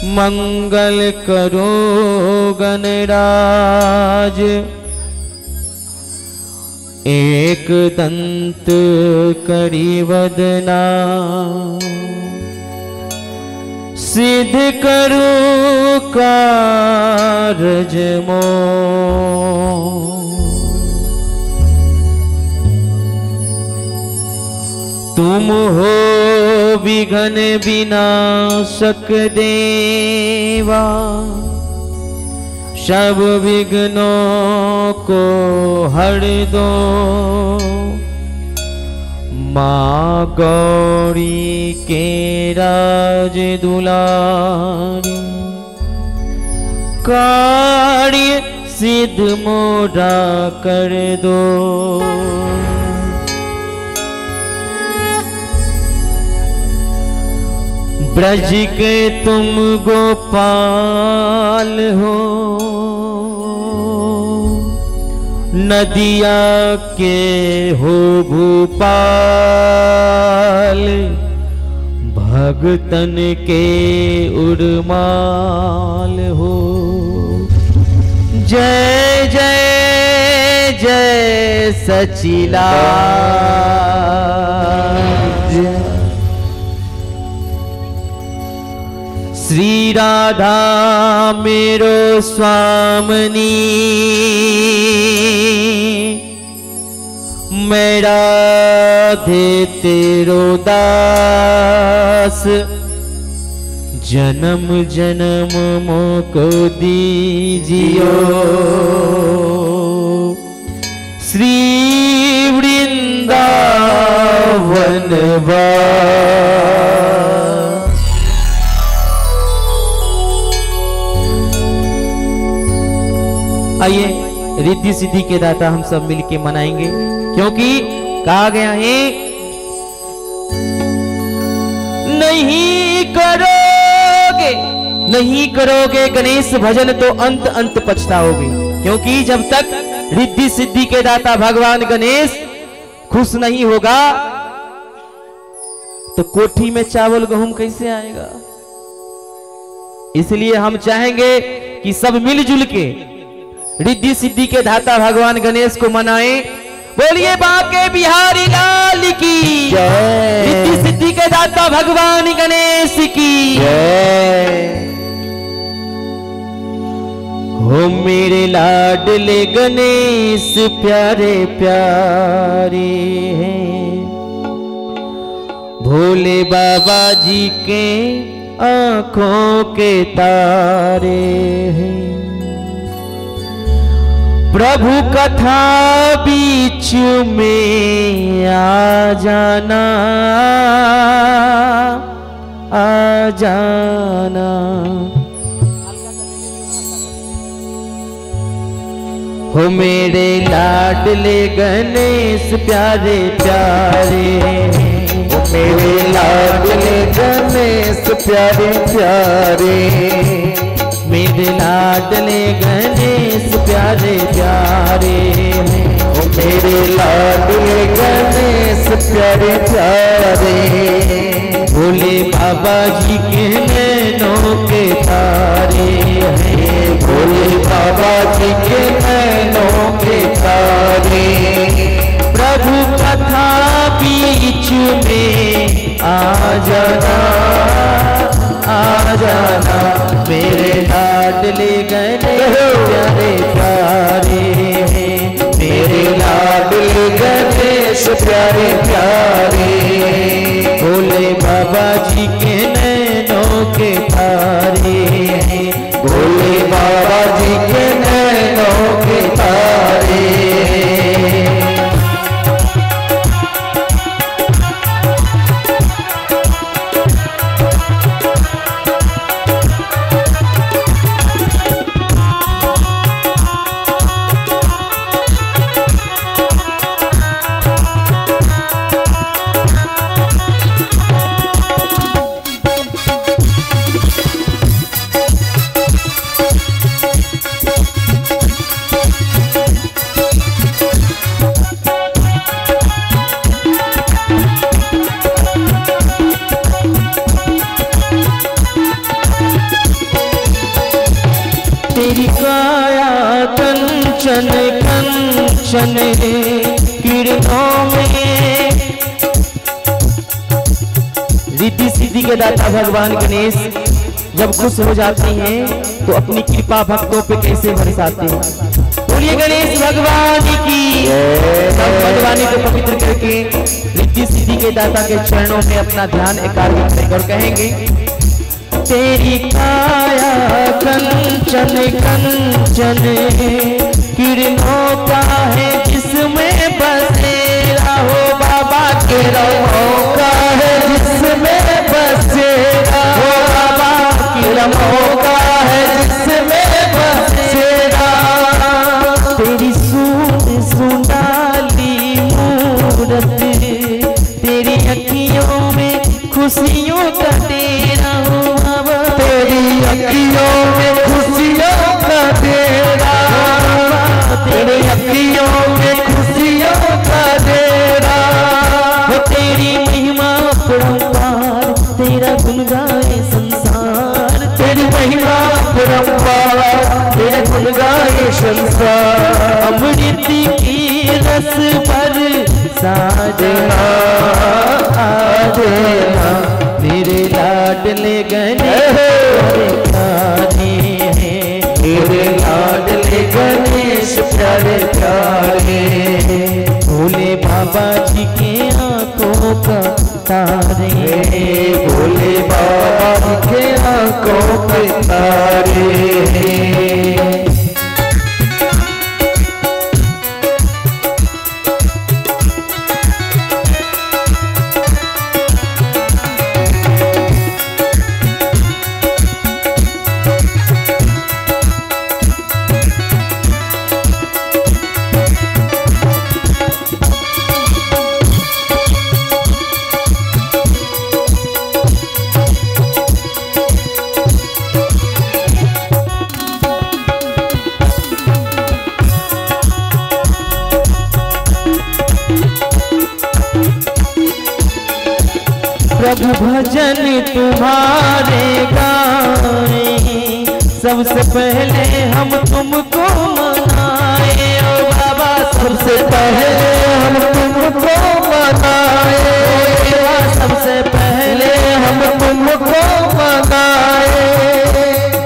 मंगल करो गणराज, एक दंत करी वदना, सिद्ध करो कारज मोर। तुम हो विघ्न विनाशक देवा, सब विघ्नों को हर दो। माँ गौरी के राज दुलारी, कार्य सिद्ध मोरा कर दो। ब्रज के तुम गोपाल हो, नदिया के हो भूपाल, भगतन के उर्माल हो। जय जय जय सचिलाज। श्री राधा मेरो स्वामिनी, मैं राधे तेरो दास, जन्म जन्म मोको दीजियो। श्री वृंदावन वास। आइए रिद्धि सिद्धि के दाता हम सब मिलके मनाएंगे, क्योंकि कहा गया है नहीं करोगे गणेश भजन तो अंत अंत पछताओगे। क्योंकि जब तक रिद्धि सिद्धि के दाता भगवान गणेश खुश नहीं होगा तो कोठी में चावल गेहूं कैसे आएगा। इसलिए हम चाहेंगे कि सब मिलजुल के रिद्धि सिद्धि के दाता भगवान गणेश को मनाएं। बोलिए बांके बिहारी लाल की जय, रिद्धि सिद्धि के दाता भगवान गणेश की जय। हो मेरे लाडले गणेश प्यारे प्यारे हैं, भोले बाबा जी के आंखों के तारे हैं। प्रभु कथा बीच में आ जाना, आ जाना। हो मेरे लाडले गणेश प्यारे प्यारे, हो मेरे लाडले गणेश प्यारे प्यारे, मेरे लाडले गणेश प्यारे प्यारे हैं। ओ मेरे लाडले गणेश प्यारे प्यारे, भोले बाबा जी के नैनों के तारे हैं, भोले बाबा जी के नैनों के तारे। प्रभु कथा बीच में आ जाना, आ जाना। मेरे लाडले गणेश प्यारे प्यारे हैं, मेरे लाडले गणेश प्यारे प्यारे, भोले बाबा जी के नैनों के तारे हैं, भोले बाबा जी के नैनों के तारे। तेरी काया कंचन कंचन किरणों में। रिद्धि सिद्धि के दाता भगवान गणेश जब खुश हो जाते हैं तो अपनी कृपा भक्तों पे कैसे बरसाते हैं। बोलिए गणेश भगवान की। सब भगवानी को पवित्र करके रिद्धि सिद्धि के दाता के चरणों में अपना ध्यान एकाग्र कर कहेंगे, तेरी काया कंचन कंचन किरणों का है जिसमें बसेरा हो बाबा के रंगों का है जिसमें बसेरा हो बाबा के रंगों का है जिसमें बसेरा। तेरी सुंडाली मूरत तेरी अखियों में खुशियों का डेरा हो बाबा, तेरी अखियों में खुशियों का डेरा, तेरी अखियों में खुशियों का डेरा। तेरी महिमा परंपार तेरा गुण गाए संसार, तेरी महिमा परंपार तेरा गुण गाए संसार। अमृत की रस पर साजना आदेना तेरे लाडले गणेश प्यारे हैं, तेरे लाडले गणेश प्यारे प्यारे। भोले बाबा जी के आंखों का तारे, भोले बाबा जी के आंखों के तारे। प्रभु भजन तुम्हारे गाए, सबसे पहले हम तुमको मनाए ओ बाबा, सबसे पहले हम तुमको मनाए, सबसे पहले हम तुमको मनाए।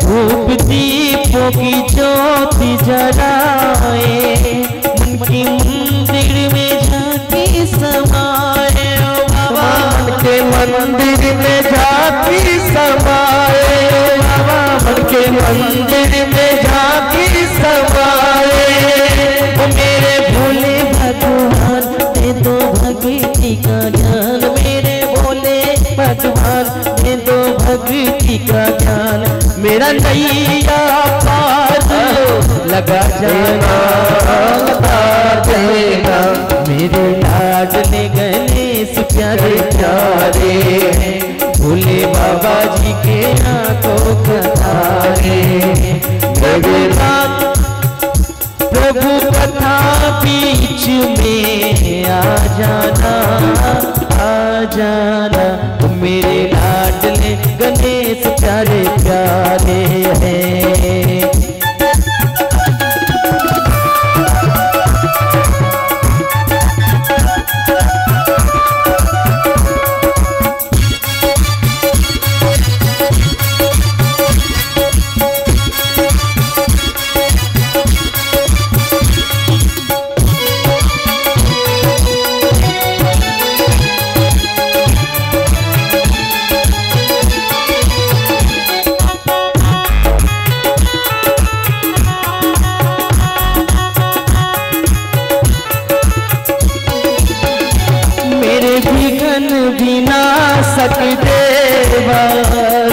धूप दीपों की ज्योति जलाए, मन की मंदिर में झांकी समाए ओ बाबा, के मंदिर में झांकी समाए बाबा, मन के मंदिर में झांकी समाए। वो मेरे भोले भगवान दे दो भक्ति का ज्ञान, मेरे भोले भगवान दे दो भक्ति का ज्ञान। मेरा नैया पार लगा जाना देना, मेरे लाडले गणेश प्यारे प्यारे, भोले बाबा जी के आंखों का तारे। प्रभु कथा बीच में आ जाना, आ जाना, मेरे लाडले गणेश प्यारे प्यारे हैं। विनाशक देवा,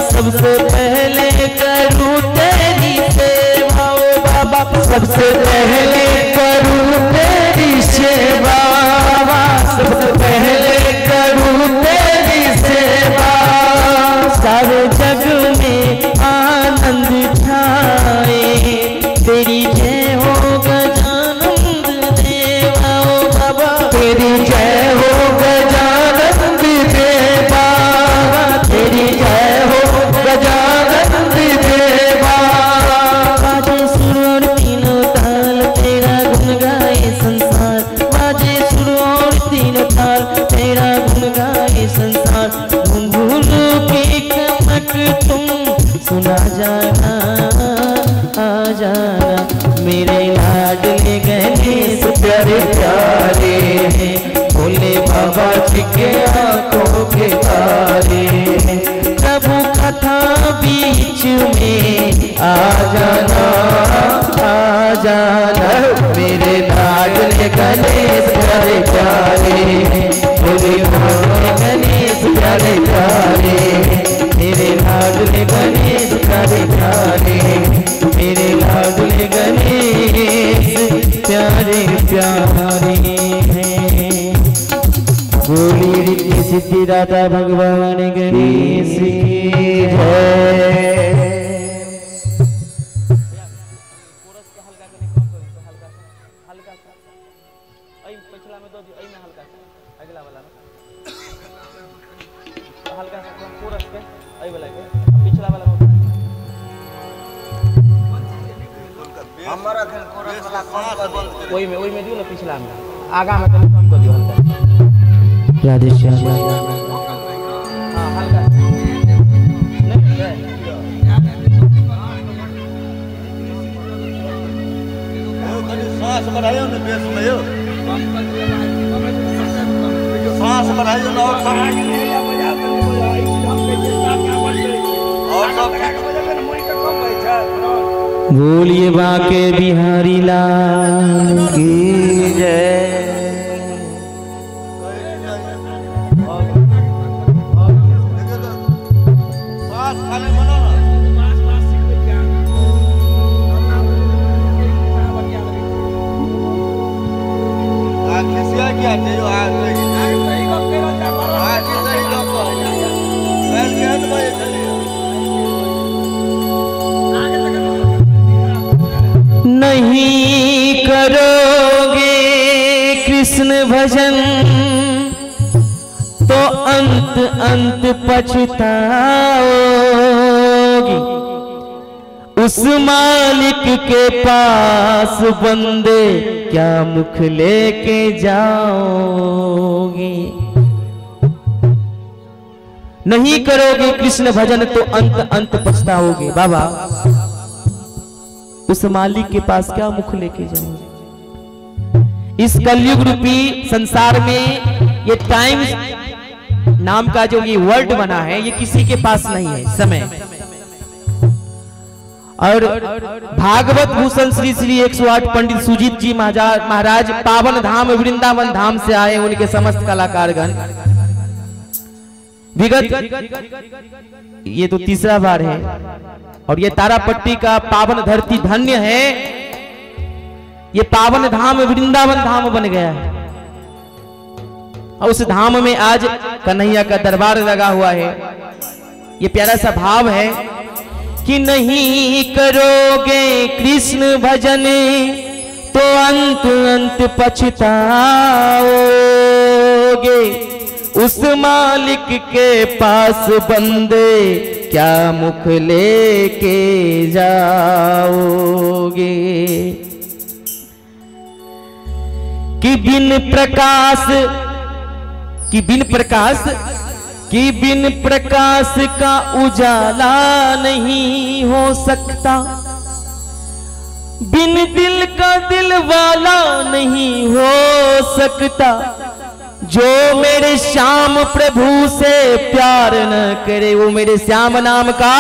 सबसे पहले करूँ तेरी सेवा ओ बाबा, सबसे पहले करूँ तेरी सेवा, सबसे पहले करूँ तेरी सेवा। सारे जग में आनंद छाए, तेरी जय हो गजानंद देवा ओ बाबा, तेरी जय हो गजानंद देवा, तेरी जय हो गजानंद देवा। सुना जाना आ जाना, मेरे लाडले गणेश प्यारे प्यारे, भोले बाबा जी के आंखों के तारे, प्रभु कथा बीच में आ जाना मेरे लाडले गणेश प्यारे प्यारे, भोले बाबा गणेश प्यारे प्यारे, मेरे लाडले गणेश प्यारे प्यारे, मेरे लाडले गणेश प्यारे प्यारे हैं। बोली रिद्धि सिद्धि दाता भगवान गणेश की जय। वही में दियो ना पिछला में आगा में तनी कम कर दियो हल्का राधे श्याम। हां हल्का नहीं सांस बढ़ाइयो ना बेस में यो सांस बढ़ाइयो ना और सब बोलिए बाके बिहारी लाल की जय। नहीं करोगे कृष्ण भजन तो अंत अंत पछताओगी, उस मालिक के पास बंदे क्या मुख लेके जाओगे। नहीं करोगे कृष्ण भजन तो अंत अंत पछताओगे। बाबा उस मालिक के पास क्या मुख लेके जाओगे। इस कलयुग रूपी संसार में ये टाइम नाम का जो ये वर्ड बना है ये किसी के पास नहीं है समय। और भागवत भूषण श्री श्री 108 पंडित सुजीत जी महाराज पावन धाम वृंदावन धाम से आए, उनके समस्त कलाकारगण विगत ये तो तीसरा बार है और ये तारापट्टी का पावन धरती धन्य है, ये पावन धाम वृंदावन धाम बन गया है। और उस धाम में आज कन्हैया का दरबार लगा हुआ है। ये प्यारा सा भाव है कि नहीं करोगे कृष्ण भजन तो अंत अंत पछताओगे, उस मालिक के पास बंदे क्या मुख लेके जाओगे। कि बिन प्रकाश का उजाला नहीं हो सकता, बिन दिल का दिल वाला नहीं हो सकता, जो मेरे श्याम प्रभु से प्यार न करे वो मेरे श्याम नाम का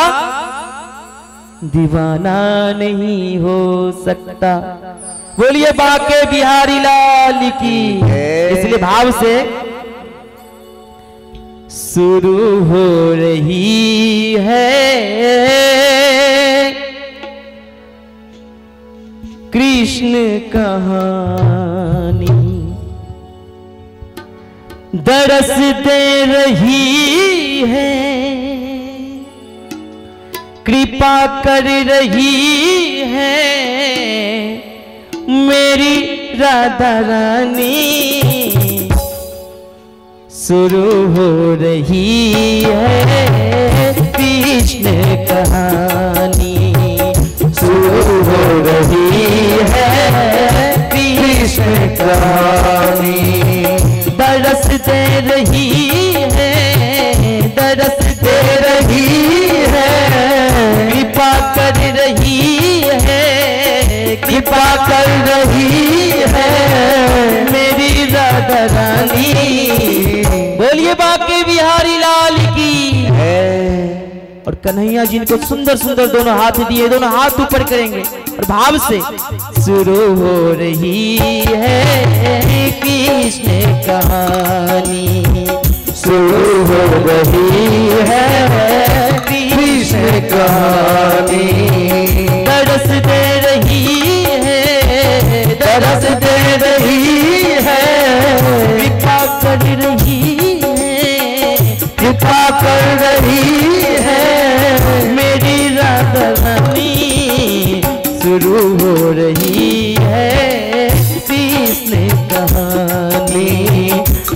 दीवाना नहीं हो सकता। बोलिए बाके बिहारी लाल की। इसलिए भाव से शुरू हो रही है कृष्ण कहानी, दरस दे रही है, कृपा कर रही है मेरी राधा रानी। शुरू हो रही है कृष्ण कहानी, शुरू हो रही है कृष्ण कहानी, दरस दे रही है, दरस दे रही है कृपा कर रही है मेरी राधा रानी। बोलिए बाके बिहारी लाल की है। और कन्हैया जी इनको सुंदर सुंदर दोनों हाथ दिए, दोनों हाथ ऊपर करेंगे और भाव से शुरू हो रही है कृष्ण कहानी, शुरू हो रही है कृष्ण कहानी। तरस दे रही है, तरस दे रही है, कृपा कर रही है, कृपा कर रही है मेरी राधा रानी। शुरू हो रही है कृष्ण कहानी,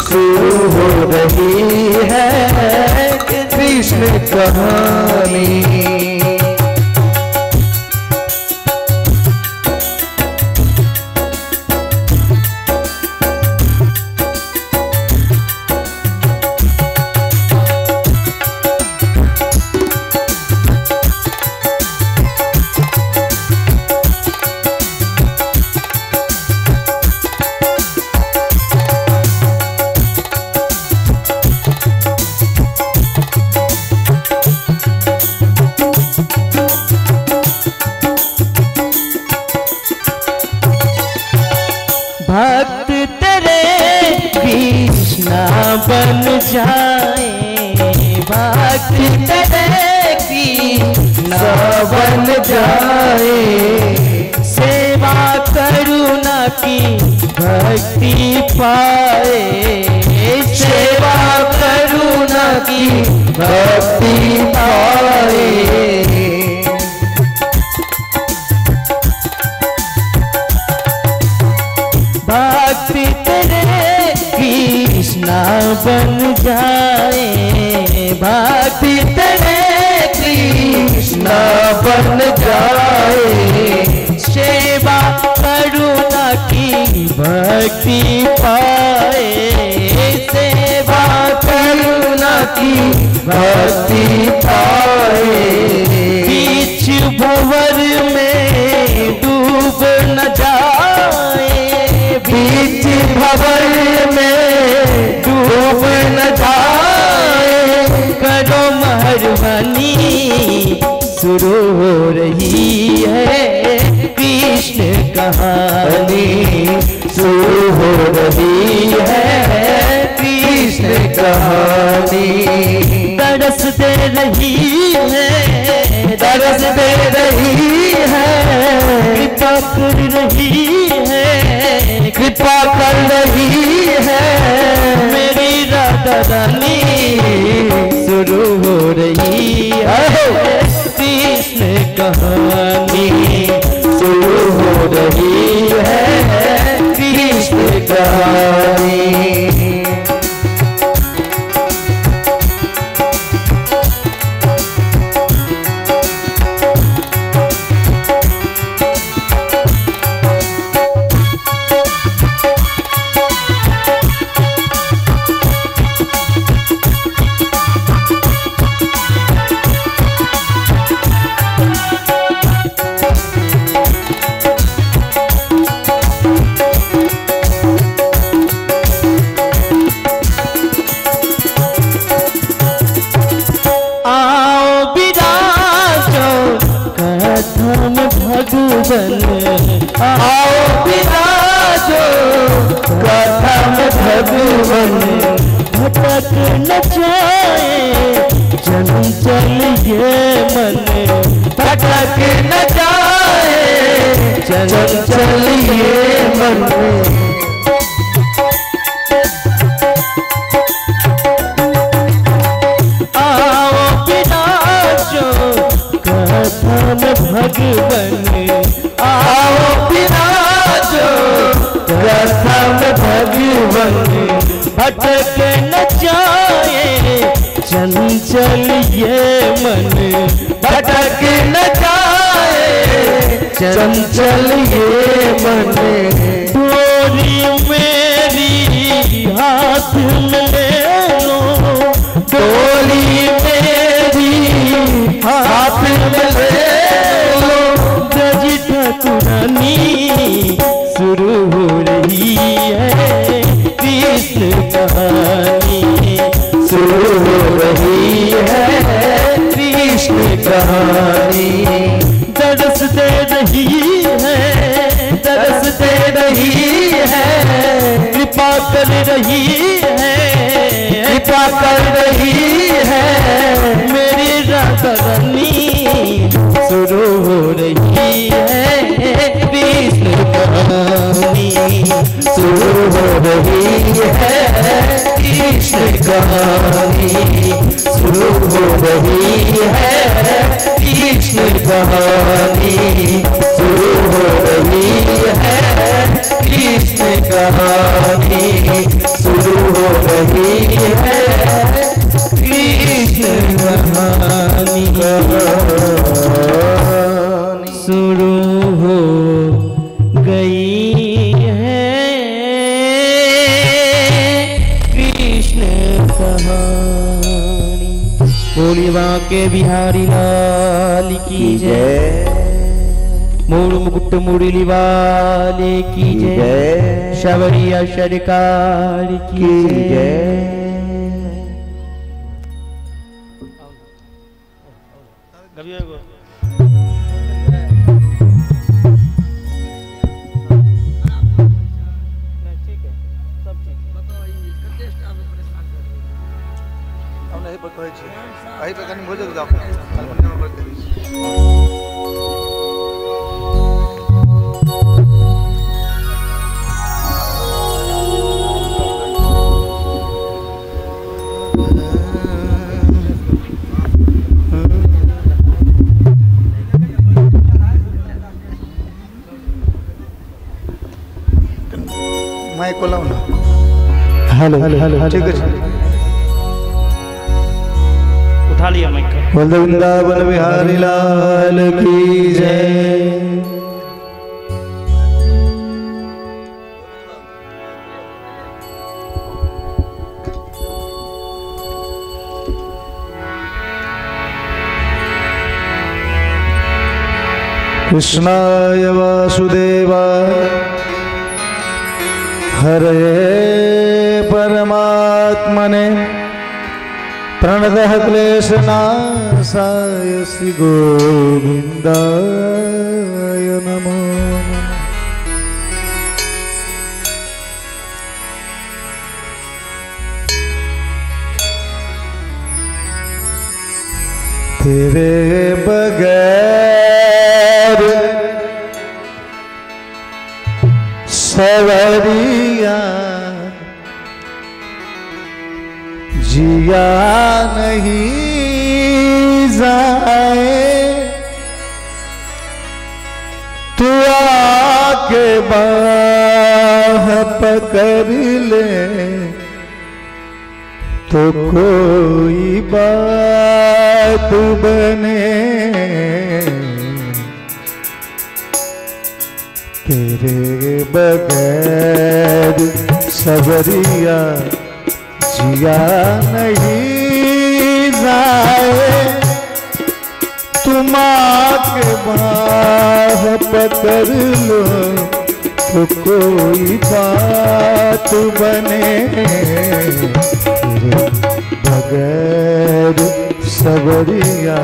शुरू हो रही है कृष्ण कहानी। भक्त तेरे कृष्णा बन जाए, भक्त तेरे कृष्णा बन जाए। सेवा करुणा की भक्ति पाए, सेवा करुणा की भक्ति पाए। भक्ति तेरे कृष्णा बन जाए, भक्ति तेरे कृष्णा बन जाए। सेवा करुणा की भक्ति पाए, सेवा करुणा की भक्ति पाए। बीच भंवर में डूब न जाए, बीच भंवर में डूब न जाए। करो मेहरबानी, शुरू हो रही है कृष्ण कहानी, शुरू हो रही है कृष्ण कहानी। तरस दे रही है, तरस दे रही है, कृपा कर रही है, कृपा कर रही है मेरी राधा रानी। शुरू हो रही है कृष्ण कहानी, शुरू हो रही है कृष्ण कहानी। आओ विराजो कथा में भगवन, भटक न जाए चंचल ये मन, भटक न जाए चंचल ये मन। आओ विराजो कथा में भगवन, आओ विराजो कथा में भगवन। भटक न जाए चंचल ये मन, भटक न जाए चंचल ये मन। डोरी मेरी हाथ में ले लो, डोरी मेरी हाथ में ले लो। ब्रज ठाकुरानी कर रही है, कृपा कर रही है, मेरी राधा रानी शुरू हो रही है, कृष्ण कहानी शुरू हो रही है, कृष्ण कहानी शुरू हो रही है, कृष्ण कहानी शुरू हो रही है, कृष्ण कहानी शुरू हो रही है, कृष्ण कहानी शुरू हो गई है, कृष्ण कहानी। बोलिए बांके बिहारी लाल की जय, मोर मुकुट मुरली वाले की जय, शबरिया सरकार की जय। अही पर कनी भोजन जाओ हारमोनियम पर करी माइक को लाओ ना। हेलो हेलो हेलो ठीक है उठा लिया माइक। बोल वृंदावन बिहारी लाल की जय। कृष्णाय वासुदेवाय हरे परमात्मने प्रणतः क्लेशनाशाय श्री गोविन्दाय नमो नमः। तेरे बगैर सवरिया जिया नहीं जाए, तू आके बाह पकड़ ले तो कोई बात बने। तेरे बगैर सवरिया जिया नहीं जाए, तुम आके बाह पकड़ लो तो कोई बात बने। तेरे बगैर सवरिया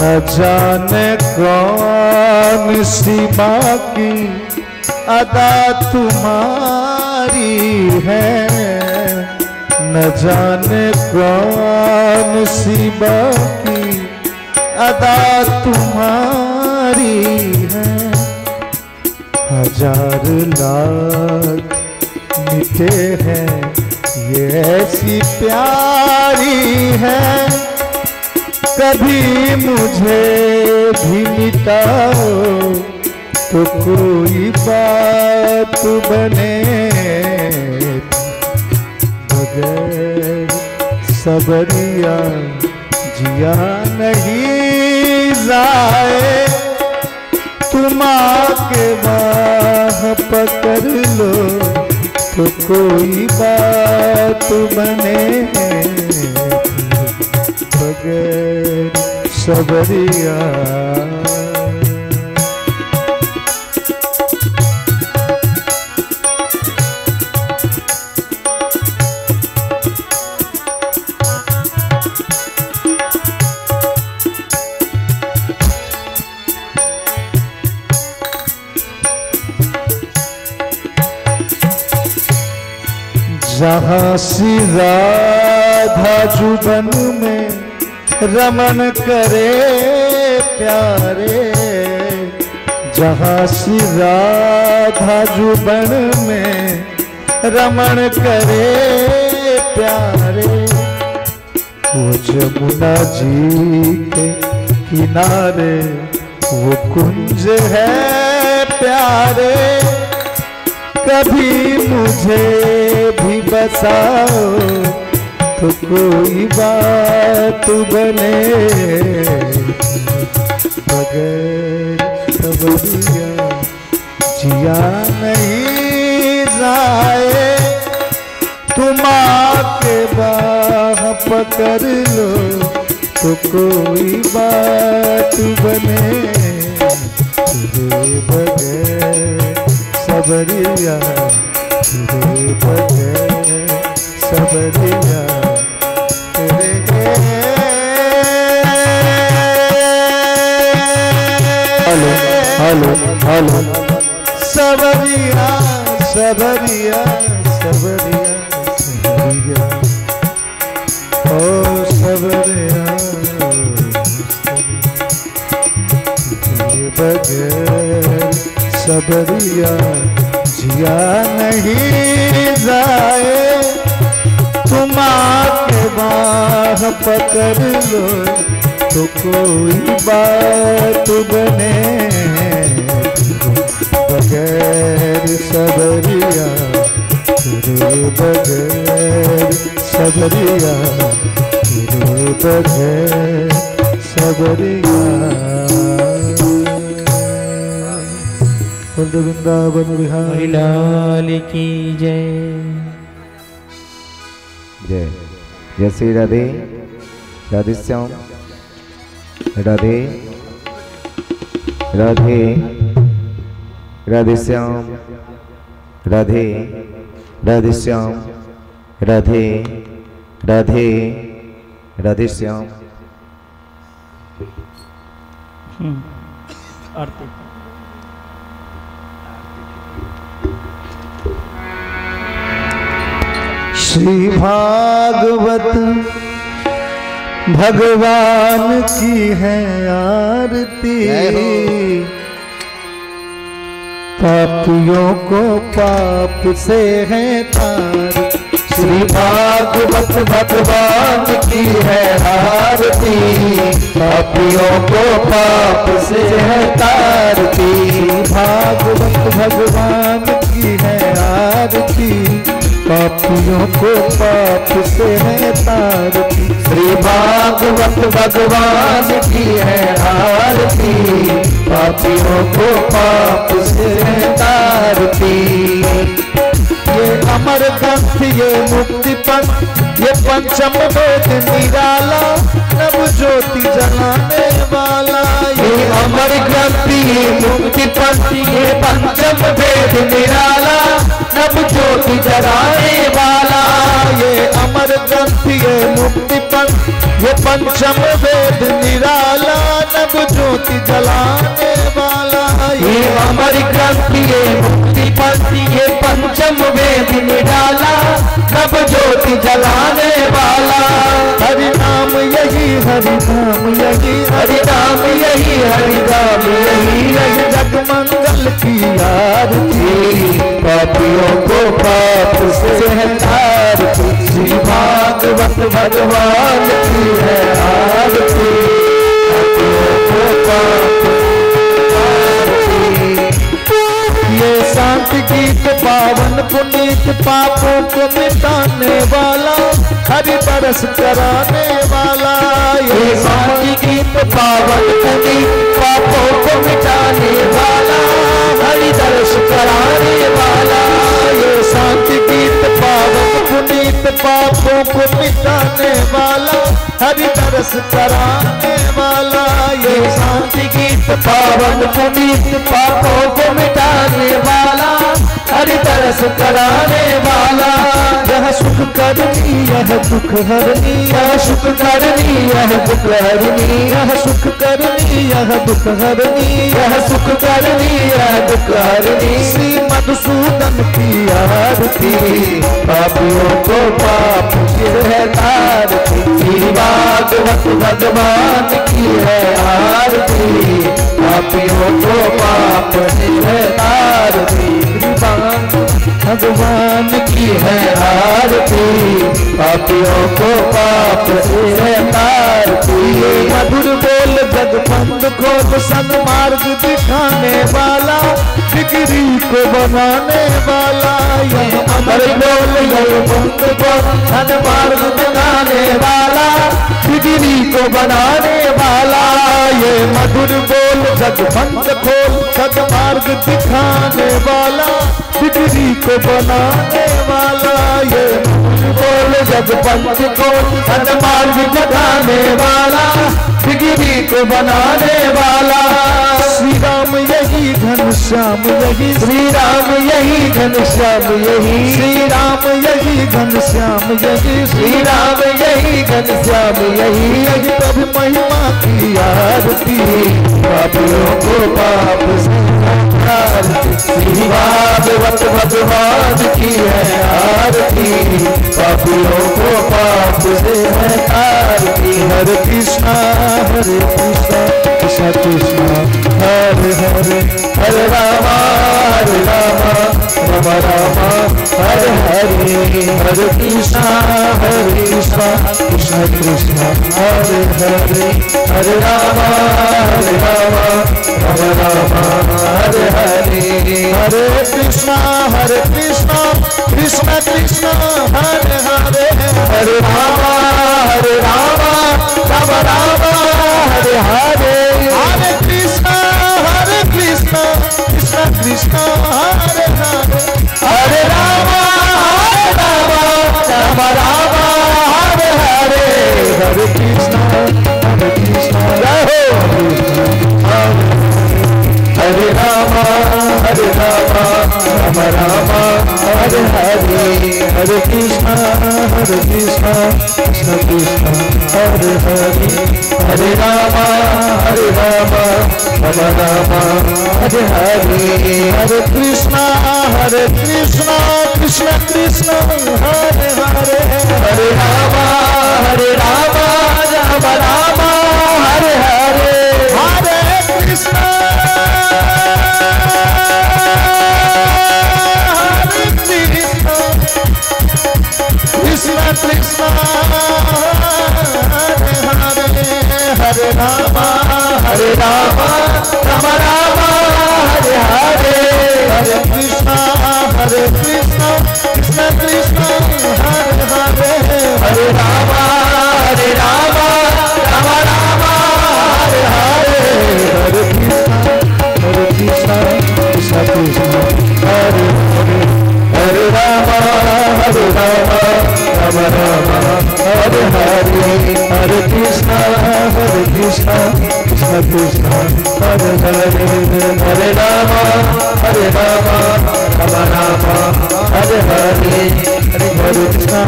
न जाने कौन सी बाकी अदा तुम्हारी है, न जाने कौन सी बाकी अदा तुम्हारी है। हजार लाख मिटे हैं ये ऐसी प्यारी है, कभी मुझे भी मिटाओ तो कोई बात बने। बगैर सबरिया जिया नहीं जाए, तुम आके बाह पकड़ लो तो कोई बात बने बगैर सबरिया। जहाँ सी राधा जुबन में रमन करे प्यारे, जहाँ सी राधा जुबन में रमन करे प्यारे, वो जमुना जी के किनारे वो कुंज है प्यारे। कभी मुझे भी बसाओ तो कोई बात बने बगैर सबरिया जिया नहीं जाए। तुम आके बाह पकड़ लो तो कोई बात बने तेरे बगैर सबरिया, तेरे बगैर सबरिया, तेरे हेलो हेलो सबरिया सबरिया सबरिया सबरिया ओ सबरिया तेरे बगैर सबरिया जिया नहीं जाए। तुम आके बाह पकड़ लो तो कोई बात बने बगैर सबरिया, तेरे बगैर सबरिया, तेरे बगैर सबरिया। वृंदावन बिहारी लाल की जय। जय जय श्री राधे राधे श्याम राधे राधे राधे श्याम राधे राधे श्याम राधे राधे राधे श्याम। आरती श्री भागवत भगवान की है आरती, पापियों को पाप से है तार। श्री भागवत भगवान की है आरती, पापियों को पाप से है तारती। भागवत भगवान की है आरती, पापियों को पाप से है तारती। श्री भागवत भगवान की है आरती, पापियों को पाप से है तारती। ये अमर ग्रंथ ये मुक्ति पंथ ये पंचम वेद निराला, नव ज्योति जलाने वाला। ये अमर ग्रंथ ये मुक्ति पंथ ये पंचम वेद निराला, नव ज्योति जलाने वाला। ये अमर ग्रंथ ये मुक्ति पंथ ये पंचम वेद निराला, नव ज्योति जलाने वाला। ये अमर ग्रंथ ये मुक्ति पंथ ये पंचम वेद निराला, नव ज्योति जलाने वाला। हरि नाम यही हरि नाम यही हरि नाम यही हरि नाम यही यही जगमंगल की आरती, पापियों को पाप से है तारती। श्री भागवत भगवान की है आरती, पापियों को पाप ये शांति गीत पावन पुनीत पापों को मिटाने वाला, हरि बरस कराने वाला। ये शांति गीत पावन पुनीत पापों को मिटाने वाला, हरि दर्श कराने वाला। ये शांति मिटाने वाला, हरि तरस कराने वाला, ये शांति गीत पावन पुनीत पापों को मिटाने वाला, हरि तरस कराने वाला। यह सुख करनी यह दुख हरनी, यह सुख करनी यह दुख हरनी, यह सुख करनी यह दुख हरनी, यह सुख करनी यह दुख हरनी। श्री मधुसूदन की आरती, पापियों को पाप की है तारती, श्री भागवत भगवान की है आरती, पापियों को पाप की है तारती, भगवान की है आरती, पापियों को पाप से है तारती। मधुर बोल जगबंद को सन्मार्ग दिखाने वाला, बिगड़ी को बनाने वाला, यह अमर बोल जगबंद को सन्मार्ग दिखाने वाला, बिगड़ी को बनाने वाला। ये मधुर बोल जगबंद खोल सन्मार्ग दिखाने वाला, बिगड़ी को बनाने वाला, ये बोल जगबंद को सन्मार्ग दिखाने वाला, बिगड़ी को बनाने वाला। श्री राम यही घनश्याम यही, श्री राम यही घनश्याम यही, श्री राम यही घनश्याम यही, श्री राम यही घनश्याम यही। यही प्रभु महिमा की आरती, पापियों को पाप से आरती, श्री भागवत भगवान की है आरती, पापियों को पाप से है आरती। हरे कृष्णा कृष्ण कृष्ण हरे हरे, हरे रामा राम रामा हरे हरे, हरे कृष्णा कृष्ण कृष्ण हरे हरे, हरे रामा राम रामा हरे हरे, हरे कृष्णा कृष्ण कृष्ण हरे हरे, हरे रामा राम रामा हरे हरे, हरे कृष्ण कृष्ण कृष्ण हरे हरे, हरे रामा राम रामा हरे हरे, हरे कृष्ण जय हो हरे रामा राम रामा हरे हरे, हरे कृष्ण कृष्ण कृष्ण हरे हरे, हरे रामा राम रामा हरे हरे, हरे कृष्ण कृष्ण कृष्ण हरे हरे, हरे रामा राम रामा हरे हरे, हरे कृष्ण कृष्ण कृष्ण हरे हरे, हरे रामा राम रामा हरे हरे, हरे कृष्ण कृष्ण कृष्ण हरे हरे, हरे रामा राम रामा हरे हरे, हरे कृष्ण कृष्ण कृष्ण हरे हरे, हरे रामा राम रामा हरे हरे, हरे कृष्ण कृष्ण कृष्ण हरे हरे, हरे रामा राम रामा हरे हरे, हरे कृष्ण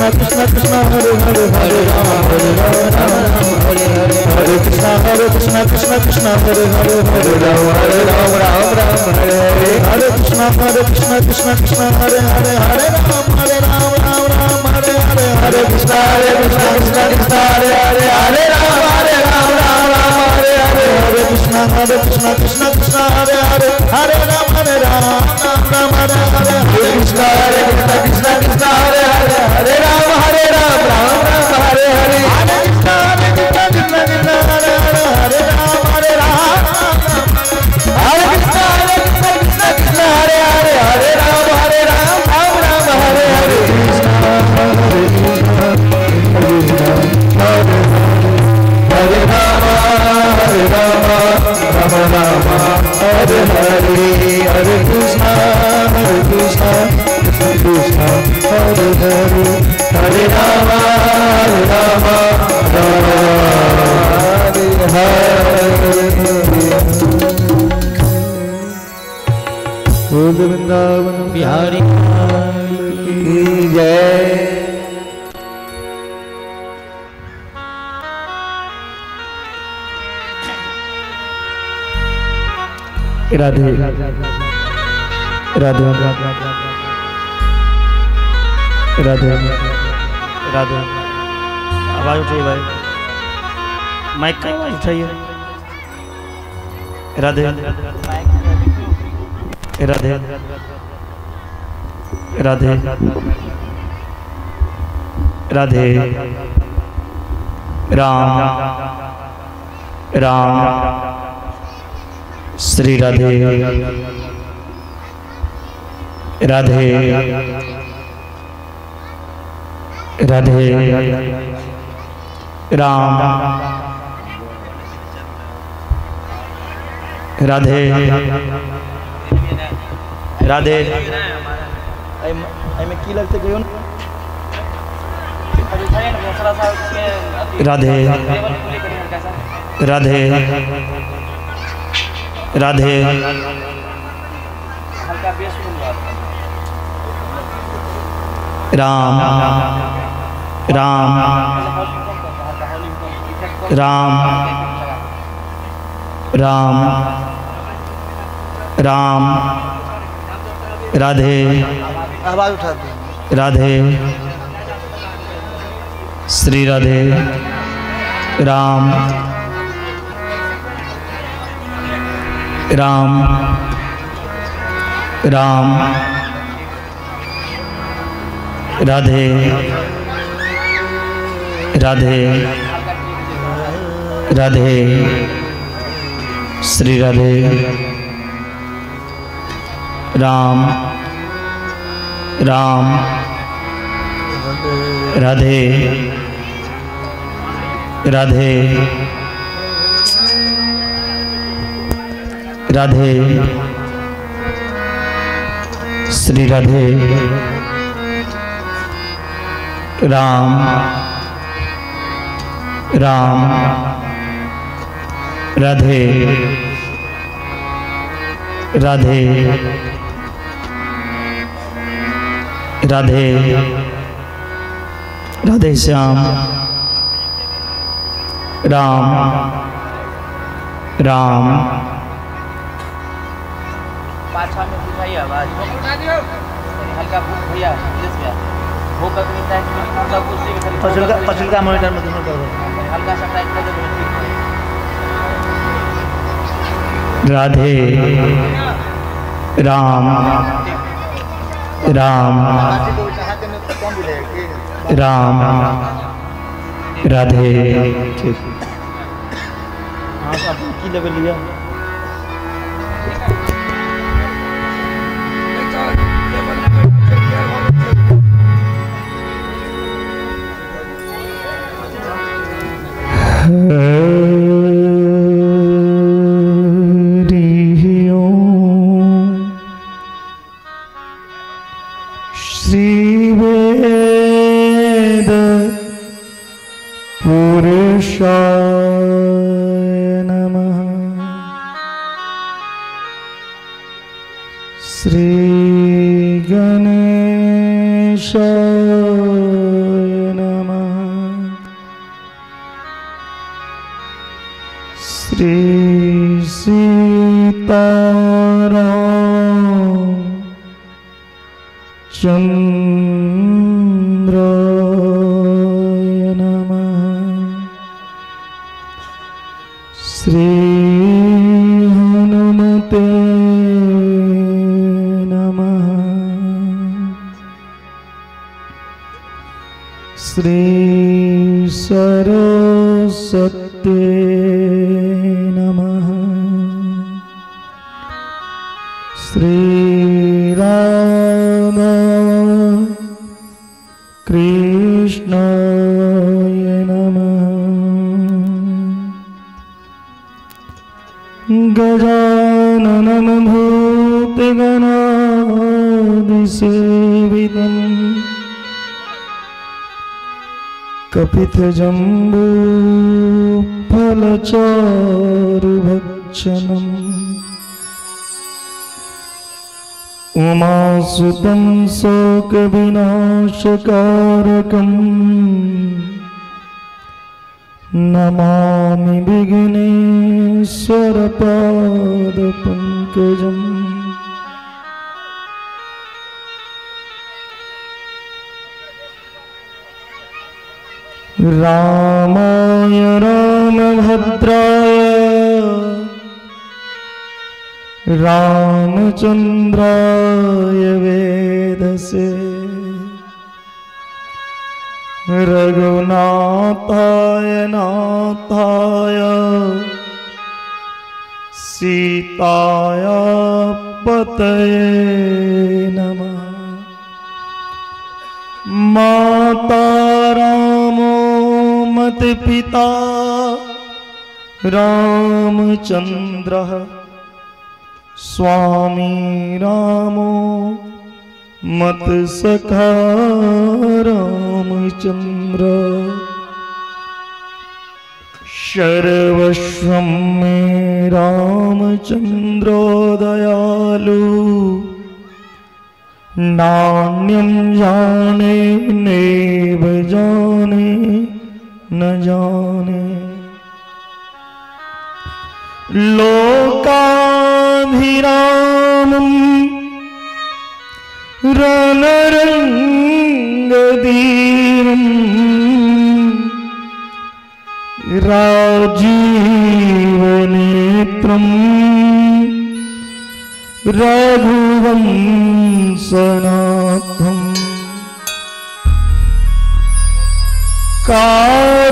कृष्ण कृष्ण हरे हरे, हरे राम हरे हरे, हरे कृष्ण कृष्ण कृष्ण हरे हरे, हरे राम राम हरे हरे, हरे कृष्ण कृष्ण कृष्ण हरे हरे, हरे राम हरे हरे, हरे कृष्ण कृष्ण हरे हरे, हरे राम हरे हरे, हरे कृष्ण कृष्ण कृष्ण हरे हरे, हरे राम हरे हरे, हरे कृष्ण कृष्ण हरे हरे, हरे राम राम हरे हरे, हरे कृष्ण कृष्ण हरे हरे, हरे राम हरे हरे कृष्ण कृष्ण हरे हरे, हरे राम राम हरे हरे, हरे राम राम हरे हरे, बोल वृंदावन बिहारी की जय। राधे राधे राधे राधे आवाज उठाइए भाई, माइक का आवाज उठाइए। राधे राधे राधे राधे राम राम श्री राधे राधे राधे राम राधे राधे में की लगते गयो राधे राधे राधे राम राम राम राम राम राधे आवाज उठा दे। राधे श्री राधे राम राम राम राधे राधे राधे श्री राधे राम राम राधे राधे राधे श्री राधे राम राम राधे राधे राधे राधे श्याम राम राम पाछा में बुझाइए आवाज हल्का भैया वो कर मिलता है पूरा कुर्सी के पछिल का मॉनिटर में दोनों कर दो। हल्का सा टाइट कर दो। राधे राम राम राम राधे ठीक। हाँ आप की लेवल लिया श्री वेद पुरुषाय नमः। श्री गणेशाय नमः। श्री सीताराम चंद्राय नमः। श्री हनुमते नमः। श्री सरस्वते नमः। श्री राधा कृष्णाय नमः। गजाननं भूतगणादिसेवितं कपितजम्बूफलचारुभक्षणम् उमासुतं शोकविनाशकारकं नमामि विघ्नेश्वरपादपङ्कजम्। रामाय रामभद्राय रामचन्द्राय वेदसे रघुनाथाय नाथाय सीताय पतये नमः। माता रामो मत पिता रामचन्द्रः स्वामी रामो मत सखा रामचन्द्र। सर्वस्वं मे रामचन्द्रो दयालु नान्यं जाने नैव जाने न जाने। लोकाभिरामं रणरङ्गधीरं राजीवनेत्रं रघुवंशनाथं कारुण्यरूपं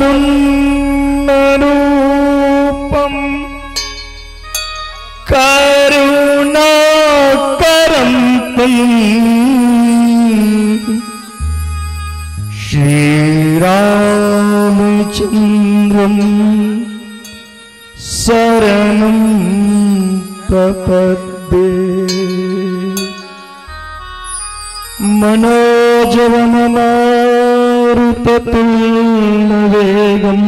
करुणाकरं श्रीरामचन्द्रं शरणं प्रपद्ये। मनोजवममारुततुल्यवेगं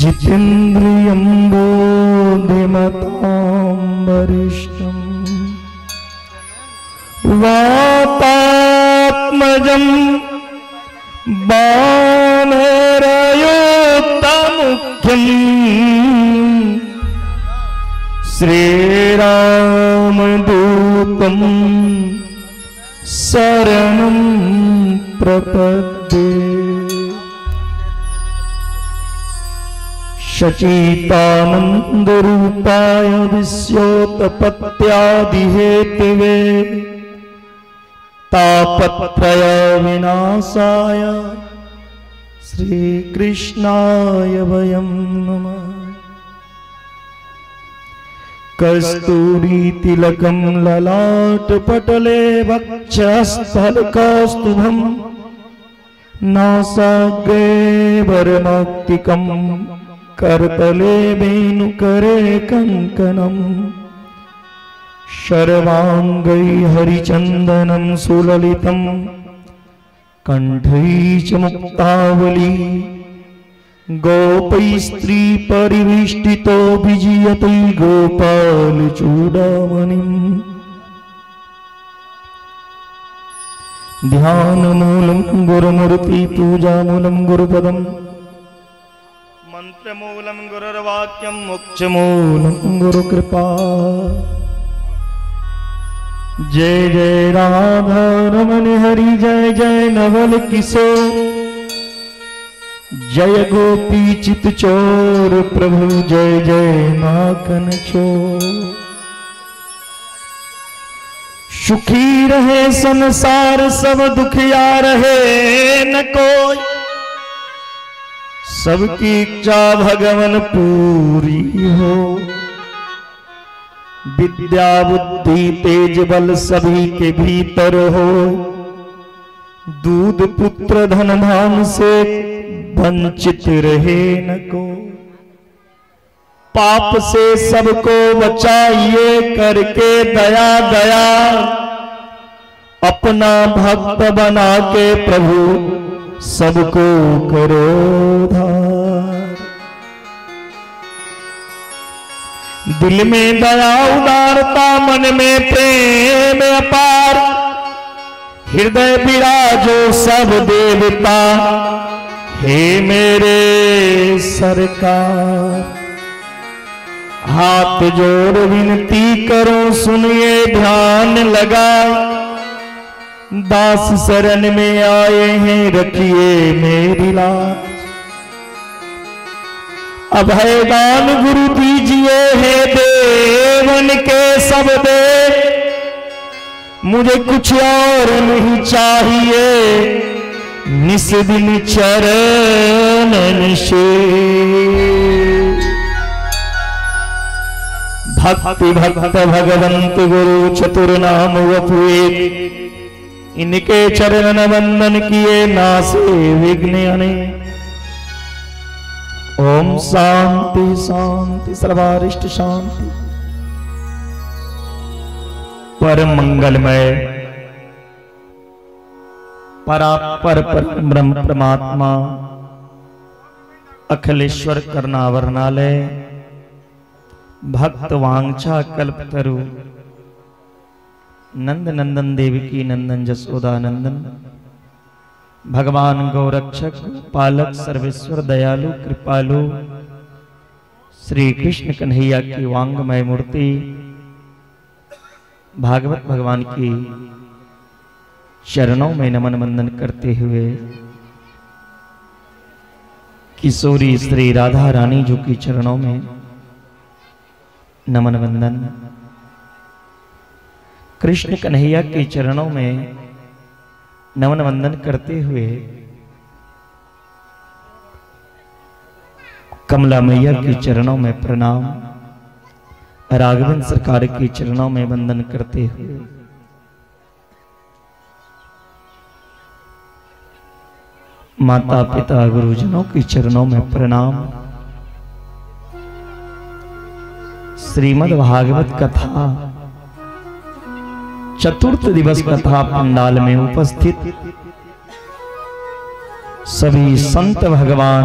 जितेन्द्रियं बोधिमतां वरिष्ठं वातात्मजं वानरयोक्तमुख्यं श्रीरामदूतं शरणं प्रपद्ये। शचीतानन्दरूपाय विश्योत्पत्त्यादिहेतवे तापत्रय विनाशाय श्रीकृष्णाय वयं नमः। कस्तूरीतिलकं ललाटपटले वक्षस्थलकौस्तुभं नासाग्रे वरमौक्तिकं करतले वेणुकरे कङ्कणं सर्वाङ्गै हरिचन्दनं सुललितं कण्ठै च मुक्तावली गोपैस्त्री परिवेष्टितो विजयते गोपालचूडामणिम्। ध्यानमूलं गुरुमूर्ति पूजामूलं गुरुपदं मंत्रमूलं गुरुर्वाक्यं मोक्षमूलं गुरुकृपा। जय जय राधा रमण हरि जय जय नवल किशोर जय गोपी चित चोर प्रभु जय जय माखन चोर। सुखी रहे संसार सब दुखिया रहे न कोई सबकी इच्छा भगवन पूरी हो। विद्या बुद्धि तेज बल सभी के भीतर हो। दूध पुत्र धन धाम से वंचित रहे न को। पाप से सबको बचाइए करके दया दया अपना भक्त बना के प्रभु सबको करो उद्धार। दिल में दया उदारता, मन में प्रेम अपार, हृदय विराजो सब देवता, हे मेरे सरकार। हाथ जोड़ विनती करो सुनिए ध्यान लगा, दास शरण में आए हैं रखिए मेरी लाज। अभयदान गुरु दीजिए है देवन के सब दे, मुझे कुछ और नहीं चाहिए, निस दिन चरणन से। भक्ति भक्त भगवंत गुरु चतुर नाम वपुए, इनके चरण वंदन किए नासे विघ्न अने। ओम शांति शांति सर्वारिष्ट शांति। परम मंगलमय परापर ब्रह्म परमात्मा अखिलेश्वर करुणावरणालय भक्त वांछा कल्पतरु नंद नंदन देवकी नंदन जसोदा नंदन भगवान गौरक्षक पालक सर्वेश्वर दयालु कृपालु श्री कृष्ण कन्हैया की वांगमय मूर्ति भागवत भगवान की चरणों में नमन वंदन करते हुए किशोरी श्री राधा रानी जी की चरणों में नमन वंदन, कृष्ण कन्हैया के चरणों में नमन वंदन करते हुए कमला मैया के चरणों में प्रणाम, राघवेंद्र सरकार के चरणों में वंदन करते हुए माता पिता गुरुजनों के चरणों में प्रणाम। श्रीमद् भागवत कथा चतुर्थ दिवस कथा पंडाल में उपस्थित सभी संत भगवान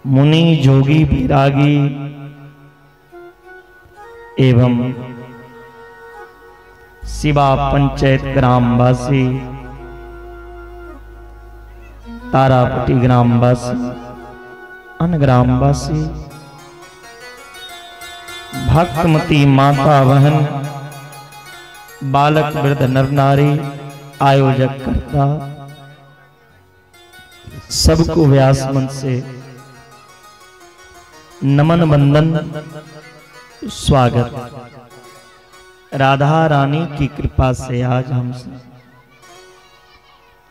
मुनि जोगी विरागी एवं शिवा पंचायत ग्रामवासी तारापट्टी ग्रामवासी अन्य ग्रामवासी भक्तमती माता बहन बालक वृद्ध नर नारी आयोजक करता सबको व्यास मन से नमन वंदन स्वागत। राधा रानी की कृपा से आज हम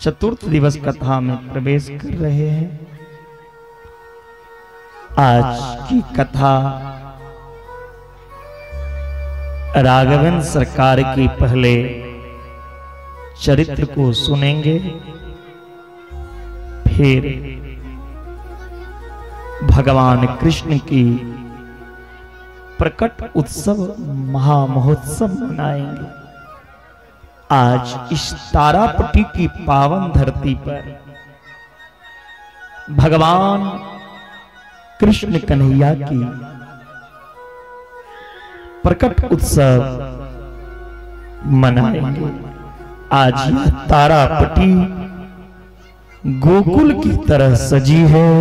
चतुर्थ दिवस कथा में प्रवेश कर रहे हैं। आज की कथा राघवेंद्र सरकार की पहले चरित्र को सुनेंगे, फिर भगवान कृष्ण की प्रकट उत्सव महामहोत्सव मनाएंगे। आज इस तारापट्टी की पावन धरती पर भगवान कृष्ण कन्हैया की प्रकट उत्सव मनाएंगे। आज यह तारापट्टी गोकुल की तरह सजी है,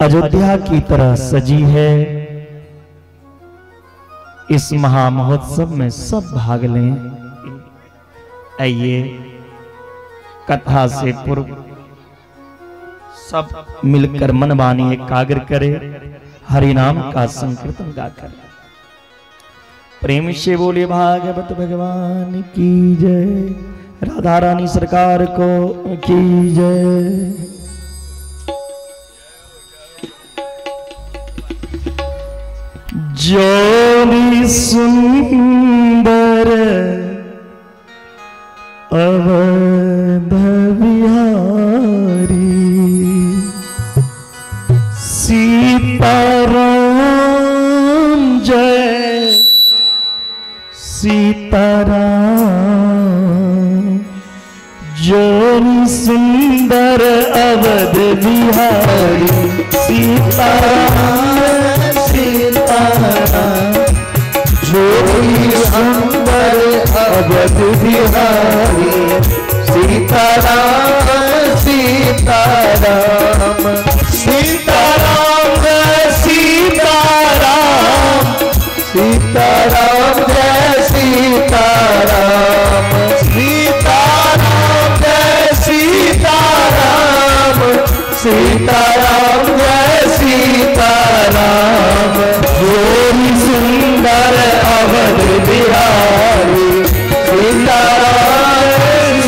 अयोध्या की तरह सजी है। इस महामहोत्सव में सब भाग लें। आइए कथा से पूर्व सब मिलकर मन वाणी एकाग्र करें, हरि नाम का संकीर्तन गाकर प्रेम से बोले भागवत भगवान की जय, राधा रानी सरकार को की जय। जोरी सुंदर अवध बिहारी सीताराम जय सीताराम। जोरी सुंदर अवध बिहारी सीताराम सीताराम जोड़ी सुंदर अवध बिहारी सीताराम सीताराम सीताराम जय सीताराम सीताराम जय सीताराम सीताराम जय सीताराम सीताराम जय सीताराम जोड़ी सुंदर अवध बिहारी सीताराम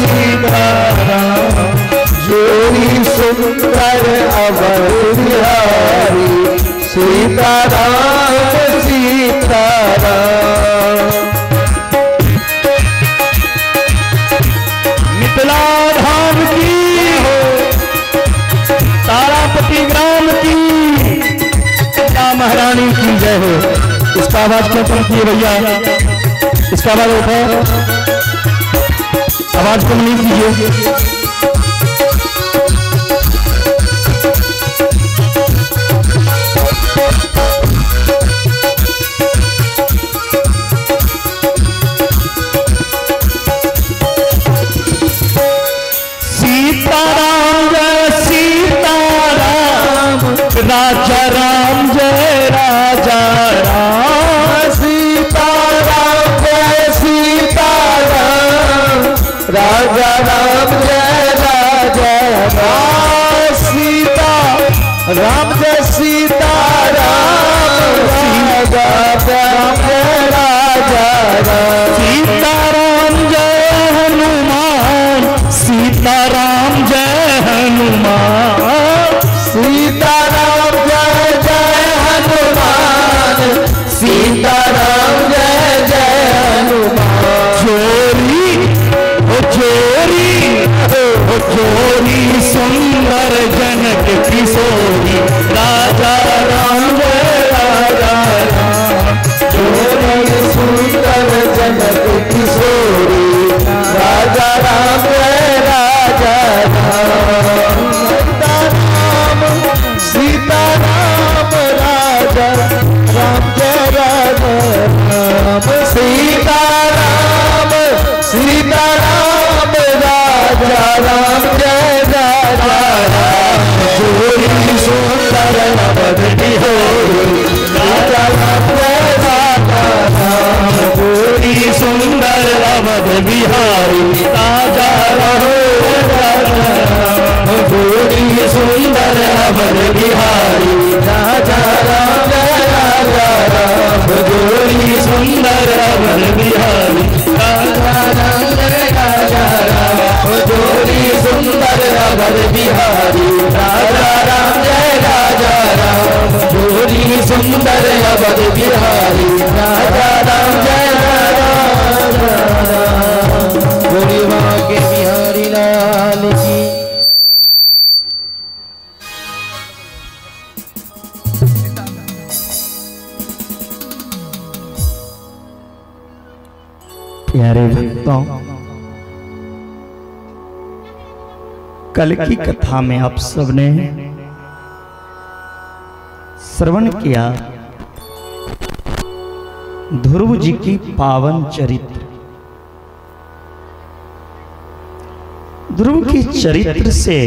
सीताराम जोड़ी सुंदर अवध बिहारी सीताराम सीताराम मिथिला धाम की तारापति ग्राम की महारानी की जय हो। इसका आवाज क्यों कम किए भैया, इसका आवाज उठा, आवाज कम नहीं कीजिए। सीताराम जय सीताराम राजा राम जय राजा राम सीताराम जय सीताराम राजा राम जय राजा राम सीता राम जय सीताराम राजा राम जय राजा राम सीताराम जय हनुमान सीताराम जय हनुमान सीताराम जय जय हनुमान सीताराम जय जय हनुमान चोरी ओ चोरी ओ चोरी सुंदर जनक किशोरी राजा राम जय राजा राम चोरी सुंदर जनक किशोरी राजा राम जय राजा राम सीताराम राजा राम जय राजा राम सीताराम सीताराम राजा राम जय राजा राम जोड़ी सुंदर अवध बिहारी राजा राम जय राजा राम जोड़ी सुंदर अवध बिहारी राजा राम जोड़ी सुंदर अवध बिहारी राजा राम राजा राम जोड़ी सुंदर अवध बिहारी राजा राम राजा राम जोड़ी सुंदर अवध बिहारी राजा राम जय राजा राम जोड़ी सुंदर अवध बिहारी राजा राम जय राजा राम जोड़ी वहाँ के बिहारी लाल की प्यारे भक्तों, कल की कथा में आप सबने श्रवण किया ध्रुव जी की पावन चरित्र। ध्रुव की चरित्र से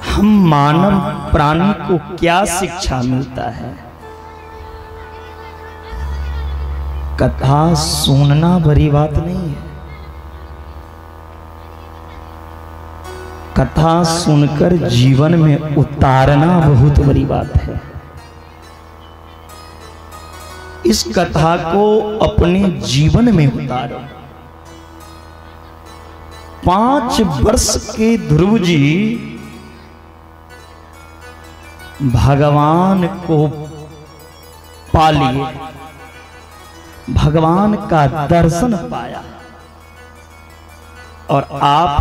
हम मानव प्राणी को क्या शिक्षा मिलता है? कथा सुनना बड़ी बात नहीं है, कथा सुनकर जीवन में उतारना बहुत बड़ी बात है। इस कथा को अपने जीवन में उतारो। 5 वर्ष के ध्रुव जी भगवान को पा लिए, भगवान का दर्शन पाया, और आप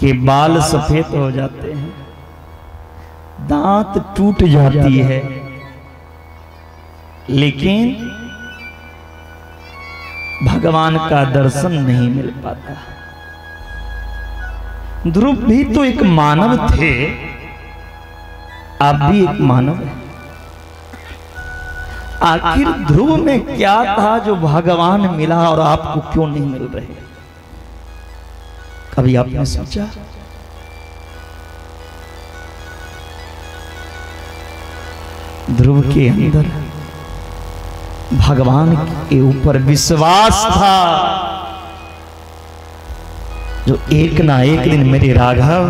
के बाल सफेद हो जाते हैं, दांत टूट जाती है, लेकिन भगवान का दर्शन नहीं मिल पाता। ध्रुव भी तो एक मानव थे, आप भी एक मानव हैं। आखिर ध्रुव में क्या था जो भगवान मिला और आपको क्यों नहीं मिल रहे? कभी आपने सोचा? ध्रुव के अंदर भगवान के ऊपर विश्वास था, जो एक ना एक दिन मेरे राघव,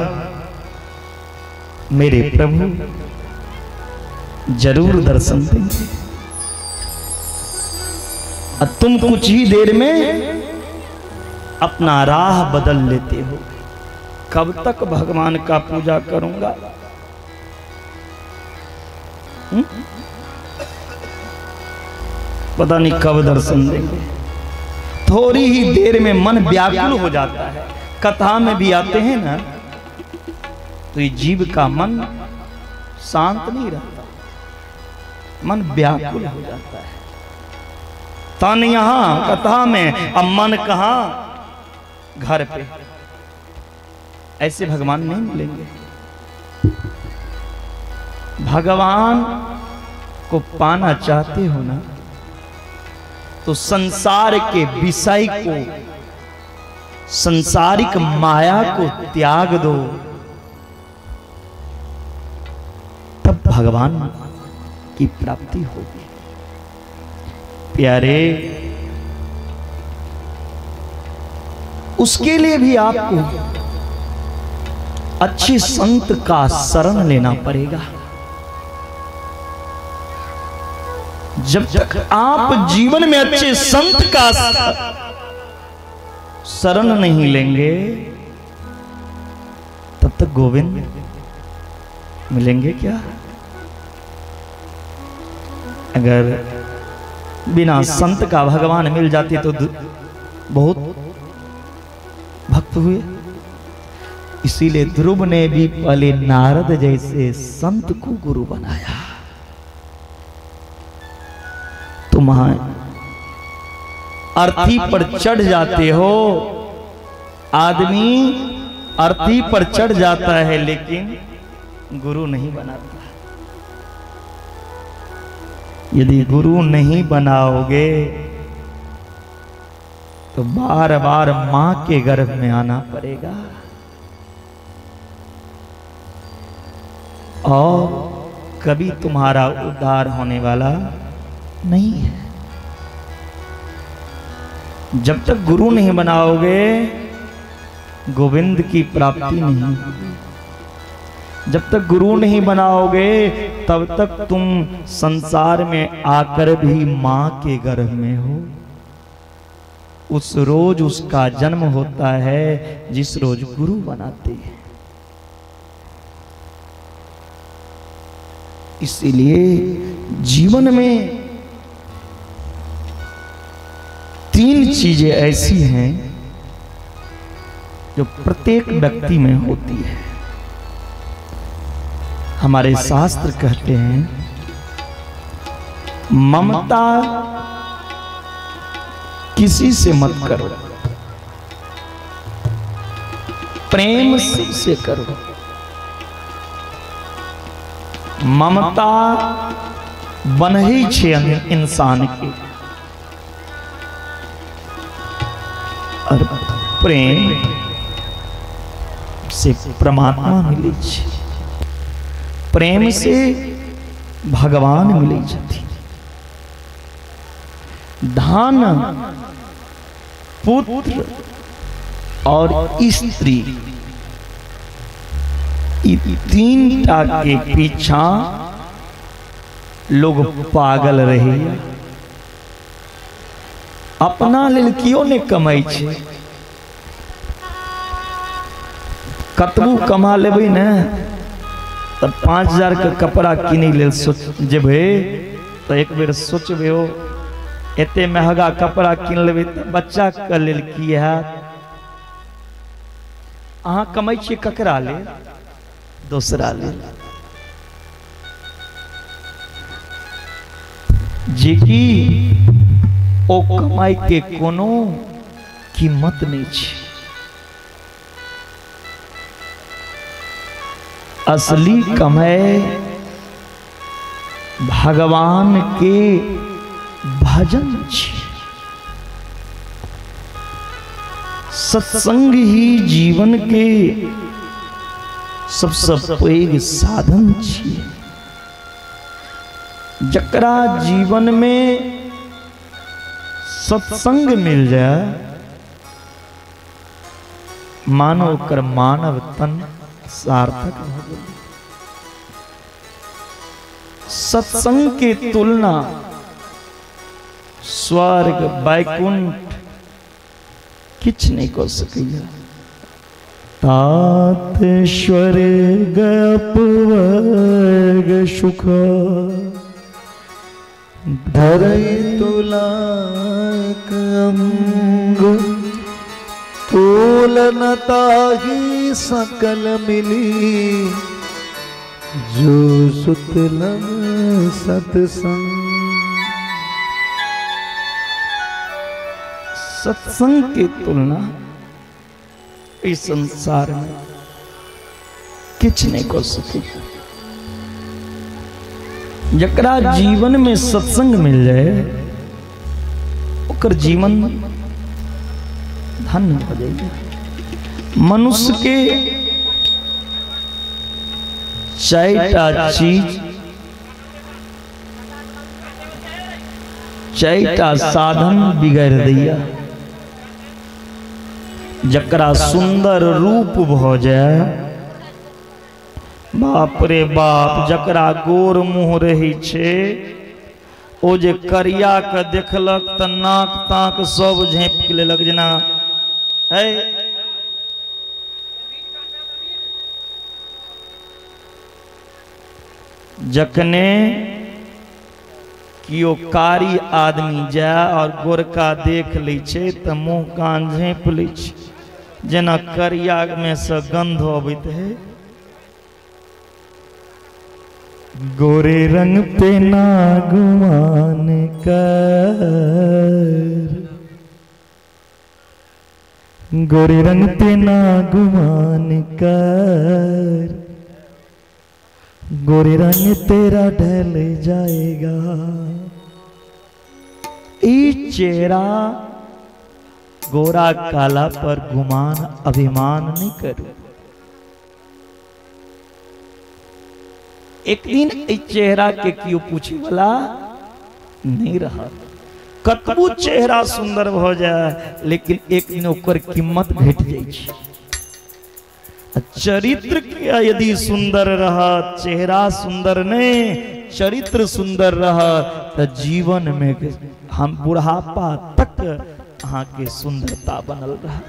मेरे प्रभु जरूर दर्शन देंगे। और तुम कुछ ही देर में अपना राह बदल लेते हो। कब तक भगवान का पूजा करूंगा? पता नहीं कब दर्शन देंगे। थोड़ी ही देर में मन व्याकुल हो जाता है। कथा में भी आते हैं ना, तो ये जीव का मन शांत नहीं रहता, मन व्याकुल हो जाता है। तन यहां कथा में, अब मन कहां? घर पे। ऐसे भगवान नहीं मिलेंगे। भगवान को पाना चाहते हो ना, तो संसार के विषय को, संसारिक माया को त्याग दो, तब भगवान की प्राप्ति होगी। प्यारे, उसके लिए भी आपको अच्छे संत का शरण लेना पड़ेगा। जब तक आप जीवन में अच्छे संत का शरण नहीं लेंगे, तब तक गोविंद मिलेंगे क्या? अगर बिना संत का भगवान मिल जाते तो बहुत भक्त हुए। इसीलिए ध्रुव ने भी पहले नारद जैसे संत को गुरु बनाया। तुम अर्थी पर चढ़ जाते हो, आदमी अर्थी पर चढ़ जाता है लेकिन गुरु नहीं बनाता। यदि गुरु नहीं बनाओगे तो बार बार मां के गर्भ में आना पड़ेगा और कभी तुम्हारा उद्धार होने वाला नहीं है। जब तक गुरु नहीं बनाओगे, गोविंद की प्राप्ति नहीं होगी। जब तक गुरु नहीं बनाओगे, तब तक तुम संसार में आकर भी मां के गर्भ में हो। उस रोज उसका जन्म होता है जिस रोज गुरु बनाते हैं। इसीलिए जीवन में 3 चीजें ऐसी हैं जो प्रत्येक व्यक्ति में होती है। हमारे शास्त्र कहते हैं, ममता किसी से मत करो, प्रेम से करो। ममता बन ही छे इंसान के, और प्रेम से परमात्मा मिले छे, प्रेम से भगवान मिले छथि। धन, पुत्र और स्त्री, 3टा के पीछा लोग पागल रहे। अपना लेल कियो ने कमाई छे। कतबू कमा लेबै ने तब 5000 के कपड़ा किने लेल सोच जेबै, तो एक बेर सोचबै हो एते महंगा कपड़ा किन लेबै तो बच्चा के लेल की हैत? अहाँ कमाई छियै ककरा लेल? दोसरा लेल। जे कि ओ कमाई के कोनो कीमत नहीं छै। असली कमाए भगवान के भजन छी। सत्संग ही जीवन के सबसे पैघ साधन छी। जकरा जीवन में सत्संग मिल जाए मानव कर मानव तन सार्थक हो गए। सत्संग की तुलना स्वर्ग वैकुंठ किछ नहीं कर सकिया। तात स्वर्ग अपवर्ग सुख धरई तुलाक अंग तुलनता ही सकल मिली जो सुतलम सत्संग। सत्संग की तुलना इस संसार में किछ नहीं कर सके। जकरा जीवन में सत्संग मिल जाए ओकर जीवन धन्य हो जाएगी। मनुष्य के चारिटा चीज चारिटा साधन बिगाड़ दिया। जकरा सुंदर रूप भ जाए बाप रे बाप, जकरा गोर मुँह रही छे ओ जे करिया के देखलक त नाक ताक सब झाँप के लेलक। जेना है जखने कियो कारी आदमी जाए और गोरका देख लै छे त मुँह कान झाँप लै छे। जेना करिया में से गंध अबैत है। गोरे रंग पे ना गुमान कर, गोरे रंग पे ना गुमान कर, गोरे रंग तेरा ढल जाएगा। ई चेहरा गोरा काला पर गुमान अभिमान नहीं करो। एक दिन इस चेहरा के क्यों पूछे वाला नहीं रहा। कतबो चेहरा सुंदर हो जाए लेकिन एक दिन ओकर कीमत घट जाए। चरित्र के यदि सुंदर रहा, चेहरा सुंदर नहीं चरित्र सुंदर रहा तो जीवन में हम बुढ़ापा तक अहाँ के सुंदरता बनल रहा।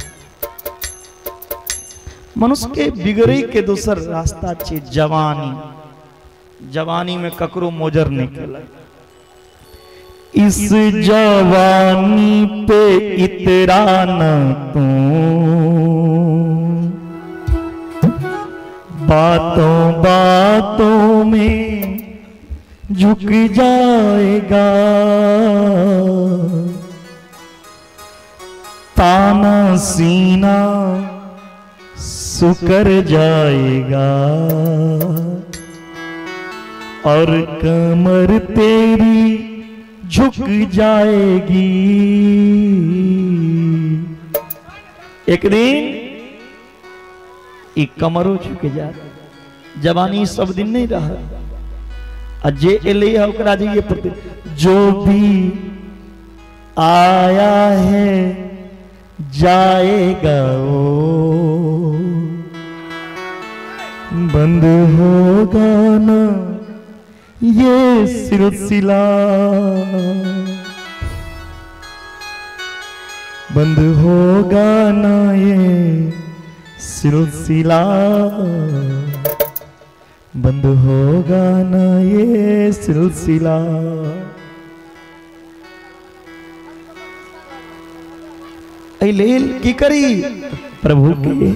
मनुष्य के बिगड़े के दूसर रास्ता छे जवानी। जवानी में ककरो मोजर नहीं केला। इस जवानी पे इतराना तू, बातों बातों में झुक जाएगा। ताना सीना सुकर जाएगा और कमर तेरी झुक जाएगी। एक दिन एक कमरो झुक जा। जवानी सब दिन नहीं रहा। अजय एले ओकरा जी प्रति जो भी आया है जाएगा ओ, बंद होगा ना ये सिलसिला, बंद होगा ना ये सिलसिला, बंद होगा ना ये सिलसिला। लेल की करी प्रभु के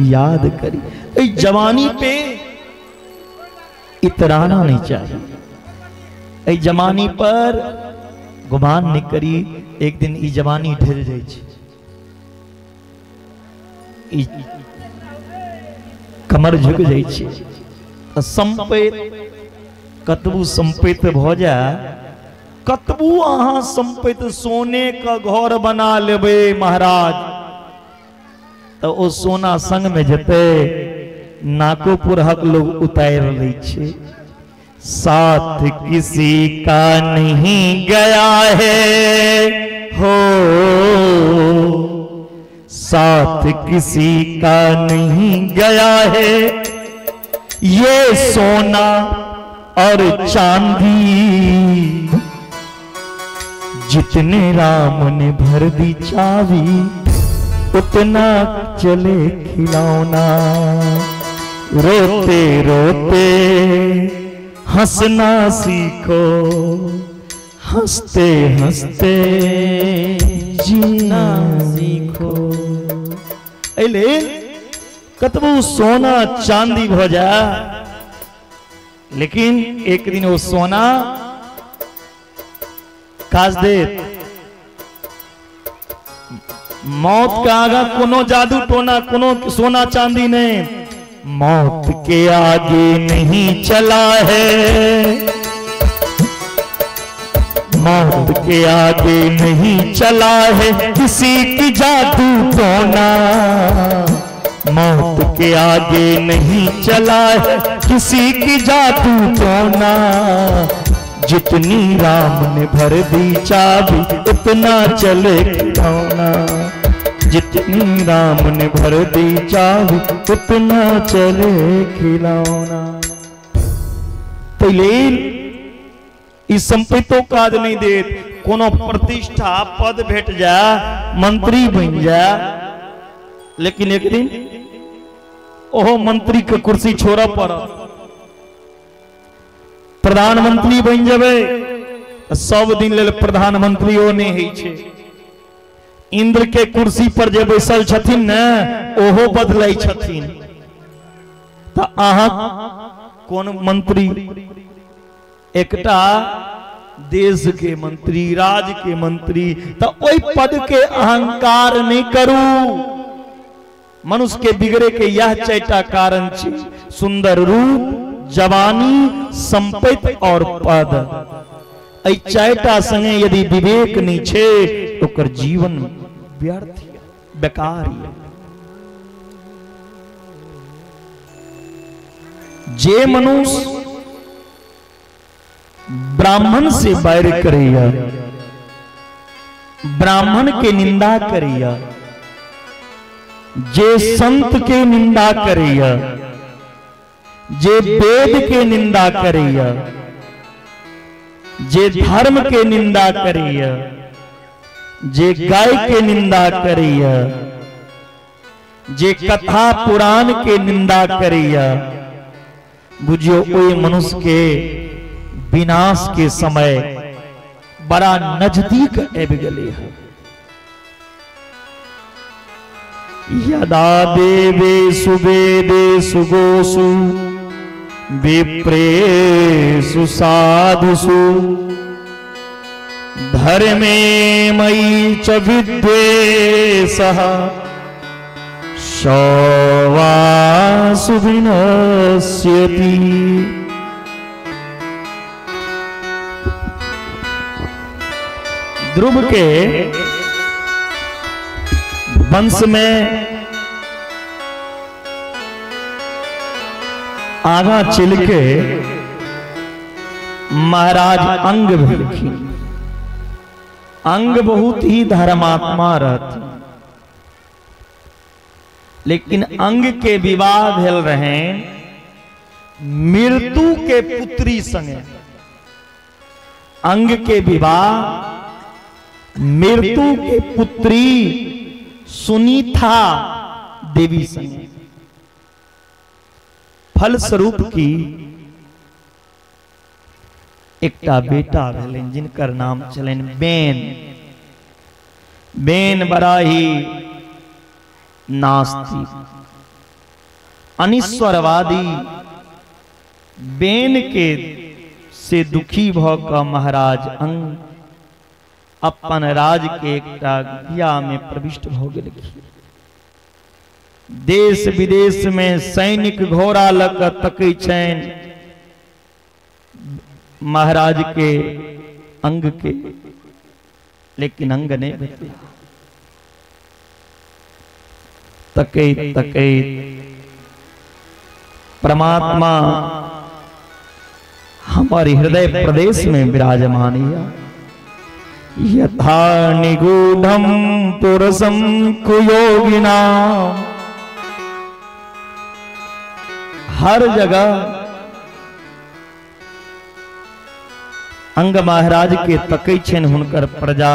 याद करी। ए जवानी पे इतराना नहीं चाहिए। ए जवानी पर गुमान नहीं करी। एक दिन ई जवानी ढल जाए। कमर झुक जाइ छै। संपैत कतबू संपैत भ जाए, कतबू अहाँ संपैत सोने का घर बना लेबे महाराज, तो ओ सोना संग में जते नाको पुरहक लोग उतार लै छै। साथ किसी का नहीं गया है हो, साथ किसी का नहीं गया है ये सोना और चांदी, जितने राम ने भर दी चाबी उतना चले खिलौना। रोते रोते हंसना सीखो, हंसते हंसते जीना सीखो। अले कतबू सोना चांदी हो जा, लेकिन एक दिन वो सोना काज दे। मौत का आगा कोनो जादू टोना, कोनो सोना चांदी नहीं, मौत के आगे नहीं चला है, मौत के आगे नहीं चला है किसी की जादू टोना, मौत के आगे नहीं चला है किसी की जादू टोना। जितनी राम ने भर दी चाबी उतना चले खिलौना, जितनी राम ने भर दी चाबी उतना चले खिलौना। पहले इस संपत्तियों काज नहीं दे, कोनो प्रतिष्ठा पद भेट जा, मंत्री बन जा, लेकिन एक दिन ओहो मंत्री के कुर्सी छोड़ पड़, प्रधानमंत्री बन जाबे, सब दिन ले प्रधानमंत्री नहीं है छे। इंद्र के कुर्सी पर जे बैसल छथिन न ओहो बदलै छथिन, तो अहाँ कौन मंत्री? एकटा देश के मंत्री, राज के मंत्री, तो ओई पद के अहंकार नहीं करू। मनुष्य के बिगड़े के यह चारिटा कारण छे, सुंदर रूप, जवानी, संपत्ति और पद। ऐ चारिटा संगे यदि विवेक नहीं छे ओकर जीवन व्यर्थ बेकार है। जे मनुष्य ब्राह्मण से बैर करैया, ब्राह्मण के निंदा करैया, जे संत के निंदा करैया, जे वेद के निंदा करैया, जे धर्म के निंदा करैया, जे गाय के निंदा करैया, जे कथा पुराण के निंदा करैया, बुझियो ओई मनुष्य के विनाश के समय बड़ा नजदीक आबि गेलै है। यदा देवेषु वेदेषु गोषु विप्रेषु साधुषु धर्मे मयि च विद्वेषः शवासु विनश्यति। ध्रुव के वंश में आगा चल के महाराज अंग भेलखिन। अंग बहुत ही धर्मात्मा रहथिन, लेकिन अंग के विवाह भेल रहे मृत्यु के पुत्री संगे। अंग के विवाह मृत्यु के पुत्री सुनीता देवी संगे। फलस्वरूप की एकटा बेटा भेलन जिनकर नाम छलन बेन। बेन बड़ा ही नास्तिक अनिश्वरवादी। बेन के से दुखी भ क महाराज अंग अपन राज के एकटा गृह में प्रविष्ट भ गेलखिन। देश विदेश में सैनिक घोड़ा लग तकै छैन महाराज के अंग के, लेकिन अंग नहीं भेटला। तकै तकै परमात्मा हमारे हृदय प्रदेश में विराजमान यथा निगूढ़म पुरसम कुयोगिना। हर जगह अंग महाराज के तकै छन हुनकर प्रजा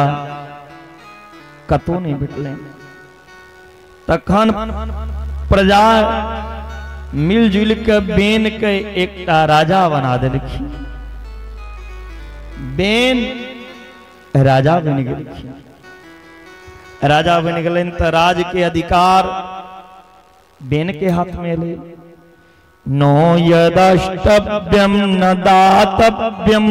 कतो नहीं भेटले। तखन प्रजा मिलजुल के बेन के एक राजा बना देलखिन। बेन राजा बन गेलखिन। राजा बन गेलन तो राज के अधिकार बेन के हाथ में ले। नो यदष्टव्यम न दातव्यम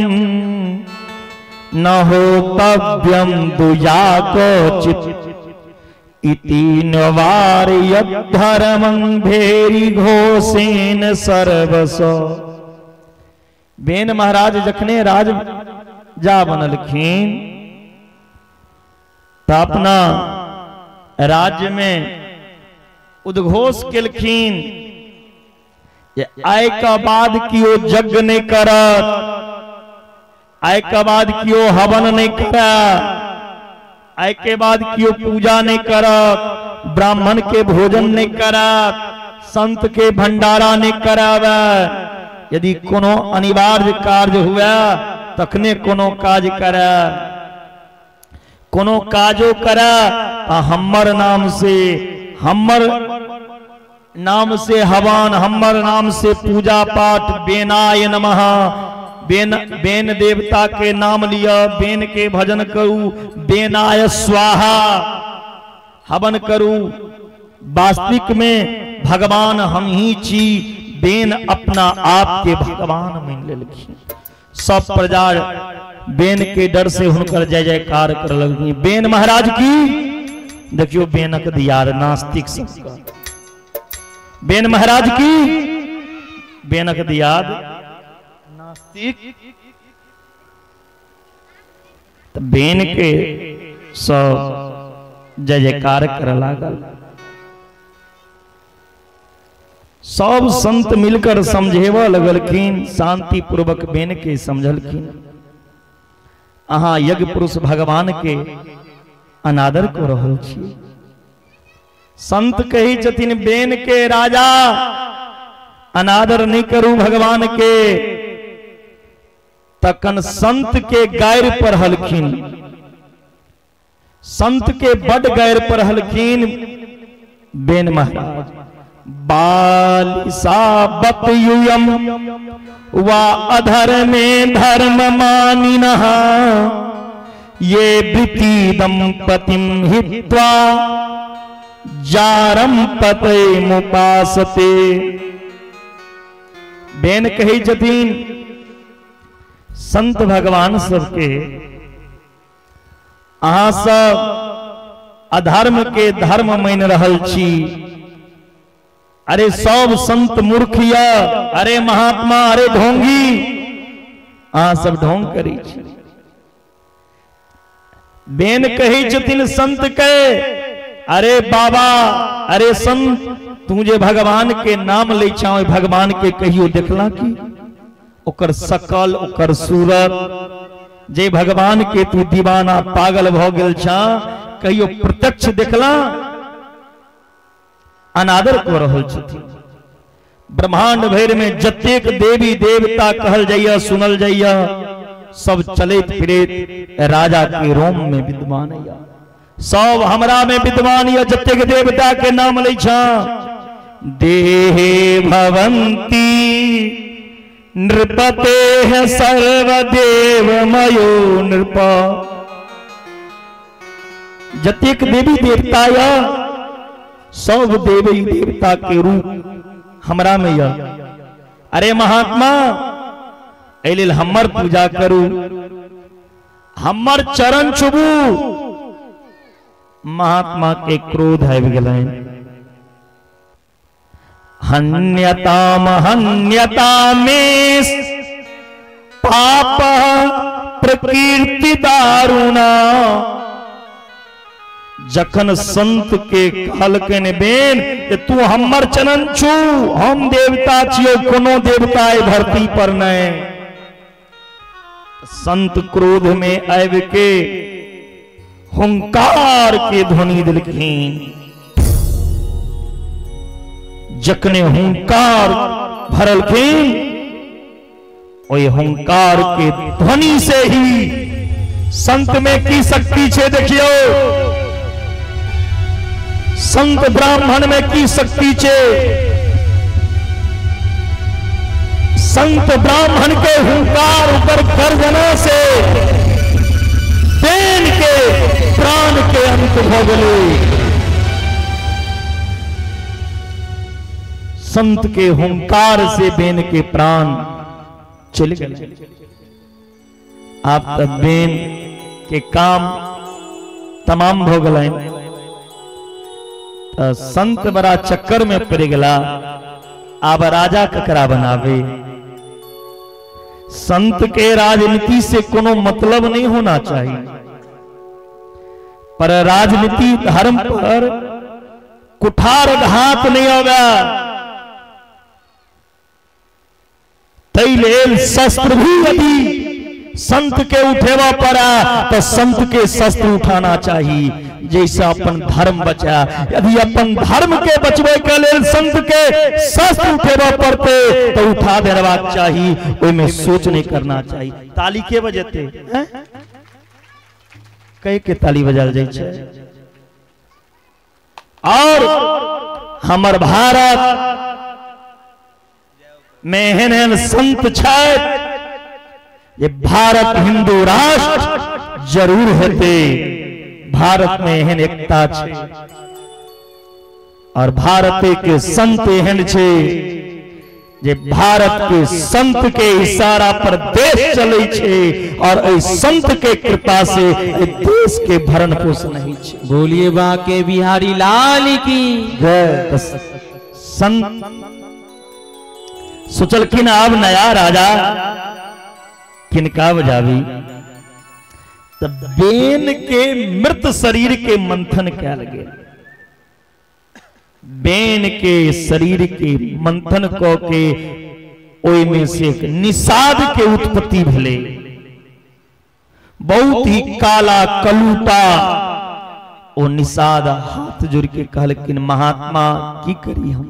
न होतव्यम दुजाकोचित इति नवारयत धर्मं भेरी घोषेन सर्वस। बेन महाराज जखने राजा बनलखिन तो अपना राज्य में उद्घोष केलखिन, आय का बाद कियो यज्ञ नहीं करत, आय का बाद कियो हवन नहीं करत, आय के बाद कियो पूजा नहीं करत, ब्राह्मण के भोजन नहीं करत, संत के भंडारा नहीं करावे। यदि कोनो अनिवार्य कार्य हुआ तखने कोनो काज करे, कोनो काजो करे हमर नाम से हवन, हमर नाम से पूजा पाठ, बेनाय नमः, बेन देवता के नाम लिया, बेन के भजन करू, बेनाय स्वाहा हवन करू। वास्तविक में भगवान हम ही छी, बेन अपना आप के भगवान मान लेलखिन। सब प्रजा बेन के डर से हुनकर जय जयकार कर लगी। बेन महाराज की देखियो बेनक दियार नास्तिक सबका, बेन महाराज की बेनक दियाद नास्तिक, तो बेन के सब जय जयकार कर लागल। सब संत मिलकर समझेवा लगलखिन, शांति पूर्वक बेन के समझलखिन। अहाँ यज्ञ पुरुष भगवान के अनादर को रहल छी। संत कही छथिन बेन के राजा अनादर नहीं करू भगवान के, तखन संत के गैर पर हलखिन, संत के बड़ गैर पर हलखिन बेन महाराज। बाल सा बतयुयम वा अधर में धर्म मानिनः, ये वृत्ति दंपतिम हित्वा जारम पते मुपासते। बेन कही छथिन संत भगवान सबके अहाँ सब अधर्म के धर्म मान रहल छी। अरे सब संत मूर्ख या, अरे महात्मा, अरे ढोंगी, अहाँ सब ढोंग करी छी। बेन कही छथिन संत के, अरे बाबा, अरे संत, तू जे भगवान के नाम ले छा, भगवान के कहियो देखला की ओकर सकल, ओकर सूरत, जे भगवान के तू दीवाना पागल भ गेल छा, कहियो प्रत्यक्ष देखला? अनादर को रहल छथिन। ब्रह्मांड भर में जतेक देवी देवता कहल जाइया, सुनल जाइया, सब चलित फिरत राजा के रोम में विद्यमान है। सब हमरा में विद्यमान है, जतेक देवता के नाम ले छा। देहे भवंती नृपते सर्वदेव मयो नृप। जतेक देवी देवता या सब देवी देवता के रूप हमरा में या। अरे महात्मा, एलिल हमर पूजा करू, हमर चरण छुबू। महात्मा के क्रोध आबि गेलैन। हन्यताम हन्यता में पाप प्रकीर्ति दारुणा। जखन संत के कहलकन बेन कि तू हमर चरण छू, हम देवता छियो, कोनो देवता है धरती पर नहीं। संत क्रोध में आबि के हुंकार के ध्वनि दिलखिन। जखने हुंकार भरलखिन, ओए हुंकार के ध्वनि से ही संत में की शक्ति छे देखियो। संत ब्राह्मण में की शक्ति छे। संत ब्राह्मण के हुंकार ऊपर गर्जना से बेन के प्राण के अंत हो गए। संत के हुंकार से बेन के प्राण चले गए। आप तब बेन के काम तमाम हो गए। संत बड़ा चक्कर में पड़ गला। अब राजा ककरा बनावे। संत के राजनीति से कोनो मतलब नहीं होना चाहिए, पर राजनीति धर्म पर कुठारघात नहीं होगा। तैलेल शस्त्र भी यदि संत के उठेवा पड़ा तो संत के शस्त्र उठाना चाहिए। जैसा अपन धर्म बचा, यदि अपन धर्म के बचवे के लिए संत के शस्त्र उठेवा पड़ते तो उठा देवा चाहिए। ओइमे सोच नहीं करना चाहिए। ताली के बजते कई के ताली बजाल जाय छै। और हमर भारत में एहन संत छै, ये भारत हिंदू राष्ट्र जरूर होते। भारत में एहन एकता छे और भारत के संत एहन छे जे भारत के संत के इशारा पर देश चले छे और इस संत के कृपा से देश के भरण पोषण नहीं छे। बोलिए बांके बिहारी लाल की जय। संत सोचलखिन अब नया राजा किनका बजावी। तब बेन के मृत शरीर के मंथन क्या लगे। बेन के शरीर के मंथन को के ओय में से एक निषाद के उत्पत्ति भले। बहुत ही काला कलूटा ओ निषाद हाथ जोड़ के कहलकिन महात्मा की करी हम।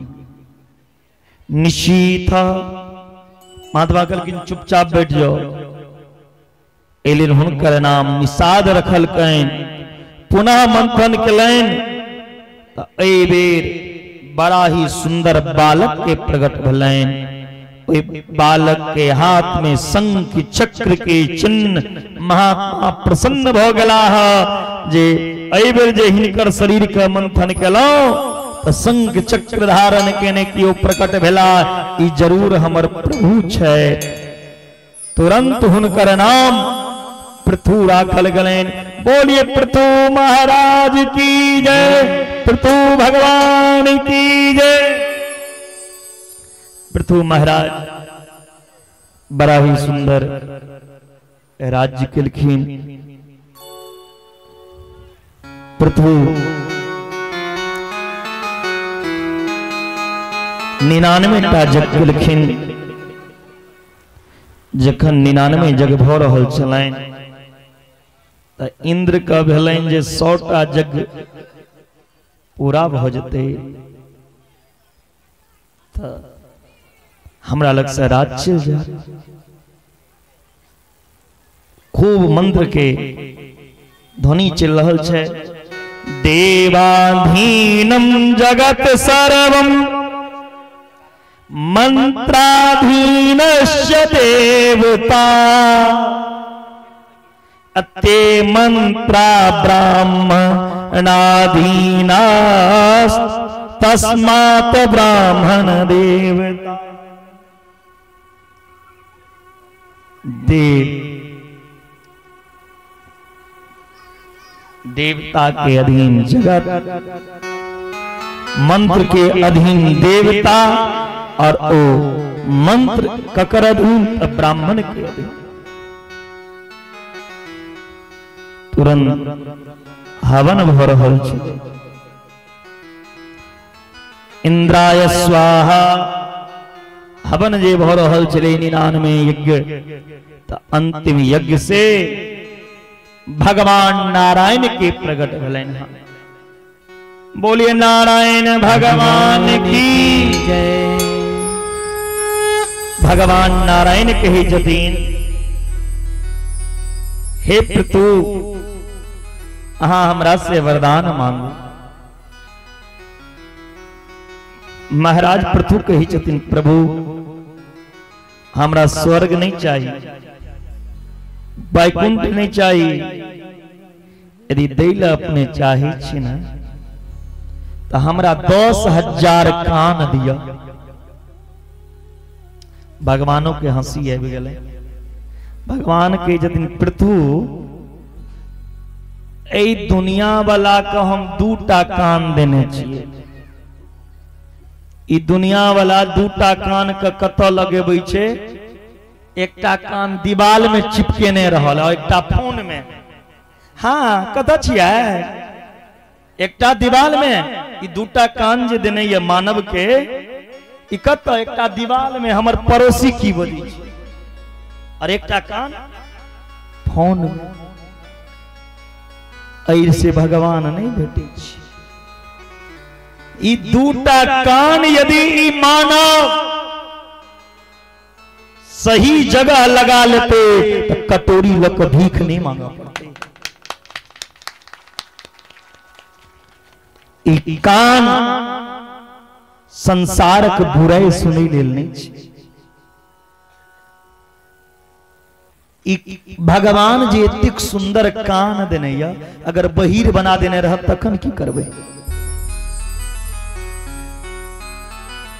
निशीथ महात्मा कहलकिन चुपचाप बैठ जाओ। एलिन हुनकर नाम निषाद रखल कैन। पुनः मंथन कलैन तो एहि बेर बड़ा ही सुंदर बालक के प्रकट भलैन। ओहि बालक के हाथ में शंख चक्र के चिन्ह। महात्मा प्रसन्न भ गेला जे एहि बेर जे हिनकर शरीर के मंथन केलहुं तो शंख चक्र धारण केने कियो प्रकट भेला। ई जरूर हमर प्रभु छै। तुरंत हुनकर नाम पृथु राखल गलेन। बोलिए पृथु महाराज की जय, पृथु भगवान की जय। पृथु महाराज बड़ा ही सुंदर राज्य केलखिन। पृथु 99टा जग केलखिन। जखन 99 जग भ रहल छलैन त इंद्र का भेलैन जे 100टा जग पूरा भ जेतै त हमरा लग से राज चल जाय। खूब मंत्र के ध्वनि चल रहल छै। देवाधीनम जगत सर्वम मंत्राधीनस्य देवता। अते मंत्रा ब्राह्मणाधीना तस्मात् ब्राह्मण देवता। देवता के अधीन जगत मंत्र के अधीन देवता और ओ मंत्र ककर अधीन ब्राह्मण के अधीन। तुरंत हवन भ रहल छै। इंद्राय स्वाहा हवन जे भ रहल छलै 99 यज्ञ, तो अंतिम यज्ञ से भगवान नारायण के प्रकट भेलनि हैं। बोलिए नारायण भगवान की जय। भगवान नारायण कहे जतीन, हे पृथु अहाँ हमरा से वरदान मांगो। महाराज पृथु कही छथिन, प्रभु हमरा स्वर्ग नहीं चाहिए, वैकुंठ नहीं चाहिए, यदि दैल अपने चाहे छी न तो हमरा 10,000 कान दिया। भगवानों के हंसी आबि गेलै। भगवान के जतिन पृथु ए दुनिया वाला के हम 2टा कान देने छियै। ई दुनिया वाला 2टा कान के कतऽ लगेबै छै? एकटा कान दीवाल में चिपकेने रहल और एकटा फोन में। हाँ कतऽ छियै? एकटा दीवाल में। ई 2टा कान जे देने ये मानव के, ई कतऽ? एकटा दीवाल में हमर पड़ोसी की बोली छै, और एकटा कान फोन में। ऐसे भगवान नहीं भेटे छै। ई 2टा कान यदि ई मानव सही जगह लगा लेते तो कटोरी लग भीख नहीं मांगा पड़ते। ई कान संसारक बुराई सुनी लेल नहीं छै। ई भगवान जे एतेक सुंदर कान देने या, अगर बहिर बना देने रहत तखन की करबे?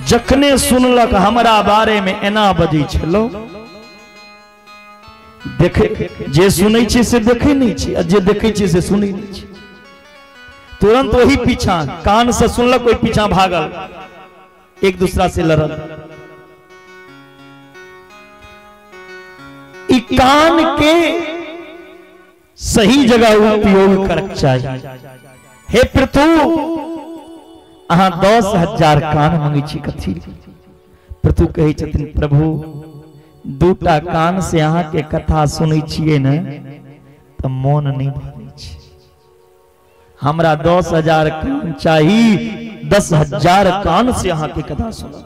जखने सुनलक हमरा बारे में एना बजै छलो, देखे जे सुनै छै से देखे नहीं छै, जे देखे छै से सुनै नहीं छै। तुरंत वही पीछा कान से सुनलक, कोई पीछा भागल, एक दूसरा से लड़ल। ई कान के सही जगह उपयोग करक चाहिए। हे पृथु अहाँ 10,000 कान मांगे छी कथी? पृथु कहे छथिन, प्रभु 2टा कान से अहाँ के कथा सुनै छियै न तो मोन नहीं भरै छै। हमरा 10,000 कान चाहिए, 10,000 कान से अहाँ के कथा सुना।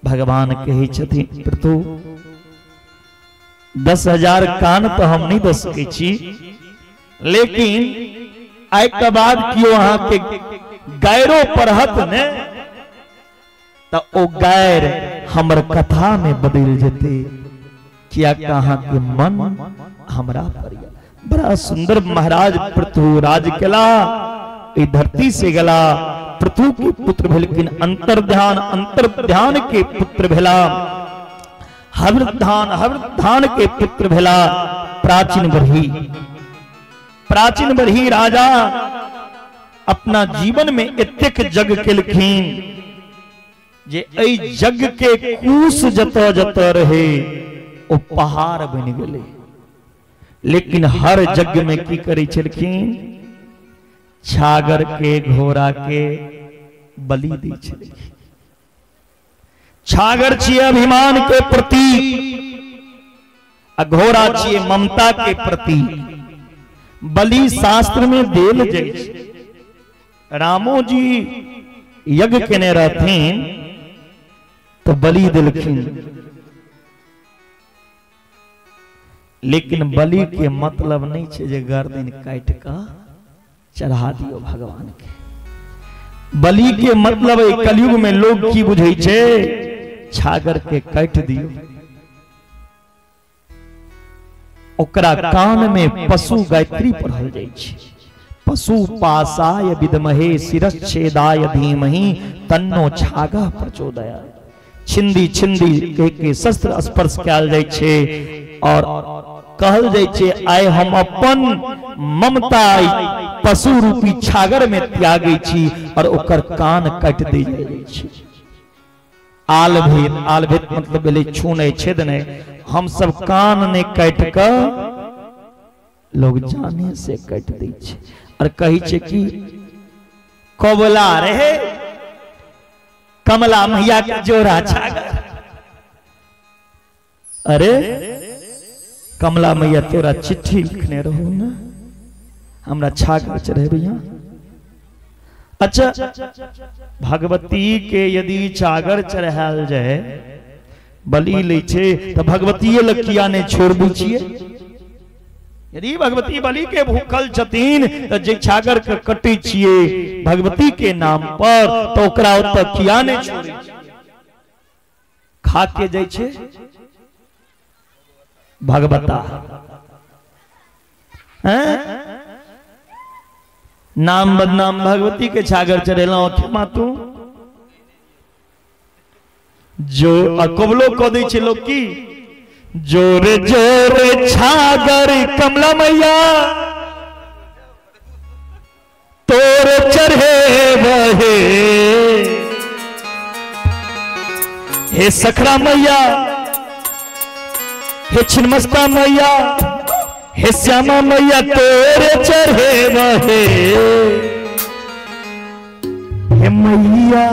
भगवान कहे छथिन, पृथु 10,000 कान तो हम नहीं दे सकै छी, लेकिन आइ के बाद कियो अहाँ के गैरो पढ़त ने तो ओ गैर हमर कथा में बदल जेते। किया कहाँ के मन हमरा पर। बड़ा सुंदर महाराज पृथु राज केला, ई धरती से गला। पृथु के पुत्र भेल, लेकिन अंतर्ध्यान के पुत्र भेला। हवृद्धान के पुत्र भेला प्राचीन बरही। प्राचीन बरही राजा अपना जीवन में एतेक जग केलखिन जे एई जग के कूस जतऽ जतऽ रहे ओ पहाड़ बन गेले। लेकिन हर जग में की करे छलखिन? छागर के घोड़ा के बलि दै छलखिन। छागर छियै अभिमान के प्रतीक, आ घोड़ा छियै ममता के प्रतीक। बलि शास्त्र में देल जाइ छै। रामो जी यज्ञ केने रहथिन तो बलि देलखिन, लेकिन बलि के मतलब नहीं छै जे गर्दन काट के चढ़ा दियो भगवान के। बलि के मतलब कलयुग में लोग की बुझै छै? छागर के काट दियो। ओकरा कान में पशु गायत्री पढ़ल जाइ छै। पशु पासाय विद्महे शिरच्छेदाय धीमहि तन्नो छागा प्रचोदयात्। छिंदी छिंदी के शस्त्र स्पर्श कयल जाइ छै और कहल जाय छे आय हम अपन ममता पशु रूपी छागर में त्यागै छी और ओकर कान काट दे जाय छी। आलभेद मतलब भेलै छूने छेदने, हम सब कान ने काट के लोग जाने से काट दै छै और कही छै कि कबला रहे कमला मैया के जोड़ा छागर। अरे कमला मैया तोरा चिट्ठी लिखने रहो ना, हमरा छागर चढ़ेबे यहाँ। अच्छा, भगवती के यदि छागर चढ़ायल जाए बलि ले छे तो भगवती लकिया ने छोड़बू छिए। यदि भगवती बलि के भूखल छथिन तो जे छागर के कटे छिए भगवती के नाम पर तो ओकरा ओत किया ने छोड़े खा के जाय छे भगवता। हैं नाम बदनाम भगवती के छागर चढ़ेला खेमा तू जो अकबलो कह दै छे लोग की जोरे जोरे छागर कमला मैया तोर चढ़े बहे, हे सखरा मैया, हे छिन्नमस्ता मैया, हे श्यामा मैया तोरे चढ़े बहे। हे मैया,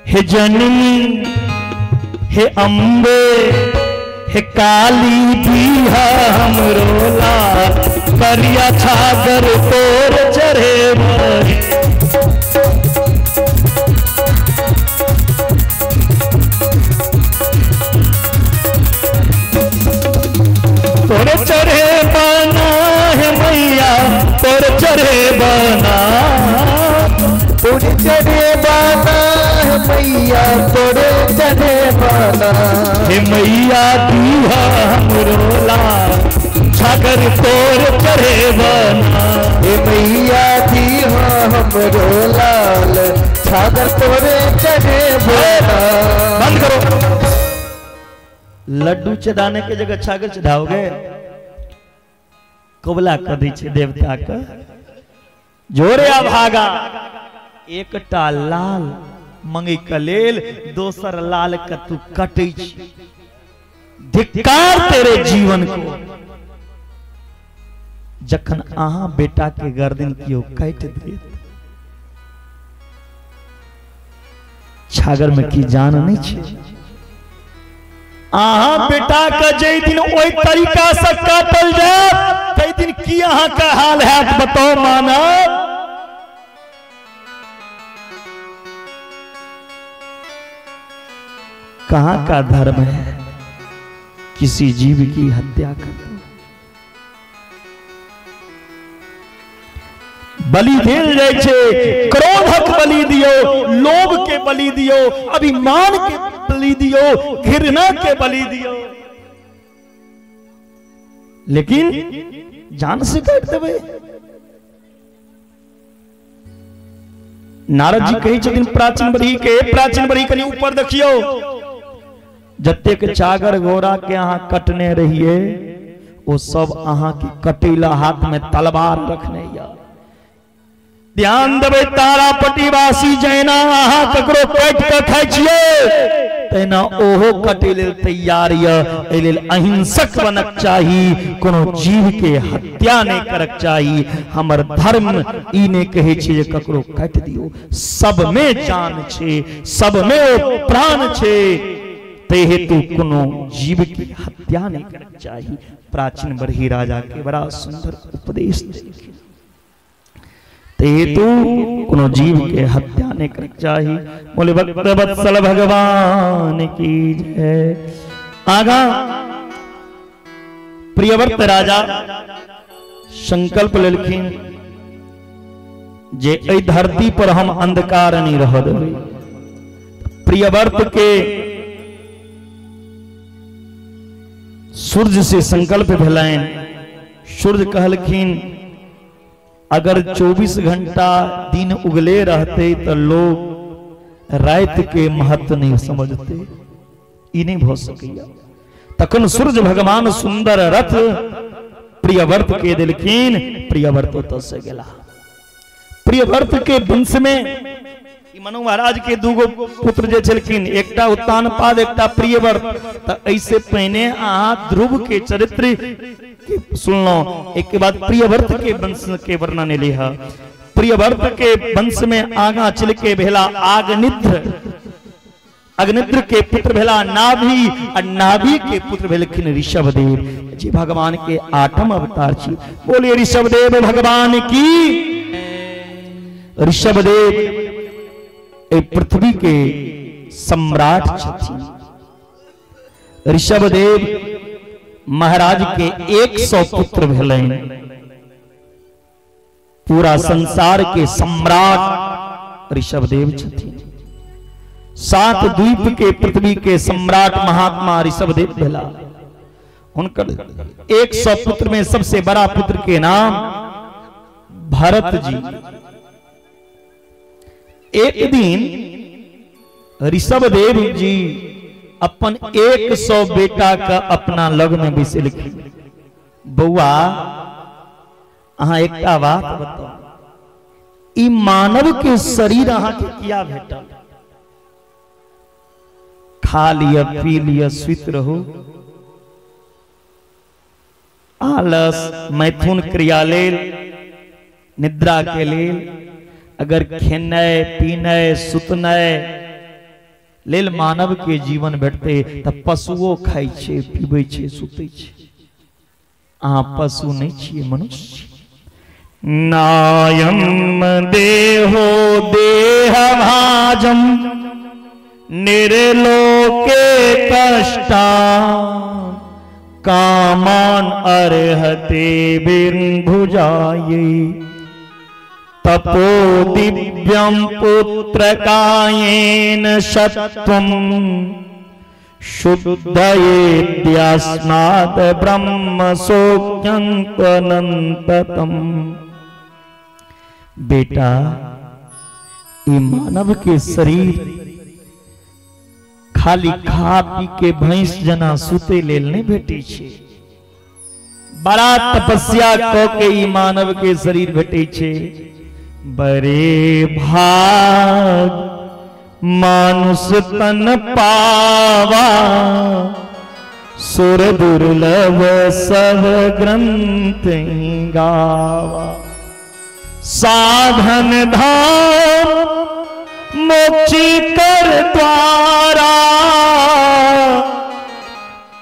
हे जननी, हे अम्बे, हे काली बिहा हमरो लाल, करिया छागर तोर चढ़े बहे। तोर चढ़े बना है मैया, तोर चढ़े बना, तोर चढ़े बना है मैया, तोर चढ़े बना। हे मैया दीहा हमरो लाल, छागर तोर चढ़े बना। हे मैया दीहा हमरो लाल, छागर तोरे चढ़े बना। बंद करो। लड्डू चढ़ाने के जगह छागर चढ़ाओगे, कबला कर दी छे देवता का जोरे अभागा। एकटा लाल मंगी का लेल दोसर लाल का तू कटे छी। धिक्कार तेरे जीवन को। जखन अहाँ बेटा के गर्दन कियो काट दे, छागर में की जान नहीं छे। अहाँ बेटा का जे दिन ओई तरीका से काटल जाए तै दिन की अहाँ का हाल है बताओ मानव। कहाँ का धर्म है किसी जीव की हत्या करना। बलि देल जाय छे, क्रोधक बलि दियो, लोभ के बलि दियो, अभिमान के बलि दियो, घृणा के बलि दियो, लेकिन जान से काट देबे। नारद जी कही छथिन प्राचीन बड़ी के, प्राचीन बड़ी कनी ऊपर देखियो, जतेक चागर घोड़ा के अहाँ कटने रहिए वो सब अहाँ की कटीला हाथ में तलवार रखने या। ध्यान देवे तारापट्टीवासी जैना अहाँ ककरो काट के खाइ छिए तैना ओहो कटे लेल तैयार य। एहि लेल अहिंसक बनक चाही, कोनो जीव के हत्या नहीं करक चाही। हमर धर्म ई ने कहे छे जे ककरो काट दियो। सब में जान छे, सब में ओ प्राण छे, ते हेतु कोनो जीव की हत्या नहीं करक चाही। प्राचीन बरही राजा के बड़ा सुंदर उपदेश देखे। ते हेतु कोनो जीव के हत्या नहीं करक चाही। बोले भक्त वत्सल भगवान की जय। आगा प्रियव्रत राजा संकल्प लेलखिन जे एहि धरती पर हम अंधकार नहीं रह देबै। प्रियव्रत के सूर्य से संकल्प भेलैन। सूर्य कहलखिन अगर 24 घंटा दिन उगले रहते तो लोग रात के महत्व नहीं समझते। ई नहीं हो सकिया। तखन सूरज भगवान सुंदर रथ प्रियव्रत के दिलखीन प्रियव्रत तो से गेला। प्रियव्रत के वंश में मनु महाराज के दूगो पुत्र जे छलखिन, एकटा उत्तानपाद एकटा प्रियव्रत। त ऐसे पहने आ ध्रुव के चरित्र के सुनलो, एक के बाद प्रियव्रत के वंश के वर्णन लिहा। प्रियव्रत के वंश में आगा चल के भेला आगनिद्र, अग्निद्र के पुत्र भेला नाभि, और नाभि के पुत्र भेलखिन ऋषभदेव जी भगवान के 8वां अवतार छी। बोलिए ऋषभदेव भगवान की। ऋषभदेव पृथ्वी के सम्राट छथिन। ऋषभदेव महाराज के 100 पुत्र भेलैन। पूरा संसार के सम्राट ऋषभदेव छथिन। 7 द्वीप के पृथ्वी के सम्राट महात्मा ऋषभदेव भेला। उनकर 100 पुत्र में सबसे बड़ा पुत्र के नाम भरत जी। एक दिन ऋषभदेव जी अपन 100 बेटा का अपना लग में बिसलखिन। बउआ अहाँ एकटा बात बताओ, ई मानव के शरीर अहाँ के किया भेटल? खा लिया पी लिया सुत रहो, आलस मैथुन क्रिया लेल, निद्रा के लेल, अगर खेनाय पीनाय सुतनाय लेल मानव के जीवन भेटते त पशुओ खाइ छै, पीबै छै, सुतै छै। अहाँ पशु नहीं छिए, मनुष्य। नायम देहो देहभाजम निर्लोके कष्टा कामान अर्हते बिर्भुजाये तपो दिव्यं पुत्रकायेन शत्वं शुद्धयेद्यास्मात् ब्रह्म सोऽनन्ततम। बेटा, ये मानव के शरीर खाली खा पी के भैंस जना सुते लेल नहीं भेटे छे। बड़ा तपस्या क के ई मानव के शरीर भेटे छे। बरे भाग मानुष तन पावा, सुर दुर्लभ सब ग्रंथ गावा। साधन धाम मोक्षी कर द्वारा,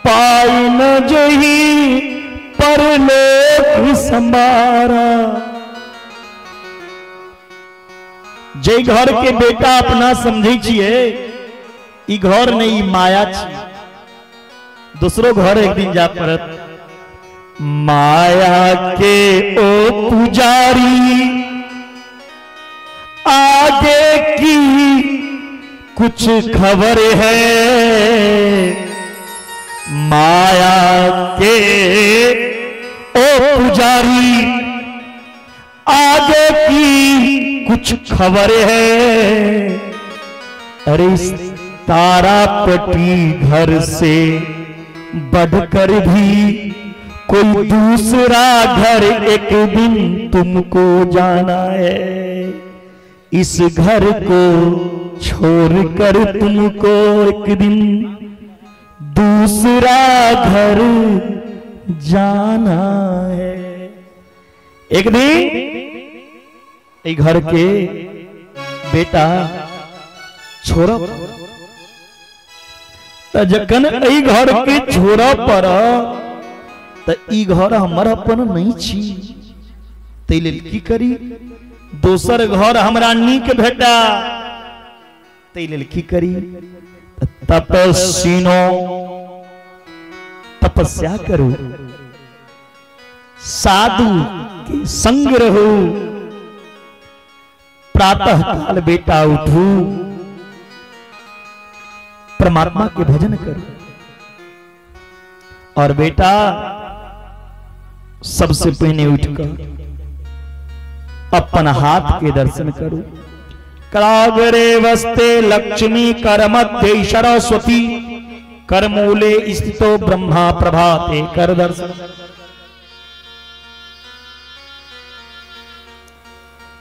पाई न जही परलोक संबारा। जे घर के बेटा अपना समझे छिए, ई घर नहीं माया छी। दूसरो घर एक दिन जा पड़त। माया के ओ पुजारी, आगे की कुछ खबर है। माया के ओ पुजारी, आगे की कुछ खबर है। अरे तारापटी घर से बढ़कर भी कोई दूसरा घर एक दिन तुमको जाना है। इस घर को छोड़कर तुमको एक दिन दूसरा घर जाना है। एक दिन घर के बेटा छोड़ा, जखन घर के छोड़ा पर त ई घर हमर अपन नहीं छी, तै लेल की करी? दोसर घर हमरा नीक भेटा, तै लेल की करी? तपस्विनो, तपस्या करो, साधु के संग रहो। प्रातः काल बेटा उठो, परमात्मा के भजन करो। और बेटा सबसे पहले उठकर अपन हाथ के दर्शन करो। कराग्रे वस्ते लक्ष्मी कर मध्य सरस्वती, करमूले स्थितो ब्रह्मा प्रभाते कर दर्शन।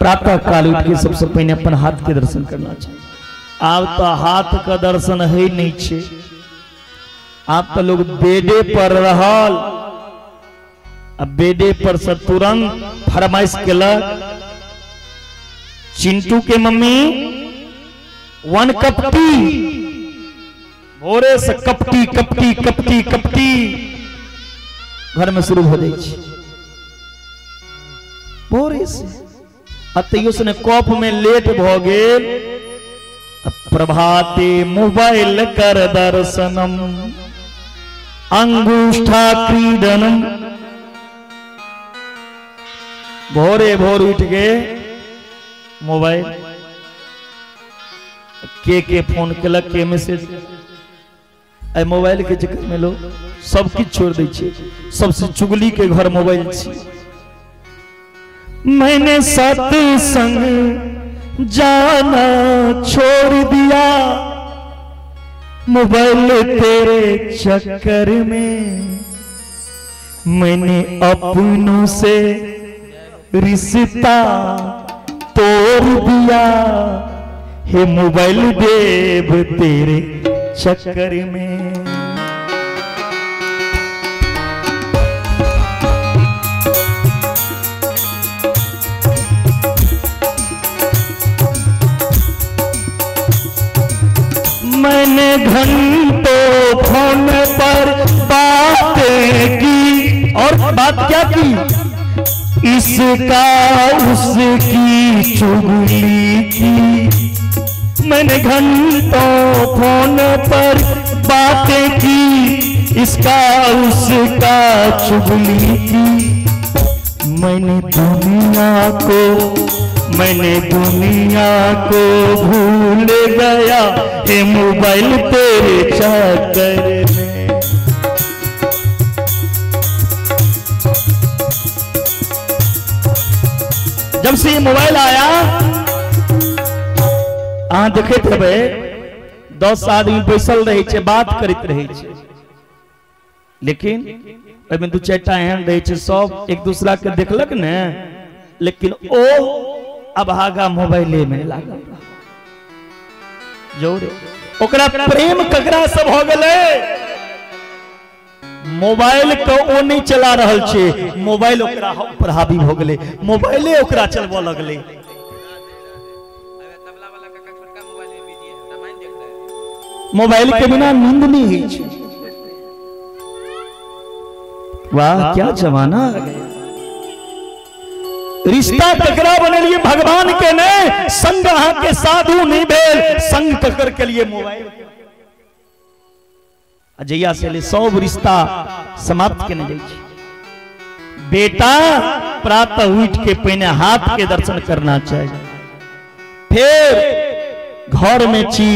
प्रातः काल उठ के सबसे पहले अपन हाथ के दर्शन करना चाहिए। आप तो हाथ का दर्शन है नहीं छे, आप तो लोग बेडे पर रहल, अब बेडे पर से तुरंत फरमाइश केलक चिंटू के मम्मी 1 कप टी, भोरे से कपटी कपटी कपटी कपटी घर में शुरू हो जाए भोरे से। अतयो से कप में लेट भ गेल, प्रभाते मोबाइल कर दर्शनम अंगुष्ठा क्रीडनम। भोरे भोर उठ के मोबाइल के फोन केलक, के मैसेज, आई मोबाइल के चक्कर में लोग सब कुछ छोड़ दे छे। सबसे चुगली के घर मोबाइल छे। मैंने सत्संग जाना छोड़ दिया मोबाइल तेरे चक्कर में, मैंने अपनों से रिश्ता तोड़ दिया हे मोबाइल देव तेरे चक्कर में। मैंने घंटों फोन पर बातें की, और बात क्या की, इसका उसकी चुगली की। मैंने घंटों फोन पर बातें की, इसका उसका चुगली की। मैंने दुनिया को भूल गया ये मोबाइल तेरे चक्कर में। जब से ये मोबाइल आया देखे थे भाई 10 आदमी बैसल रहे छे, बात करते रहे छे, लेकिन अभी 2-4 एहन रहे छे सब एक दूसरा के देखलक ने, लेकिन ओ अब आगा मोबाइले में लागल जोरे। ओकरा प्रेम ककरा सब हो गले, मोबाइल को ओ नहीं चला रहल छे, मोबाइल ओकरा पर हावी हो गले, मोबाइले ओकरा चलबो लगले। मोबाइल के बिना नींद नहीं है छे। वाह क्या जमाना आ गया। रिश्ता ककरा बने लिए भगवान के ने, संग के साधु नहीं भेल, संग ककर के लिए मोबाइल। अजैया से ले सब रिश्ता समाप्त के नहीं जाए। बेटा प्रातः उठ के पहले हाथ के दर्शन करना चाहिए, फिर घर में छी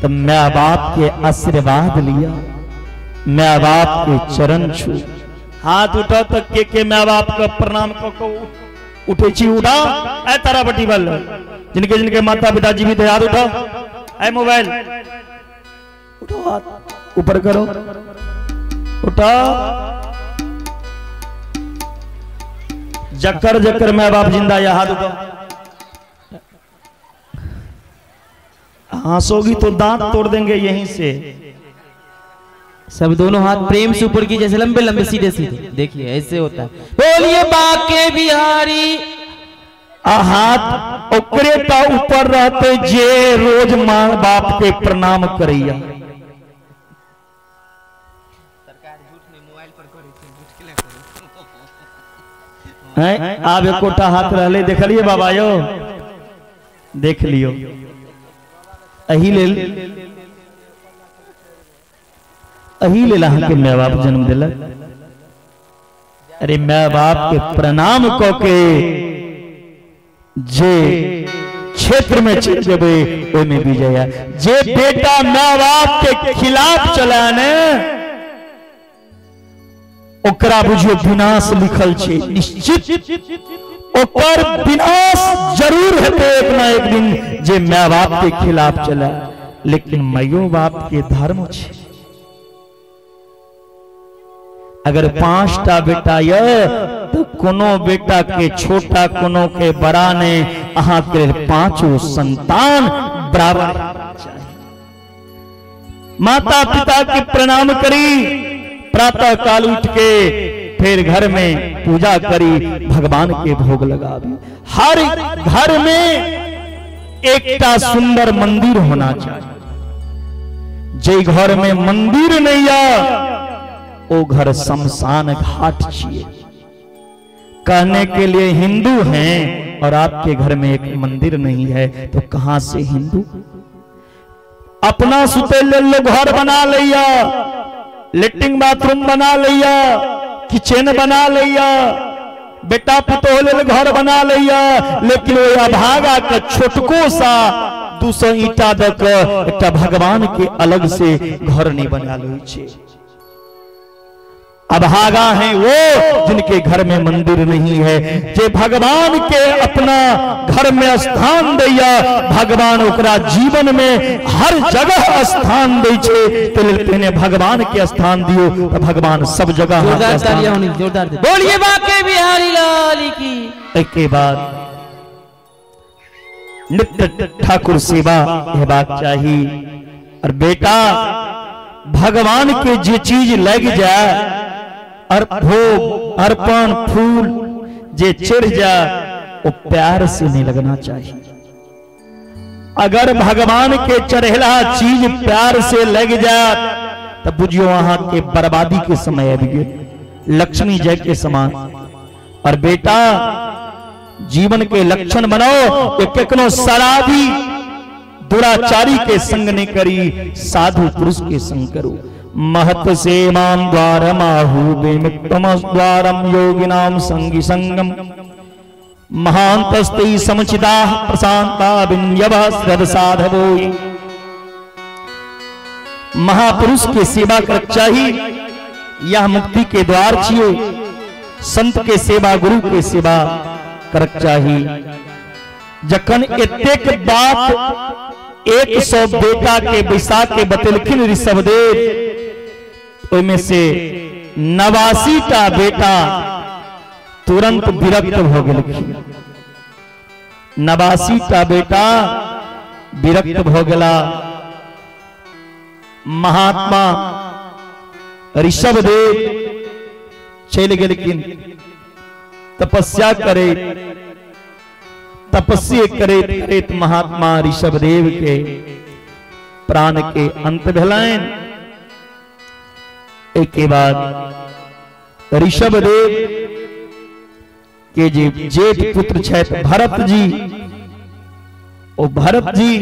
तो माँ बाप के आशीर्वाद लिया, माँ बाप के चरण छू, हाथ उठा तक के माँ बाप का प्रणाम को उठे छी। उठा ऐ तारा बटी बल, जिनके जिनके माता पिता जीवित है हाथ उठा। ऐ मोबाइल उठो, हाथ ऊपर करो, उठा। जक्कर जक्कर माँ बाप जिंदा या हाथ उठा। हंसोगी तो दांत तोड़ देंगे यहीं से। सब दोनों हाथ प्रेम से ऊपर की, जैसे लंबे लंबे सीधे सीधे, देखिए ऐसे होता है। बोलिए बाके बिहारी। हाथ ओकरे का ऊपर रहते जे रोज माँ बाप के प्रणाम करैया। आप एकोटा हाथ रहले देखलिए बाबा यो, देख लियो। अही ले के माँ बाप जन्म दिलक। अरे माँ बाप के प्रणाम को के जे क्षेत्र में चल जेबे ओय में भी जाया। जे बेटा माँ बाप के खिलाफ चला ने, ओकरा बुझियो विनाश लिखल छे निश्चित। ओकर विनाश जरूर हेते एक ना एक दिन, जे माँ बाप के खिलाफ चला। लेकिन मायो बाप के धर्म छे, अगर 5टा बेटा ये तो कोनो बेटा के छोटा कोनो के बड़ा ने अहाँ के 5 संतान बराबर चाहिए। माता पिता के प्रणाम करी, प्रातः काल उठ के फिर घर में पूजा करी, भगवान के भोग लगावी। हर घर में एकटा सुंदर मंदिर होना चाहिए। जे घर में मंदिर नहीं है वो घर शमशान घाट छिए। कहने के लिए हिंदू हैं और आपके घर में एक मंदिर नहीं है तो कहां से हिंदू? अपना सुते ले लो घर बना लिया, लेट्रिन बाथरूम बना लिया, किचन बना लिया, बेटा पुतोह ले घर बना लिया, लेकिन वो अभागा का छोटको सा 200 ईटा दक एक भगवान के अलग से घर नहीं बना लो छे। अभागा हैं वो जिनके घर में मंदिर नहीं है। जे भगवान के अपना घर में स्थान दैया, भगवान ओकरा जीवन में हर जगह स्थान दै छे। तेने भगवान के स्थान दियो तो भगवान सब जगह जोरदार बोलिए बाके बिहारी लाल की। एक के बाद नित्य ठाकुर सेवा हेबाक चाहिए। और बेटा भगवान के जे चीज लग जाए और भोग अर्पण फूल जे चढ़ जाए वो प्यार से नहीं लगना चाहिए। अगर भगवान के चढ़ेला चीज प्यार से लग जाए तब बुझियो वहां के बर्बादी के समय आ गए, लक्ष्मी जय के समान। और बेटा जीवन के लक्षण बनाओ कि कितनो शराबी दुराचारी के संग नहीं करी, साधु पुरुष के संग करो। महत से माम द्वारम आहु द्वारम योगिनाम संगी संगम महांतस्ते समुचिता प्रशांता विन्यव श्रद्ध साधवो। महापुरुष के सेवा कर चाहिए, यह मुक्ति के द्वार छिए। संत के सेवा गुरु के सेवा कर चाहिए। जखन एतेक बात 100 बेटा के बैसा के बतेलखिन ऋषभदेव, में से 89टा बेटा तुरंत विरक्त हो गए। 89टा बेटा विरक्त हो गला। महात्मा ऋषभदेव चल गेलखिन तपस्या करे। तपस्या करे महात्मा ऋषभदेव के प्राण के अंत भेलैन। एक के बाद ऋषभदेव के जेठ पुत्र छथि भरत जी, ओ भरत जी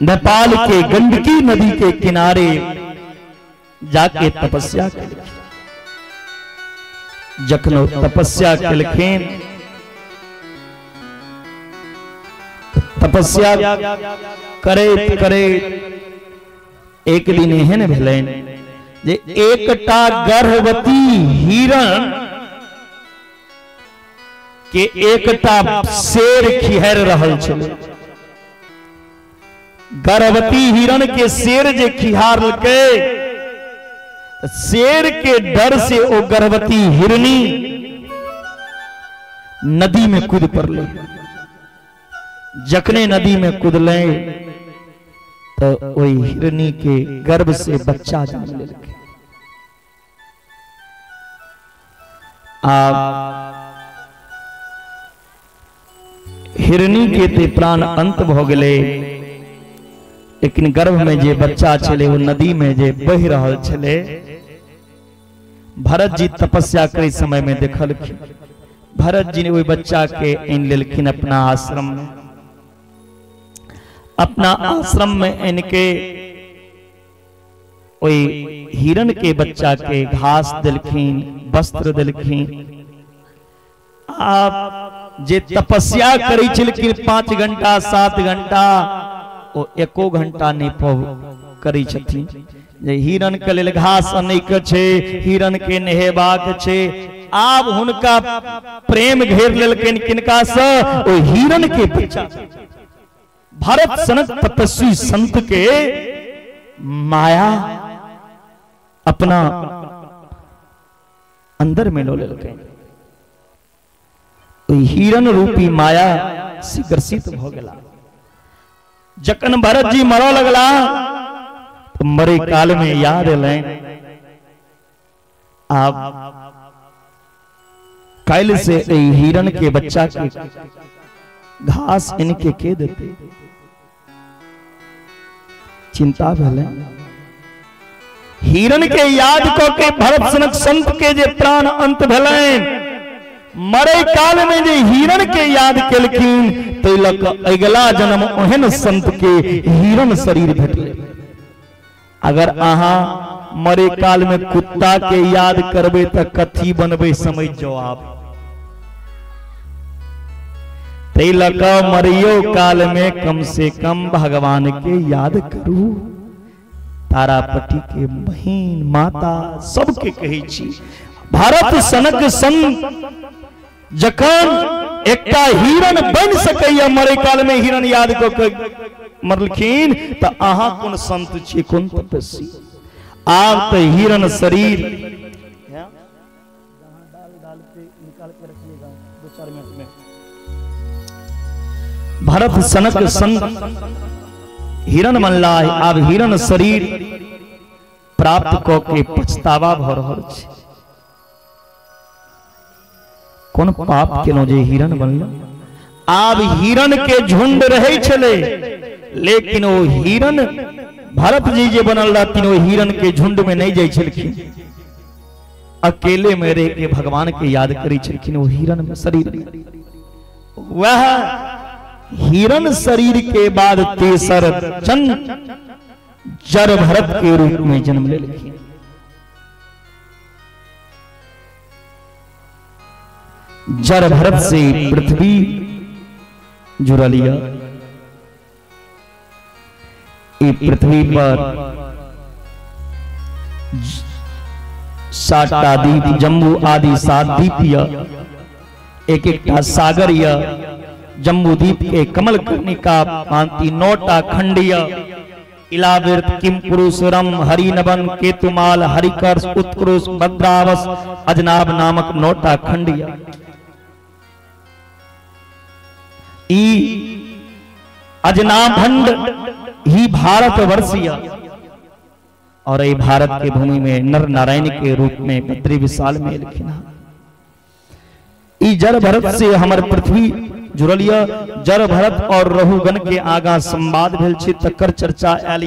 नेपाल के गंडकी नदी के किनारे जाके तपस्या करें। जखनो तपस्या कलखिन, तपस्या करे करे एक दिन एहन भेलैन जे एकटा गर्भवती हिरण के एकटा शेर खिहार रहल छल। गर्भवती हिरण के शेर जे खिहारलकै, शेर के डर से वो गर्भवती हिरनी नदी में कूद पड़ले। जखने नदी में कूदले तो वही हिरनी के गर्भ से बच्चा जन्म लेलकै। हिरनी के ते प्राण अंत भ गेलै, लेकिन गर्भ में जे बच्चा छले वो नदी में जे बह रहल छले। भरत जी तपस्या करे समय में देखलखिन। भरत जी ने वही बच्चा के आनि लेलखिन अपना आश्रम में। अपना आश्रम में इनके वही हिरण के बच्चा के घास दिलखिन, वस्त्र दिलखिन। आप जे तपस्या करी छलखिन 5 घंटा 7 घंटा, ओ 1 घंटा नहीं करी छथिन। जे हिरण के लेल घास अनेक छे, हिरण के नहेबाक छे। आब हुनका प्रेम घेर लेलखिन किनका से? ओ हिरण के बच्चा। भरत सनक तपस्वी संत के माया अपना अंदर में लो लेलकै। हिरण रूपी माया से ग्रसित हो गया। जखन भरत जी मरो लगला तो मरे काल में याद अलै आप काल से हिरण के बच्चा के घास इनके के देते। चिंता भले हिरण के याद को के भरत सनक संत के जे प्राण अंत भले मरे काल में जे हिरण के याद केलखिन तो लक अगला जन्म ओहन संत के हिरण शरीर भेटले। अगर अहा मरे काल में कुत्ता के याद करबे त कथी बनबे समझ जवाब। लक मरियो काल में कम से कम भगवान के याद करू। तारापति के बहन माता सबके कहे छी भारत सनक संत जखन एकटा हिरण बन सकैया मरे काल में हिरण याद को मरलखिन तो अहा कोन संत छी कोन तपस्वी। आब तो हिरण शरीर भरत सनक संत हिरण मनला आब हिरण शरीर प्राप्त क के पछतावा भ रहल छै। कोन पाप केनो जे हिरण बनल। आब हिरण के झुंड रहे छले लेकिन वो हिरण भरत जी जे बनल रहथिन वो हिरण के झुंड में नहीं जाय छलखिन। अकेले में रह के भगवान के याद करी छलखिन। वो हिरण में शरीर वह हिरण शरीर के बाद तेसर जन्म जर भरत के रूप में जन्म ले लेखिन। जर भरत से पृथ्वी जुड़लिया। पृथ्वी पर 7टा द्वीप जम्बू आदि 7 द्वीप एक एकटा सागर या जम्बू द्वीप के कमल कर्णिका भांति 9टा खंडिया इलावृत किम पुरुषरम हरिनवन केतुमाल हरिकर्ष उत्कृष भद्रावस अजनाब नामक 9टा खंडिया। अजनाभंड ही भारत वर्षीय और ये भारत के भूमि में नर नारायण के रूप में बद्री विशाल में लिखिना। जर भरत से हमर पृथ्वी जुड़लिया। जर भरत और रहुगण के आगा संवाद भेल छै तकर चर्चा आयल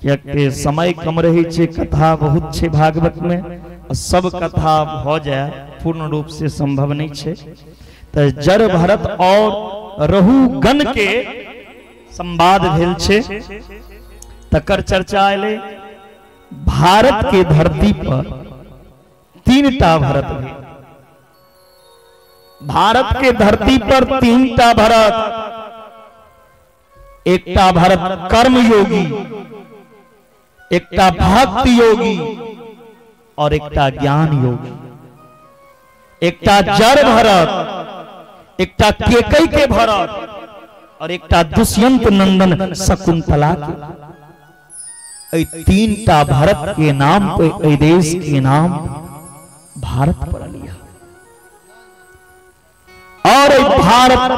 या कि समय कम रहे छै कथा बहुत छै भागवत में सब कथा भ जाए पूर्ण रूप से संभव नहीं छै। तो जर भरत और रहुगण के संवाद भेल छै तकर चर्चा आयले। भारत के धरती पर 3टा भरत भेल। भारत के धरती पर 3टा भरत। एकटा भरत कर्म योगी, एकटा भक्ति योगी और एकटा ज्ञान योगी। एकटा जर भरत, एकटा केकई के भरत और एकटा दुष्यंत नंदन शकुंतला के। 3टा भरत के नाम पे देश के नाम भारत पड़ लिया। और भारत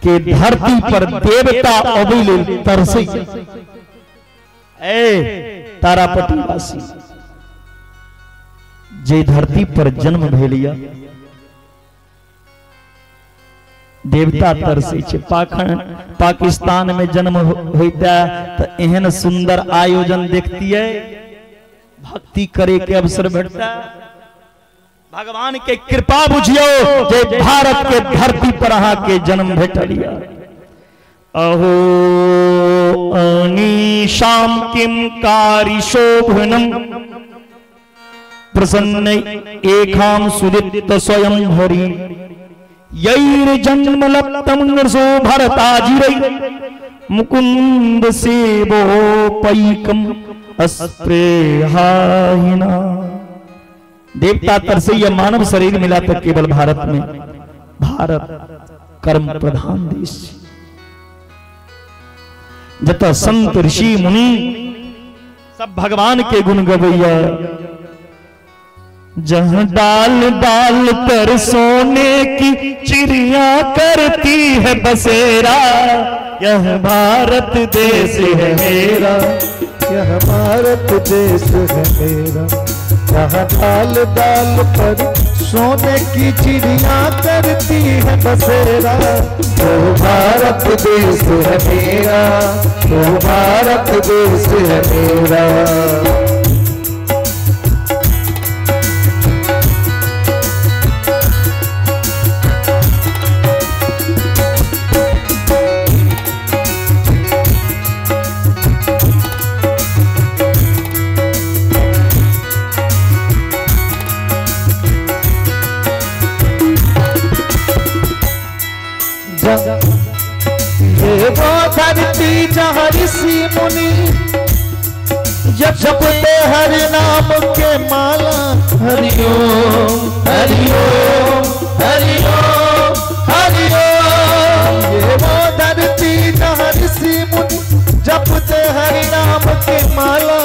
के धरती पर देवता अबिल तरसे। तारापति वासी जे धरती पर जन्म भेलिया देवता तरसे छे। पाकिस्तान में जन्म होता तो एहन सुंदर आयोजन देखती है, भक्ति करे के अवसर भेटता। भगवान के कृपा बुझियो जे भारत के धरती पर अहा के जन्म भेटलिया। अहो अनीशाम किम कारी शोभनम प्रसन्न एकाम सुदित स्वयं हरि यैर जन्म लप्तम नरसो भरताजिरै मुकुंद सेवो पैकम अस्प्रेहाहिना। देवता तरसैया मानव शरीर मिला तो केवल भारत में। भारत कर्म प्रधान देश जत संत ऋषि मुनि सब भगवान के गुण गवैया। जहां डाल डाल पर सोने की चिड़िया करती है बसेरा, यह भारत देश है मेरा, यह भारत देश है मेरा। जहाँ डाल डाल पर सोने की चिड़िया करती है बसेरा, वो भारत देश है मेरा, वो भारत देश है मेरा। ये वो धरती जहाँ ऋषि मुनि जब जपते हरि नाम के माला, हरिओम हरिओम हरिओम हरिओम। ये वो धरती जहाँ ऋषि मुनि जपते हरि नाम के माला,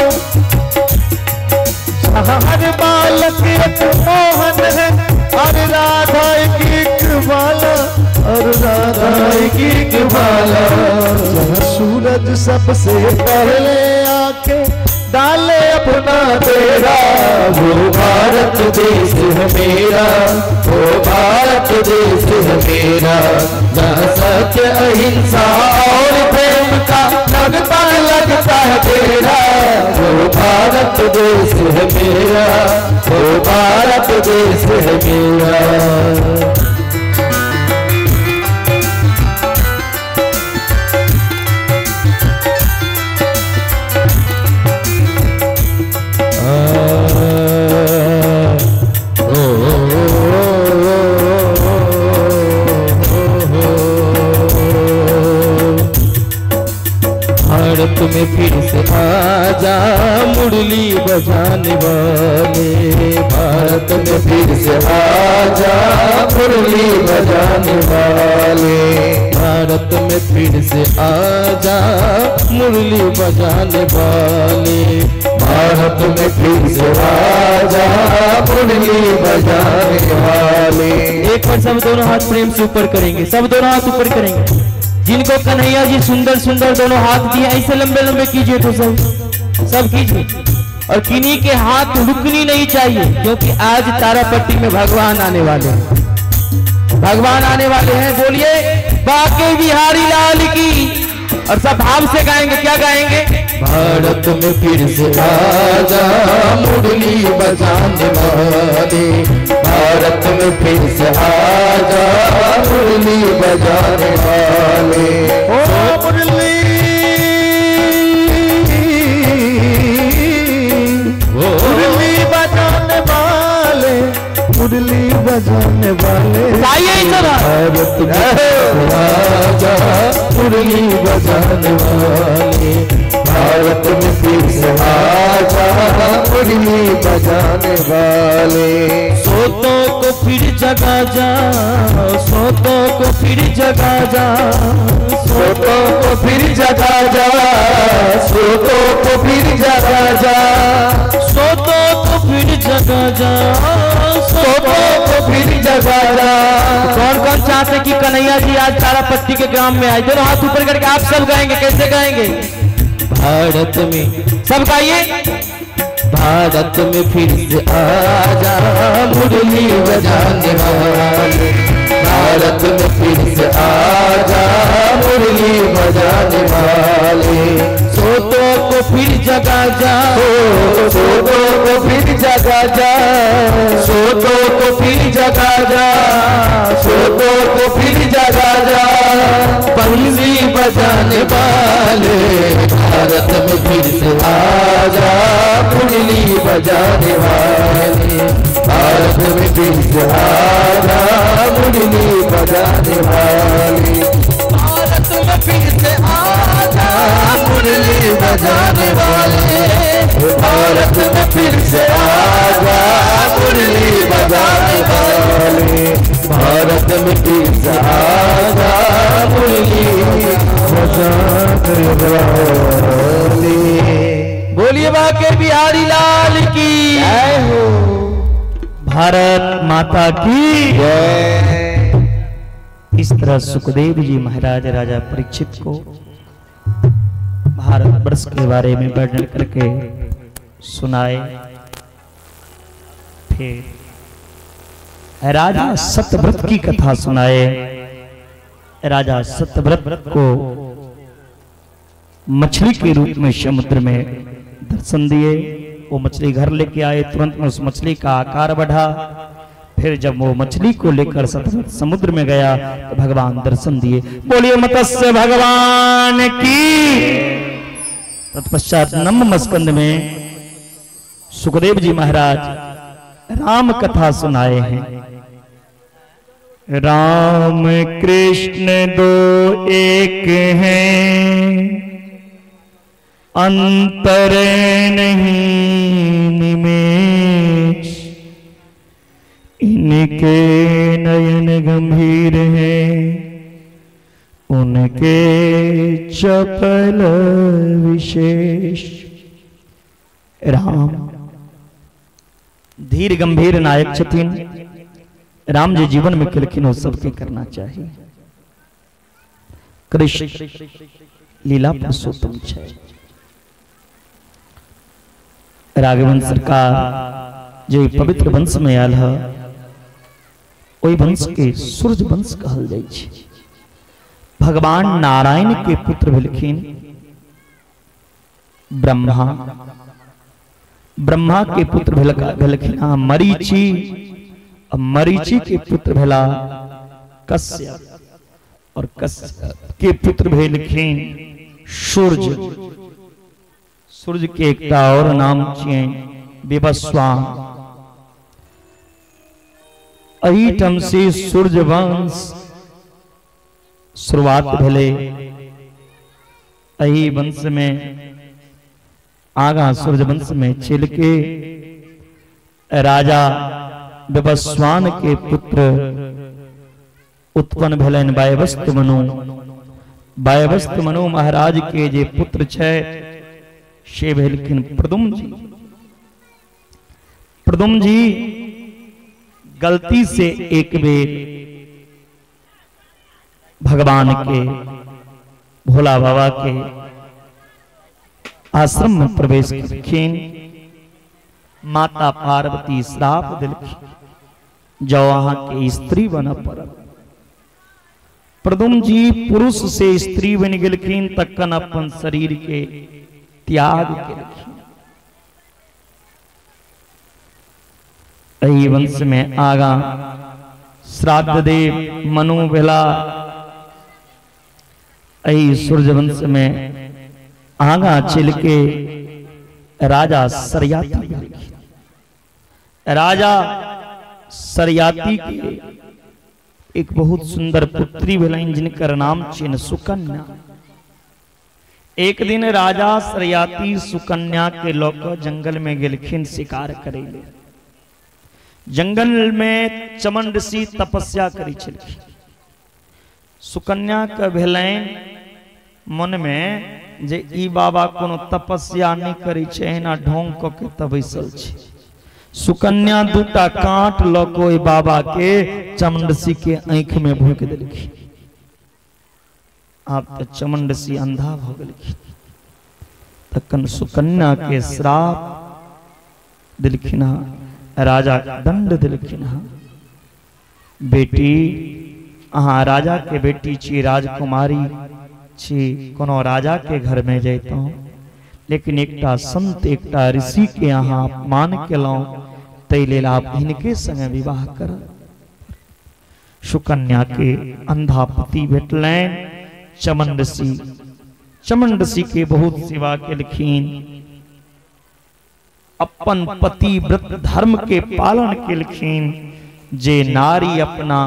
जहाँ हर बालक एक मोहन है और राधा की बाला, और राधा की बाला। जहाँ सूरज सबसे पहले आके डाले अपना तेरा, वो भारत देश है मेरा, वो भारत देश है मेरा। जहाँ सत्य अहिंसा और प्रेम का लगता है तेरा, वो भारत देश है मेरा, वो भारत देश है मेरा। भारत में फिर से आजा मुरली बजाने वाले, भारत में फिर से आजा मुरली बजाने वाले, भारत में फिर से आजा मुरली बजाने वाले, भारत में फिर से आजा मुरली बजाने वाले। एक बार सब दोनों हाथ प्रेम से ऊपर करेंगे, सब दोनों हाथ ऊपर करेंगे। जिनको कन्हैया जी सुंदर सुंदर दोनों हाथ दिए ऐसे लंबे लंबे कीजिए तो सब कीजिए। और किन्हीं के हाथ रुकनी नहीं चाहिए, क्योंकि आज तारापट्टी में भगवान आने वाले हैं, भगवान आने वाले हैं। बोलिए बाके बिहारी लाल की। और सब भाव से गाएंगे, क्या गाएंगे? भारत में फिर से आजा मुरली बजाने वाले, भारत में फिर से आजा मुरली बजाने वाले। ओ मुरली मुरली बजाने वाले, मुरली बजाने वाले, भारत में आजा मुरली बजाने वाले, भारत में फिर से आजा मुरली बजाने वाले। सोतों को फिर जगा जा, सोतों को फिर जगा जा, सोतों को फिर जगा जा, सोतों को फिर जगा जा, सोतों को फिर जगा जा, सोतों को फिर जगा जा। कौन कौन चाहते कि कन्हैया जी आज तारापट्टी के ग्राम में आए? दोनों हाथ ऊपर करके आप सब गाएंगे। कैसे गाएंगे? भारत में सब गाइए। भारत में फिर से आजा मुरली बजाने वाले, भारत में फिर से आजा मुरली बजाने वाले। सोतों को फिर जगा जा, सोतों को फिर जगा जा, सोतों को फिर जगा जा, सोतों को फिर जगा जा। बंसी बजाने वाले, भारत में फिर से आजा मुरली बजाने वाले, भारत में फिर से आजा मुरली बजाने वाले, भारत में फिर से आजा मुरली बजाने वाले, भारत में फिर से आजा मुरली बजाने वाले, भारत में फिर से आजा मुरली बजाने वाले। बोलिए भारत माता की जय। इस तरह सुखदेव जी महाराज राजा परीक्षित को भारत वर्ष के बारे में वर्णन करके सुनाए। फिर राजा सत्यव्रत की कथा सुनाए। राजा सत्यव्रत को मछली के रूप में समुद्र में दर्शन दिए। वो मछली घर लेके आए, तुरंत में उस मछली का आकार बढ़ा। फिर जब वो मछली को लेकर सत्यव्रत समुद्र में गया तो भगवान दर्शन दिए। बोलिए मत्स्य भगवान की। तत्पश्चात नवम स्कंद में सुखदेव जी महाराज राम कथा सुनाए हैं। राम कृष्ण दो एक हैं, अंतर नहीं निमेष, इनके नयन गंभीर हैं, उनके चपल विशेष। राम धीर गंभीर नायक छथिन। राम जी जीवन में किलखिन हो सबके करना चाहिए। कृष्ण लीला पुरुषोत्तम छे। राघवन सरकार जो पवित्र वंश में आयल है, ओई वंश के सूर्य वंश कहल जाय छे। भगवान नारायण के पुत्र भेलखिन ब्रह्मा। ब्रह्मा के पुत्र भेलखिन मरीचि। मरीचि के पुत्र भेला कश्यप, और कश्यप के पुत्र भेलखिन सूर्य। सूर्य के एक और नाम छियै विवस्वान। अहिठम से सूर्य वंश शुरुआत भेले। अही वंश में आगा सूर्य वंश में चल के राजा विवस्वान के पुत्र उत्पन्न भेलन वायवस्त मनु। वायवस्त मनु महाराज के जे पुत्र छे से भेलखिन प्रदुम्न जी। प्रदुम्न जी गलती से एक बेर भगवान के भोला बाबा के आश्रम में प्रवेश किन। माता पार्वती श्राप दिलखिन, जो वहां के स्त्री बन पड़ल। प्रदुम्न जी पुरुष से स्त्री बन गेलखिन, तखन अपन शरीर के त्याग केलखिन। एहि वंश में आगा श्राद्ध देव मनु भेला। एहि सूर्य वंश में आगा चल के राजा सरयाती। राजा सरयाती के एक बहुत सुंदर पुत्री भेलनि जिनकर नाम छिन सुकन्या। एक दिन राजा सरयाती सुकन्या के लोक जंगल में गेलखिन शिकार करे ले। जंगल में चमन ऋषि तपस्या करी छलखिन। सुकन्या के भेलनि मन में जे ई बाबा कोनो तपस्या नहीं करी छे, ना ढोंग क के त बैसल छै। सुकन्या दूटा कांट ल कोई बाबा के चमन ऋषि के आंख में भूक देलखिन। आप तो चमन ऋषि अंधा भ गेलखिन। तखन सुकन्या के श्राप दिलखिन, राजा दंड दिलखिन। बेटी अहाँ राजा के बेटी छी, राजकुमारी छी, कोनो राजा के घर में जैतौ, लेकिन एकटा संत एकटा ऋषि के अहाँ अपमान केलौं, तै लेल आप हिनके संगे विवाह करब। सुकन्या के अंधा पति भेटलनि चमन ऋषि। चमन ऋषि के बहुत सेवा केलखिन। अपन पति व्रत धर्म के पालन केलखिन। जे नारी अपना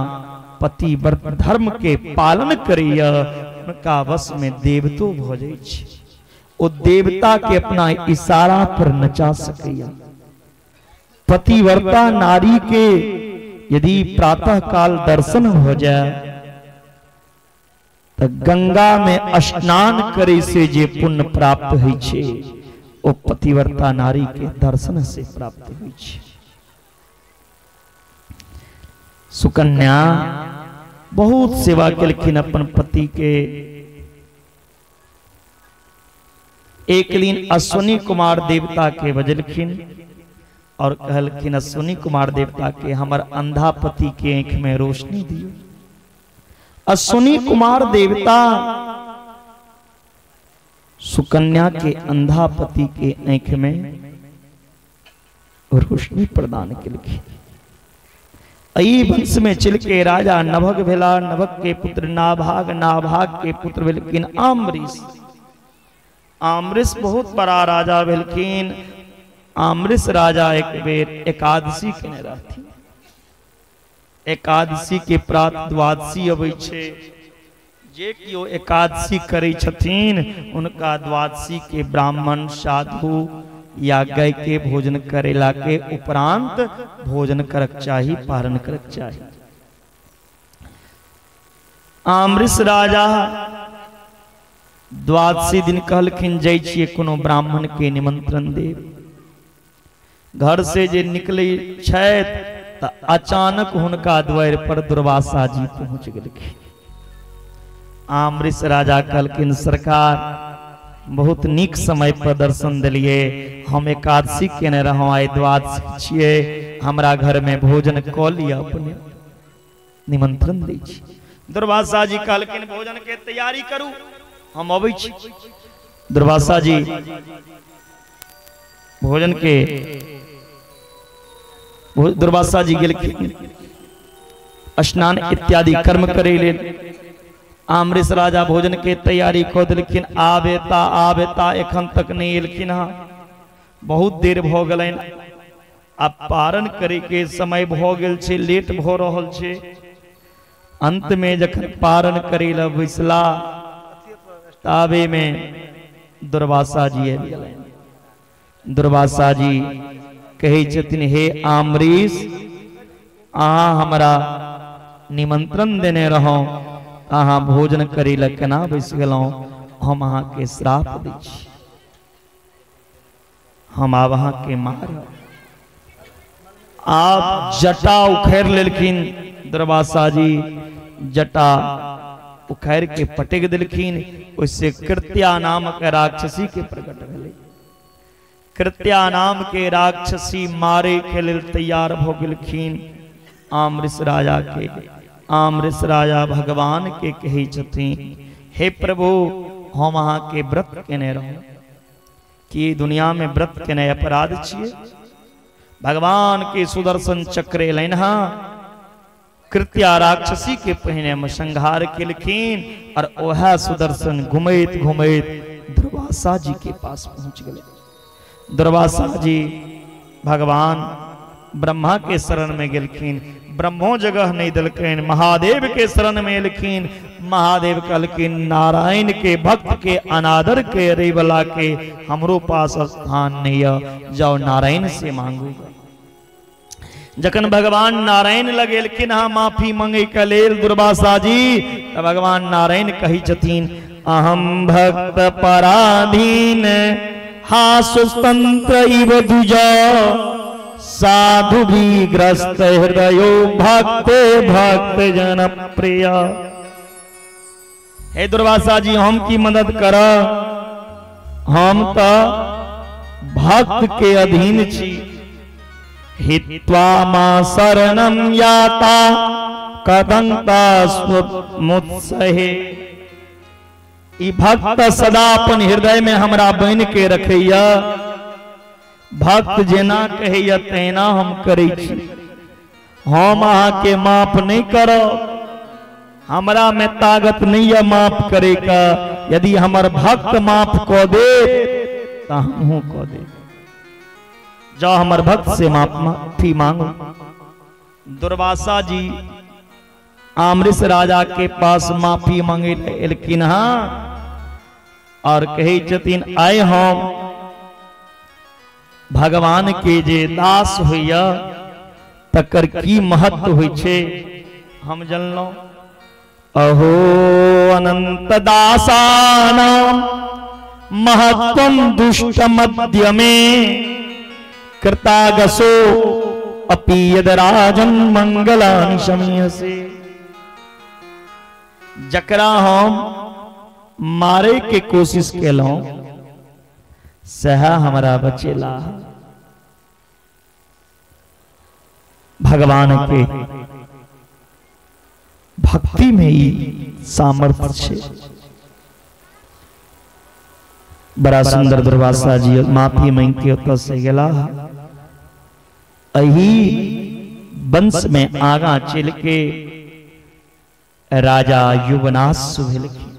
पति व्रत धर्म के पालन करैया, उनका वश में देवतो भ जाय छै। ओ देवता के अपना इशारा पर नचा सकैया। पतिव्रता नारी के यदि प्रातः काल दर्शन हो जाए तो गंगा में स्नान करे से जे पुण्य प्राप्त होइ छै, ओ पतिव्रता नारी के दर्शन से प्राप्त होइ छै। सुकन्या बहुत सेवा केलखिन अपन पति के। एक दिन अश्विनी कुमार देवता के बजलखिन और कहलखिन अश्विनी कुमार देवता के हमर अंधा पति के आंख में रोशनी दियो। अश्विनी कुमार देवता सुकन्या के अंधा पति के आंख में रोशनी प्रदान केलखिन। अई वंश में चिल के राजा नभग भेला, नभग के पुत्र नाभाग, नाभाग के पुत्र भेलखिन आम्बरीश। आम्बरीश बहुत बड़ा राजा भेलखिन। आम्बरीश राजा एक बेर एकादशी केने रहथिन। एकादशी के प्रात द्वादशी अबै छै। जे कियो एकादशी करै छथिन उनका द्वादशी के ब्राह्मण साधु या गाय के भोजन करेला के उपरांत भोजन करक चाही, पारण करक चाही। आम्बरीश राजा द्वादशी दिन कहलखिन जाइ छियै कोनो ब्राह्मण के निमंत्रण देव। घर से जे निकले छथि त अचानक हुनका द्वार पर दुर्वासा जी पहुंच गेलखिन। आम्बरीश राजा कहलखिन सरकार बहुत नीक समय पर दर्शन दिलिए। हम एकादशी केने रहौं, आइ द्वादशी छियै, हमरा घर में भोजन क लिया, अपने निमंत्रण दै छी। दुर्वासा जी कहलखिन भोजन के तैयारी करू, हम अबै छी। दुर्वासा जी भोजन के दुर्वासा जी गेलखिन स्नान इत्यादि कर्म करे लेल। आम्बरीश राजा भोजन के तैयारी कऽ देलखिन। आबेता एखन तक नहीं एलखिन हँ। बहुत देर भ गेलैन। अब पारण करे के समय भ गेल छै, लेट भ रहल छै। अंत में जखन पारण करे ला बैसला ताबे में दुर्वासा जी आबि गेलैन। दुर्वासा जी कहे छथिन हे आम्बरीश, अहाँ हमरा निमंत्रण देने रहौ, अहाँ भोजन करे ला केना बैस गेलौं? हम अहाँ के श्राप दै छी, हम आब अहाँ के मारब। आप जटा उखेड़ लेलखिन। दुर्वासा जी जटा उखेड़ के पटक देलखिन। उससे कृत्या नामक राक्षसी के प्रकट भेलै। कृत्या नाम के राक्षसी मारे के लेल तैयार भ गेलखिन आम्बरीश राजा के। आम्बरीश राजा भगवान के कहे छथिन हे प्रभु, हम अहाँ के व्रत केने रहूं कि दुनिया में व्रत केने अपराध छियै। भगवान के सुदर्शन चक्र एलैन हँ। कृत्या राक्षसी के पहिने में संहार केलखिन और वह सुदर्शन घुमैत घुमैत दुर्वासा जी के पास पहुंच गए। दुर्वासा जी भगवान ब्रह्मा के शरण में गेलखिन। ब्रह्मो जगह नहीं दिलखिन, महादेव के शरण में एलखिन। महादेव कहलखिन नारायण के भक्त के अनादर के रे वाला के हमरो पास स्थान नहीं है, जाओ नारायण से मांगू। जखन भगवान नारायण लगेलखिन हाँ माफी मांगे के लेल दुर्वासा जी, तो भगवान नारायण कही छथिन अहम भक्त पराधीन हा सुतंत्र इव दुजा साधु भी ग्रस्त हृदयो भक्त भक्त जन प्रिय। हे दुर्वासा जी, हम की मदद कर, हम तो भक्त के अधीन छी। हित्वा मां शरणम याता कदंता मुत्सहे। ई भक्त सदा अपन हृदय में हमरा बन के रखैया। भक्त जेना कहैया तेना हम करै छी। हम अहाँ के माफ नहीं करो, हमरा में ताकत नहीं है माफ करे का। यदि हमर भक्त माफ क दे तो हमहू क दे। जाओ हमर भक्त से माफी मांगो। दुर्वासा जी आम्बरीश राजा के पास माफी मांगे एलखिन हाँ और कहे छथिन आय हम भगवान के जे दास होइया तकर की महत्व होइ छे हम जानलौं। अहो अनंत दासानां महत्वम दुष्ट मध्य में कृतागसो अपि यद राजन मंगलानि शमीयसे। जकरा हम मारे के कोशिश केलौं सह हमरा बचेला। भगवान के भक्ति में ही सामर्थ्य छे। बड़ा सुंदर दुर्वासा जी माफी मांग के ओत से गेला। अही वंश में आगा चल के राजा युवनाश भेलखिन।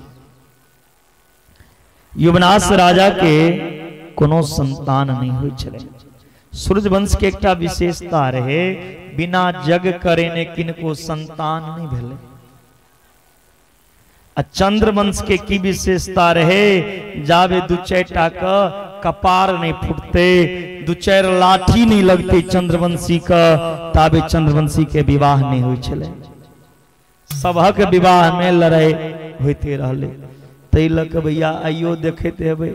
युवनाश राजा के कोनो संतान नहीं होय छले। सूर्य वंश के एकटा विशेषता रहे, बिना जग करे ने किनको संतान नहीं भेले। चंद्र वंश के की विशेषता रहे, जावे दू चार का कपार नहीं फूटते, दू चार लाठी नहीं लगते चंद्रवंशी का, ताबे चंद्रवंशी के विवाह नहीं हुई छले। सबहक विवाह में लड़ाई होते रहले। तै लक भैया आइयो देखते हेबै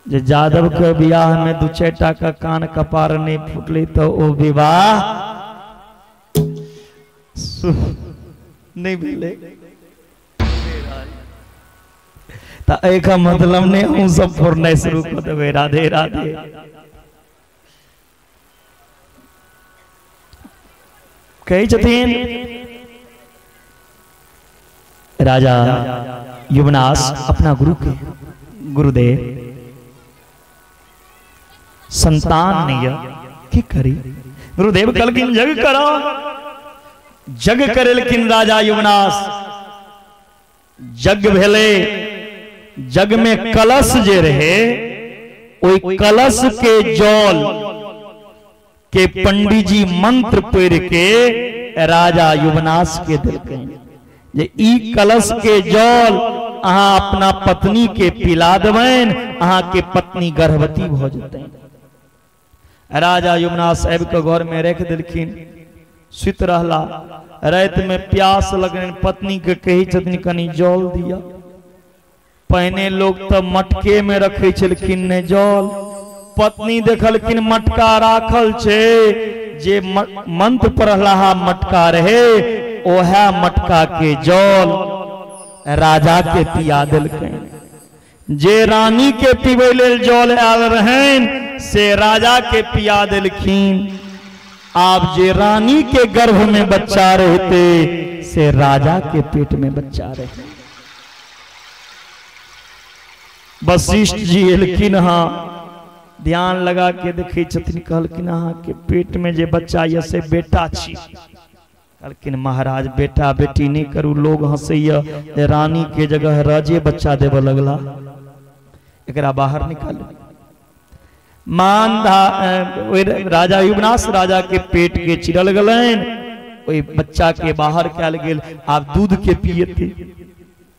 जे जादव के विवाह में दू चार का कान कपार नहीं फूटले तो वो विवाह नहीं भेले। एक मतलब ने हम सब फोड़ना शुरू कर देवे। राधे राधे। कही छथिन राजा युवनाश अपना गुरु के, गुरुदेव संतान नहीं की करी। गुरुदेव कलकिन जग करो। जग करेलकिन राजा युवनाश। जग भेले। जग में कलश जे रहे, ओई कलश के जल के पंडित जी मंत्र पढ़ के राजा युवनाश के दिलकन जे ई कलश के जल अहाँ अपना पत्नी के पिला देबैन, अहाँ के पत्नी गर्भवती भ जेतैन। राजा युवनाश आबि के घर में रख देलखिन। सुत रहला। रात में प्यास लगन पत्नी के कही छथिन कनी जल दिया। पहने लोग तो मटके में रखे छलखिन ने जल। पत्नी देखलखिन मटका राखल छे, जे मंत्र पढ़ला मटका रहे, ओहा मटका के जल राजा के पिया देलखिन। जे रानी के पीबे लेल जल आयल रहन से राजा के पिया देलखिन। आप जे रानी के गर्भ में बच्चा रहते से राजा के पेट में बच्चा रहते। वशिष्ठ जी एलखिन हाँ, ध्यान लगा के देखे छथिन। कहलखिन हाँ के पेट में जे बच्चा ये से बेटा छी। कहलखिन महाराज बेटा बेटी नहीं करू, लोग हंसैया। रानी के जगह राजे बच्चा देव लगला, एकरा बाहर निकाल। राजा युवनाश राजा के पेट के चिरल गलन, ओई बच्चा के बाहर कैल गेल। आप दूध के पियते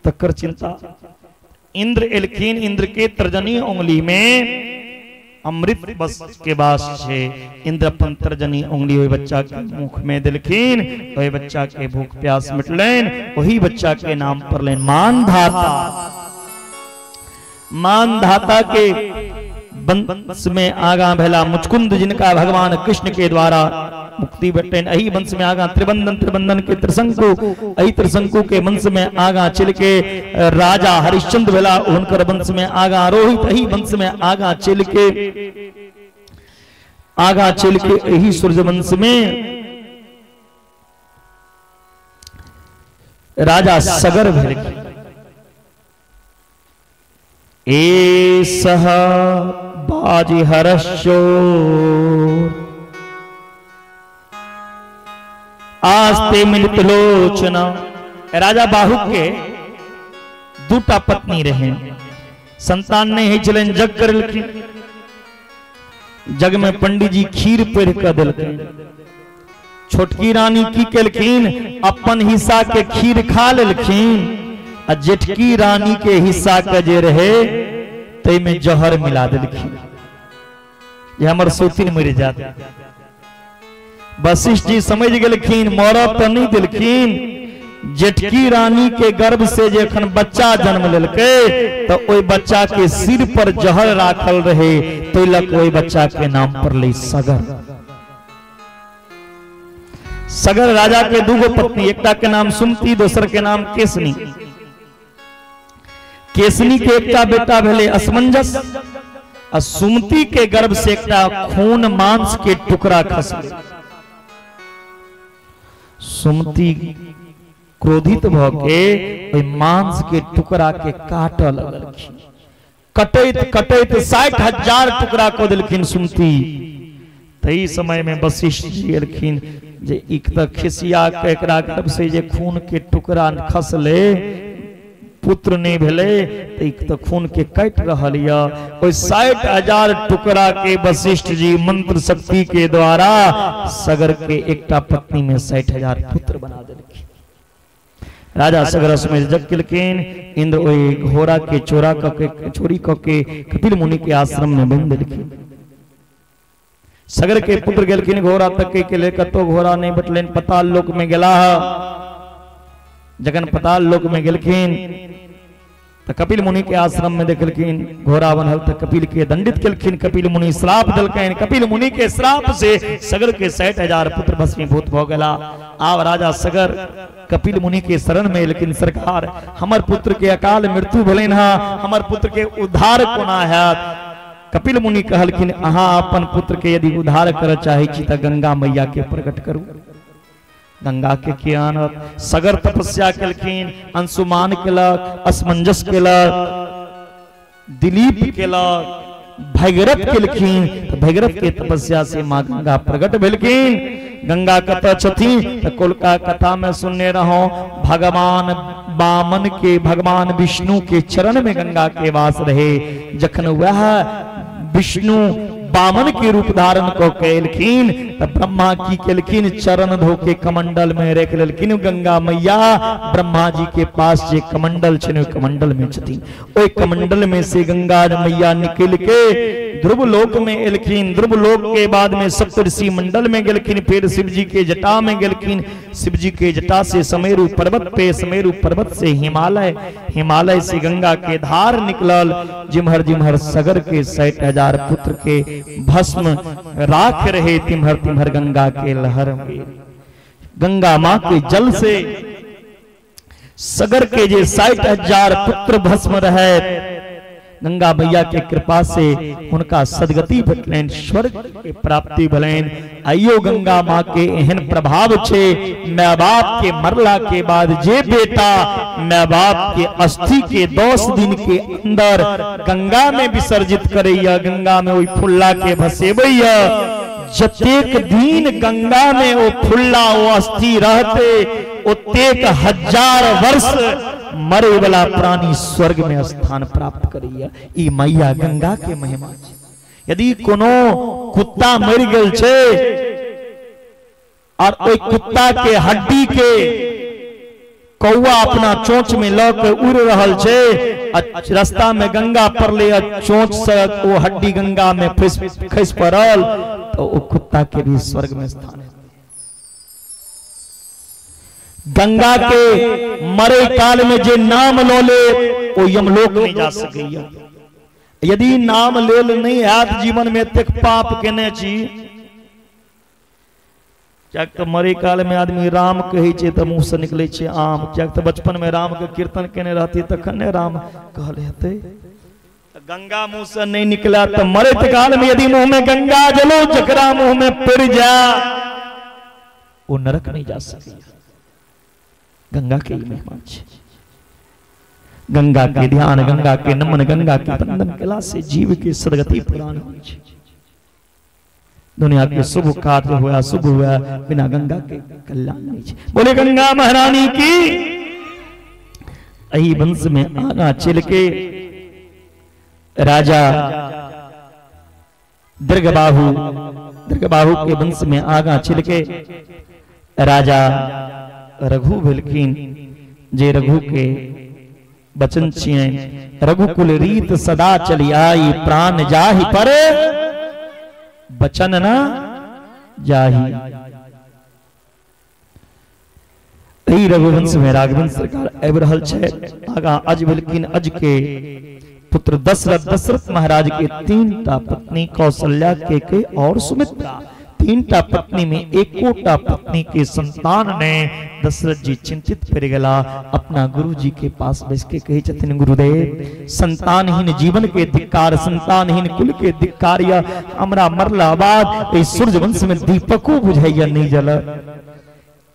तकर चिंता। इंद्र एलखिन। इंद्र के तर्जनी उंगली में अमृत बस के बास छे। इंद्र अपन तर्जनी उंगली ओई बच्चा के मुख में दिलखिन। ओई बच्चा के भूख प्यास मिटलेन। वही बच्चा के नाम पर लेन मानधाता। मानधाता के वंश में आगा भेला मुचकुंद, जिनका भगवान कृष्ण के द्वारा मुक्ति बटेन। अही वंश में आगा त्रिबंधन के त्रिशंकु, अही त्रिशंकु के वंश में आगा चल के राजा हरिश्चंद्र भेला। उनकर वंश में आगा रोहित, अही वंश में आगा चल के अही सूर्य वंश में राजा सगर भेल। ए सह बाजी हर्षो आस्ते मिलित लोचना। राजा बाहु के दूटा पत्नी रहे, संतान नहीं चलन। जग करलखिन। जग में पंडित जी खीर पढ़ कर दिलखिन। छोटकी रानी की केलखिन, अपन हिस्सा के खीर खा लेलखिन। आ जेठकी रानी के हिस्सा के जे रहे ते में जहर मिला दिलखिन, ये हमर सोतिन मर जात। वशिष्ठ जी समझ गेलखिन, मरब तो नहीं दिलखिन। जेठकी रानी के गर्भ से जखन बच्चा जन्म लेलकै तो ओई बच्चा के सिर पर जहर राखल रहे, तो लक ओई बच्चा के नाम पर ले सगर। सगर राजा के दूगो पत्नी, एकटा के नाम सुमति, दोसर के नाम केसनी। केसनी के एकटा बेटा भेले असमंजस, आ सुमति के गर्भ से एकटा खून मांस के टुकड़ा खसले। सुमति क्रोधित भ के ओई मांस के टुकड़ा के काट लगलखिन। कटैत कटैत 60,000 टुकड़ा को देलखिन सुमति। तई समय में वशिष्ठ जी एलखिन जे एक तक खिसिया के एकरा गर्भ से जे खून के टुकड़ा खसले, पुत्र नहीं भेले, तो एक तो खून के कट रहल या। ओई 60,000 टुकड़ा के वशिष्ठ जी मंत्र शक्ति के द्वारा सगर के एकटा पत्नी में 60,000 पुत्र बना देलखिन। राजा सगर में जग केलखिन। इंद्र ओई घोड़ा के चोरा के चोरी के कपिल मुनि के आश्रम में बंद देलखिन। सगर के पुत्र गेलखिन घोड़ा तक के ले, कतो घोड़ा नहीं बटलेन, पताल लोक में गेला। जगन पताल लोक में गेलखिन तो कपिल मुनि के आश्रम में देखलखिन घोड़ा बनल, तो कपिल के दंडित केलखिन। कपिल मुनि श्राप देलखिन। कपिल मुनि के श्राप से सगर के 60,000 पुत्र भस्मीभूत भ गेला। आब राजा सगर कपिल मुनि के शरण में, लेकिन सरकार हमर पुत्र के अकाल मृत्यु भेलैन हा, हमर पुत्र के उद्धार कोना हैत। कपिल मुनि कहलखिन अहाँ अपन पुत्र के यदि उद्धार कर चाहे छी त गंगा मैया के प्रकट करू। गंगा के कियानत सगर तपस्या केलखिन, अंशुमान केलक, असमंजस केलक, दिलीप केलक, भगीरथ केलखिन। तो भगीरथ के तपस्या से मां गंगा प्रकट भेलखिन। गंगा कथा छथिन तो कोलका कथा में सुनने रहो, भगवान बामन के, भगवान विष्णु के चरण में गंगा के वास रहे। जखन वह विष्णु बामन के रूप धारण को कैलखिन तो ब्रह्मा की केलखिन चरण धो के कमंडल में रख लेलखिन। गंगा मैया ब्रह्मा जी के पास जे कमंडल छे कमंडल में छथिन। ओई कमंडल में से गंगा मैया निकल के ध्रुव लोक में एलखिन। ध्रुव लोक के बाद में सप्तऋषि मंडल में गेलखिन, फिर शिव जी के जटा में गेलखिन। शिव जी के जटा से समेरु पर्वत पे, समेरु पर्वत से हिमालय, हिमालय से गंगा के धार निकलल। जिमहर जिमहर सगर के 60,000 पुत्र के भस्म राख रहे, तिमहर तिमहर गंगा के लहर में। गंगा मां के जल से सगर के जे 60,000 पुत्र भस्म रहे, गंगा मैया के कृपा से उनका सदगति भेटलैन, स्वर्ग के प्राप्ति भेलैन। आइयो गंगा मां के एहन प्रभाव छे, माँ बाप के मरला के बाद जे बेटा माँ बाप के अस्थि के 10 दिन के अंदर गंगा में विसर्जित करैया, गंगा में ओई फुल्ला के भसेबैया, जतेक दिन गंगा में वो फुल्ला वो अस्थि रहते, ओतेक 1000 वर्ष मरे वाला प्राणी स्वर्ग में स्थान प्राप्त करिया। ई मैया गंगा के महिमा छे। यदि कोनो कुत्ता मर गेल छे और ओई कुत्ता के हड्डी के कौआ अपना चोंच में ल के उड़ रहल छे, रास्ता में गंगा पड़ले, चोंच से वो हड्डी गंगा में खस पड़ल, तो वो कुत्ता के भी स्वर्ग में स्थान है। गंगा के मरे काल में जे नाम लो ले वो यमलोक नहीं जा सकैया। यदि नाम लेल नहीं हैत जीवन में तेक पाप केने छी। क्या तो मरे काल में आदमी राम कहे छे तो मुंह से निकले छे आम। क्या तो बचपन में राम के कीर्तन केने रहती तखन राम कहले हेते। गंगा मुंह से नहीं निकला तो मरे काल में यदि मुंह में गंगा जलो जकरा मुंह में पड़ जा वो नरक नहीं जा सकेगा। गंगा के महिमा छे। गंगा के ध्यान, गंगा के नमन, गंगा के बंदन कला से जीव के सदगति प्रदान होई छे। दुनिया के शुभ कार्य हुआ, शुभ हुआ, बिना गंगा के कल्याण नहीं छे। बोले गंगा महारानी की। अही वंश में आगा चल के राजा दीर्घबाहु के वंश में आगा चल के राजा रघु भेलखिन, जे रघु के बचन छिए। रघुकुल रीत सदा चली आई, प्राण जाहि पर बचन न जाहि। ई रघुवंश में राघवंश सरकार आबि रहल छै। आगा अज भेलखिन अज के पुत्र दशरथ महाराज के 3टा पत्नी कौशल्या, केकई और सुमित्रा। 3टा पत्नी में एकोटा पत्नी के संतान ने दशरथ जी चिंतित पड़ गला। अपना गुरु जी के पास बैस के कही छथिन, गुरुदेव संतानहीन जीवन के धिक्कार, संतानहीन कुल के धिक्कार, या हमरा मरला बाद ए सूर्य वंश में दीपको बुझाइया नहीं जला,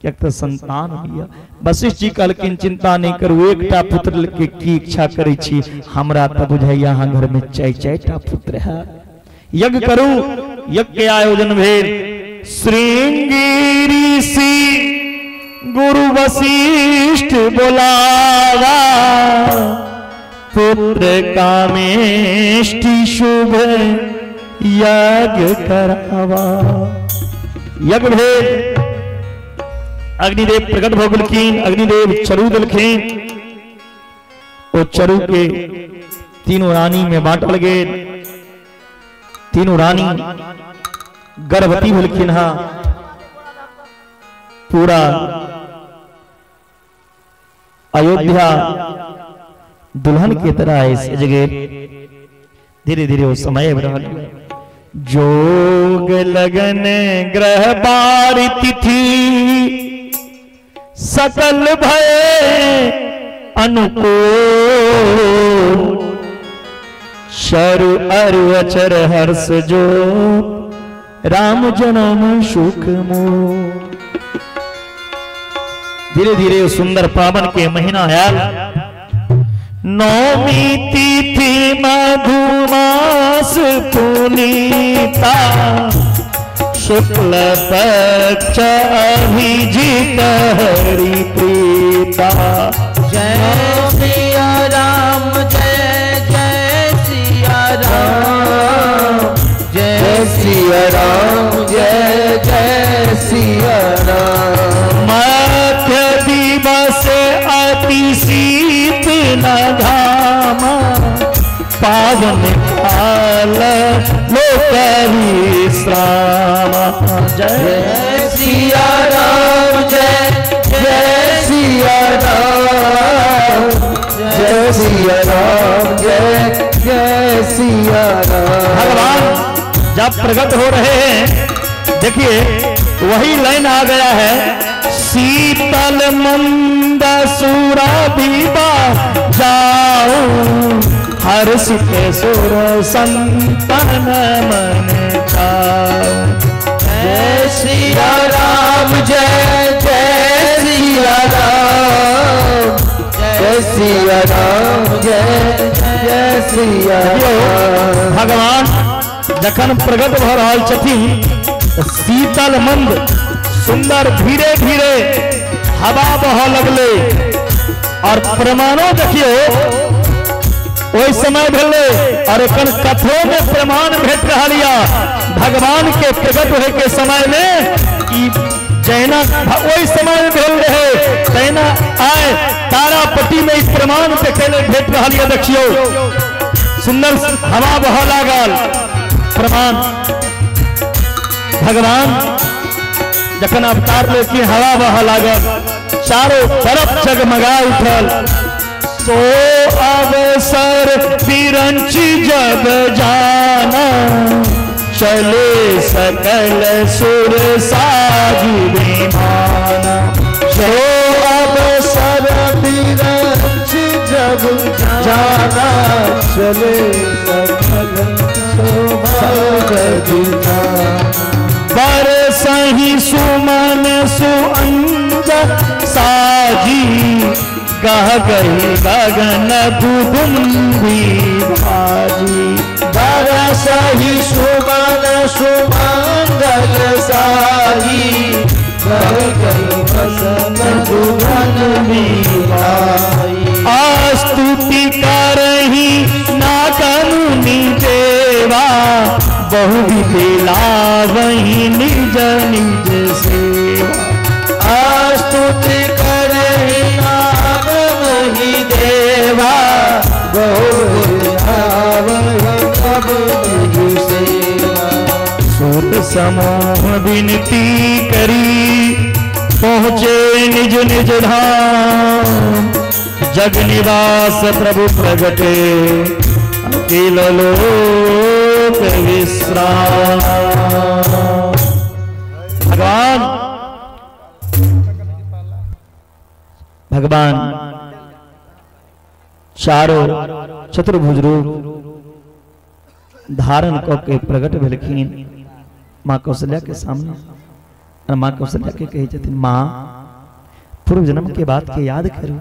क्या तो संतान होइया। वशिष्ठ जी कहलखिन चिंता नहीं करू, एकटा पुत्र के की इच्छा करै छी, हमरा त बुझाइया अहाँ घर में 4-4टा पुत्र है। यज्ञ करू। यज्ञ के आयोजन भेल। श्रृंगी ऋषि गुरु वशिष्ठ बोलावा, पुत्र कामेष्टि शुभ यज्ञ करावा। यज्ञ भेल। अग्निदेव प्रकट भ गेलखिन। अग्निदेव चरु देलखिन। ओ चरु के तीनों रानी में बांटल गेल। तीनों रानी गर्भवती भेलखिन। हाँ, पूरा अयोध्या दुल्हन के तरह सज गेल। धीरे धीरे वो समय आबि रहल। जोग लगन ग्रह बार तिथि सकल भय अनुकूल, शरु अरु अचर हर्ष जो राम जन्म सुख मोह। धीरे धीरे सुंदर पावन के महीना आयल। नौमी तिथि मधुमास पुनीता, शुक्ल पक्ष अभिजित हरि प्रीता। जय सिया राम, जय जय सिया राम, जय सिया राम, जय जय सिया राम। मध्य दिवस अति शीत न घामा, पावन काल लोक विश्राम। जय सिया राम, जय जय सिया राम, जय सिया राम, जय जय सिया राम। भगवान जब प्रकट हो रहे हैं, देखिए वही लाइन आ गया है। शीतल मंद सुरा विवा जाओ, हर्षित सुर संतन मन जाओ। जय सिया राम, जय जय सिया राम, जय सिया राम, जय जय सिया राम। भगवान जखन प्रकट भ रहल छथिन, शीतल मंद सुंदर धीरे धीरे हवा बह लगले। और प्रमाणों देखियो ओहि समय भेले। और एकर कथो में प्रमाण भेट रहा। भगवान के प्रकट होए के समय में ई जैना ओहि समय में भेल रहे, तैना आए तारापट्टी में इस प्रमाण देखे भेट रहा। देखियो सुंदर हवा बह लागल। प्रमाण भगवान जखन अवतार लेके हवा बह लागल, चारों तरफ जगमगा उठल। सो अवसर बिरंची जब जाना, चले सकल सुर साजी विमाना। सो अवसर बिरंची जब जाना, चले सकल साजी विमाना। पर सही सुमन सुअंज साजी, गह गई गगन दुदुम्बी बाजी। बर सही सुमन सुमंगल साही, गह गई गगन दुदुम्बी बाजी। स्तुति करही नागमुनि देवा, बहु विधिला वही निज निज सेवा। स्तुति करहि नागमुनि देवा, बहु विधि सेवा। सुर समूह विनती करी, पहुँचे निज निज धाम, जग निवास प्रभु प्रगटे, अखिल लोक विश्राम। भगवान चारों चतुर्भुज रूप धारण के प्रकट भेलखिन माँ कौशल्या के सामने। और माँ कौशल्या के कही जाती, माँ पूर्व जन्म के बात के याद करो,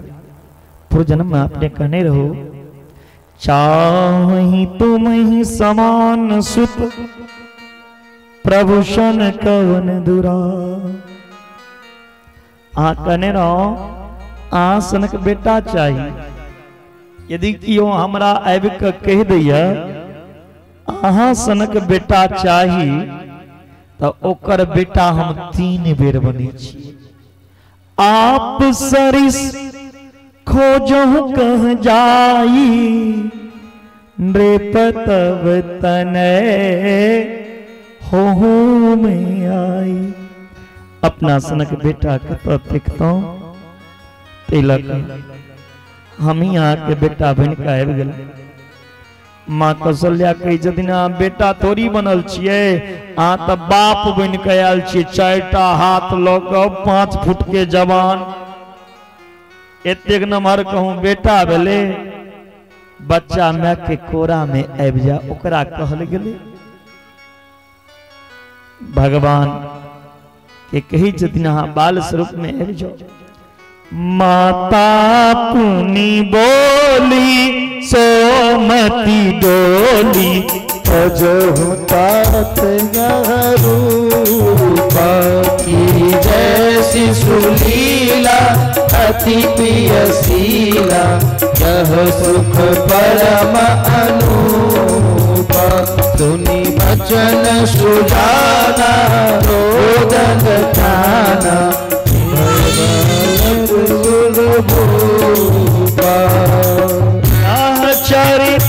पूर्व जन्म में आपने कहने रहो, चाहि तुम ही समान सुत प्रभु शन कवन दुरा। कहने रहो सनक बेटा चाहिए, यदि कियो हमरा आबि के कह दैया अहाँ सनक बेटा चाही तो ओकर बेटा हम 3 बेर बने छी। आप सरिस खोजो कह जाई, नृप तब तनय हो में आई। अपना सनक बेटा कत फेंकता तिलक हम ही यहाँ के बेटा बन के आबि गेल। माँ कौशल्या कही जदिन बेटा थोड़ी बनल छिए, अहाँ तो बाप बन के आयल छिए, 4टा हाथ ल के 5 फुट के जवान, एतेक नमहर कहूँ बेटा भेले। बच्चा माय के कोरा में आबि जा ओकरा कहल गेले। भगवान के कही जदिन अहाँ बाल स्वरूप में आबि जाओ। माता पुनि बोली सोमती डोली, अजहु तात रूपा की जैसी सुलीला अति पियसीला, यह सुख परम अनूपा। सुनी वचन सुजाना रोदन ठाना, चरित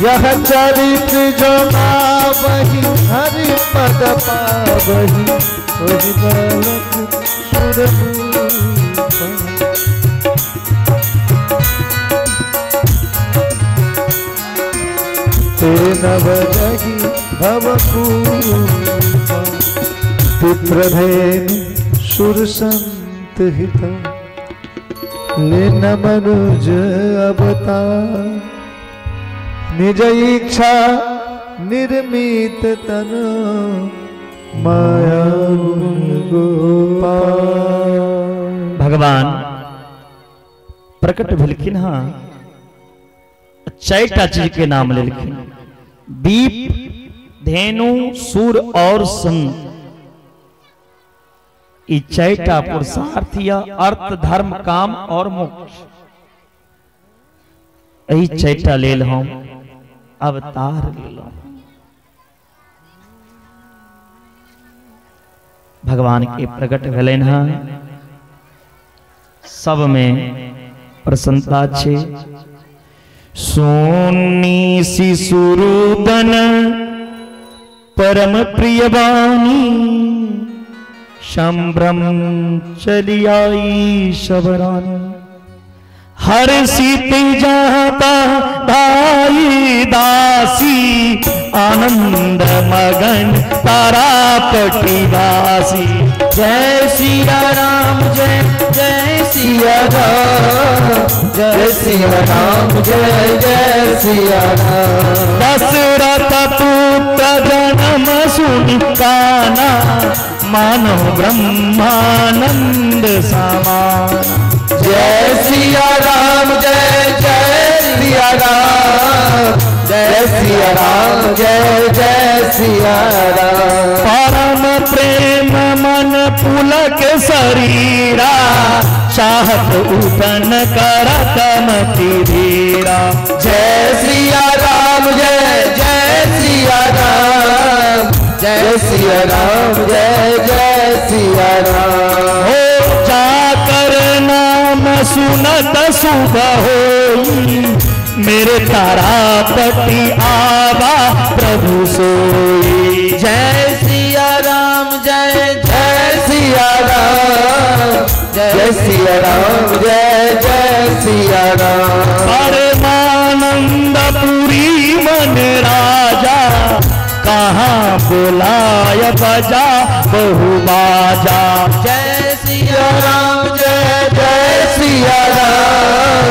यह चरित जो पावहि हरि पद पावहि, वही बालक सुरभूषण। ते नवजहि भवपूपा, विप्रधेनु सुरसंत हिता, लेन मनुज अवतार। निज इच्छा निर्मित तन, माया गोपाल। भगवान प्रकट भेलखिन हाँ 4टा चीज के नाम लेलखिन, दीप धेनु सूर और सन। ये 4टा पुरुषार्थ या अर्थ धर्म काम और मोक्ष, यही 4टा लेल हम अवतार लेलो। भगवान के प्रकट भेलन हाँ सब में प्रसन्नता छे। सोनी शिशुरुदन परम प्रिय वाणी, संभ्रम चली आई शबरानी। हर सीते जाता भाई दासी, आनंद मगन तारा पटिवासी। जय सिया राम जय जय सिया राम, जय सिया राम जय जय सिया राम। दशरथ पुत्र जन्म सुनि काना, मानो ब्रह्मानंद समान। जय सिया राम जय जय सिया राम, जय सिया राम जय जय सिया राम। परम प्रेम मन पुलक शरीरा, चाहत उठन करत मति धीरा। जय सिया राम जय जय सिया राम, जय सिया राम जय जय सिया राम। हो जाकर नाम सुनत सुबह होई, मेरे तारापति आवा प्रभु सोई। जय सिया राम जय जय सिया राम, जय सिया राम, जय जय सिया राम। परमानंद पुरी मन राजा, कहाँ बुलाय बजा बहु बाजा। जय सिया राम जय जय सिया राम,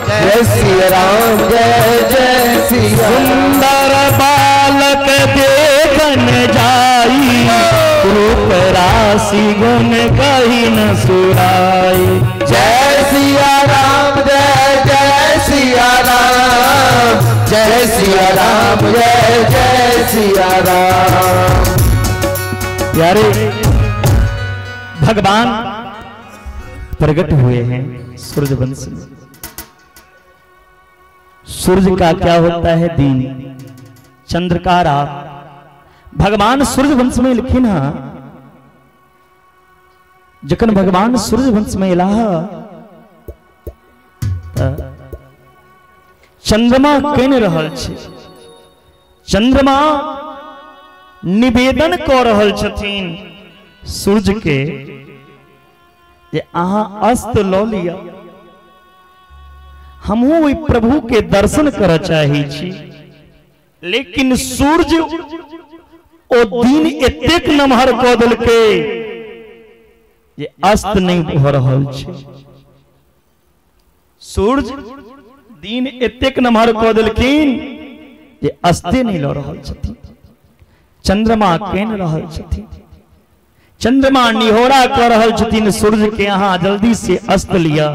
जय सिया राम, जय जय सिया। सुंदर बालक देखन जाई, रूप राशि गुण कही न सुराई। जय सिया राम, जय जय सिया राम, जय सिया राम, जय जय सिया राम। प्यारे भगवान प्रकट हुए हैं सूर्यवंश में। सूर्य का क्या होता है? दिन। चंद्र का रात। भगवान सूर्यवंश में लिखी ना, जखन भगवान सूर्यवंश में इला चंद्रमा केन रहल छे। चंद्रमा निवेदन कऽ रहल छथिन सूर्य के जे अहाँ अस्त लऽ लिया, हमहू ओहि प्रभु के दर्शन करऽ चाही छी। लेकिन सूर्य ओ दिन एतेक नमहर कऽ देलकै जे अस्त नहीं भऽ रहल छै। सूर्य दिन एतेक नमहर कऽ देलखिन जे अस्ते नहीं लऽ रहल छथिन। चंद्रमा केन रहल छथिन। चंद्रमा निहोरा कऽ रहल छथिन सूर्य के, अहाँ जल्दी से अस्त लिया।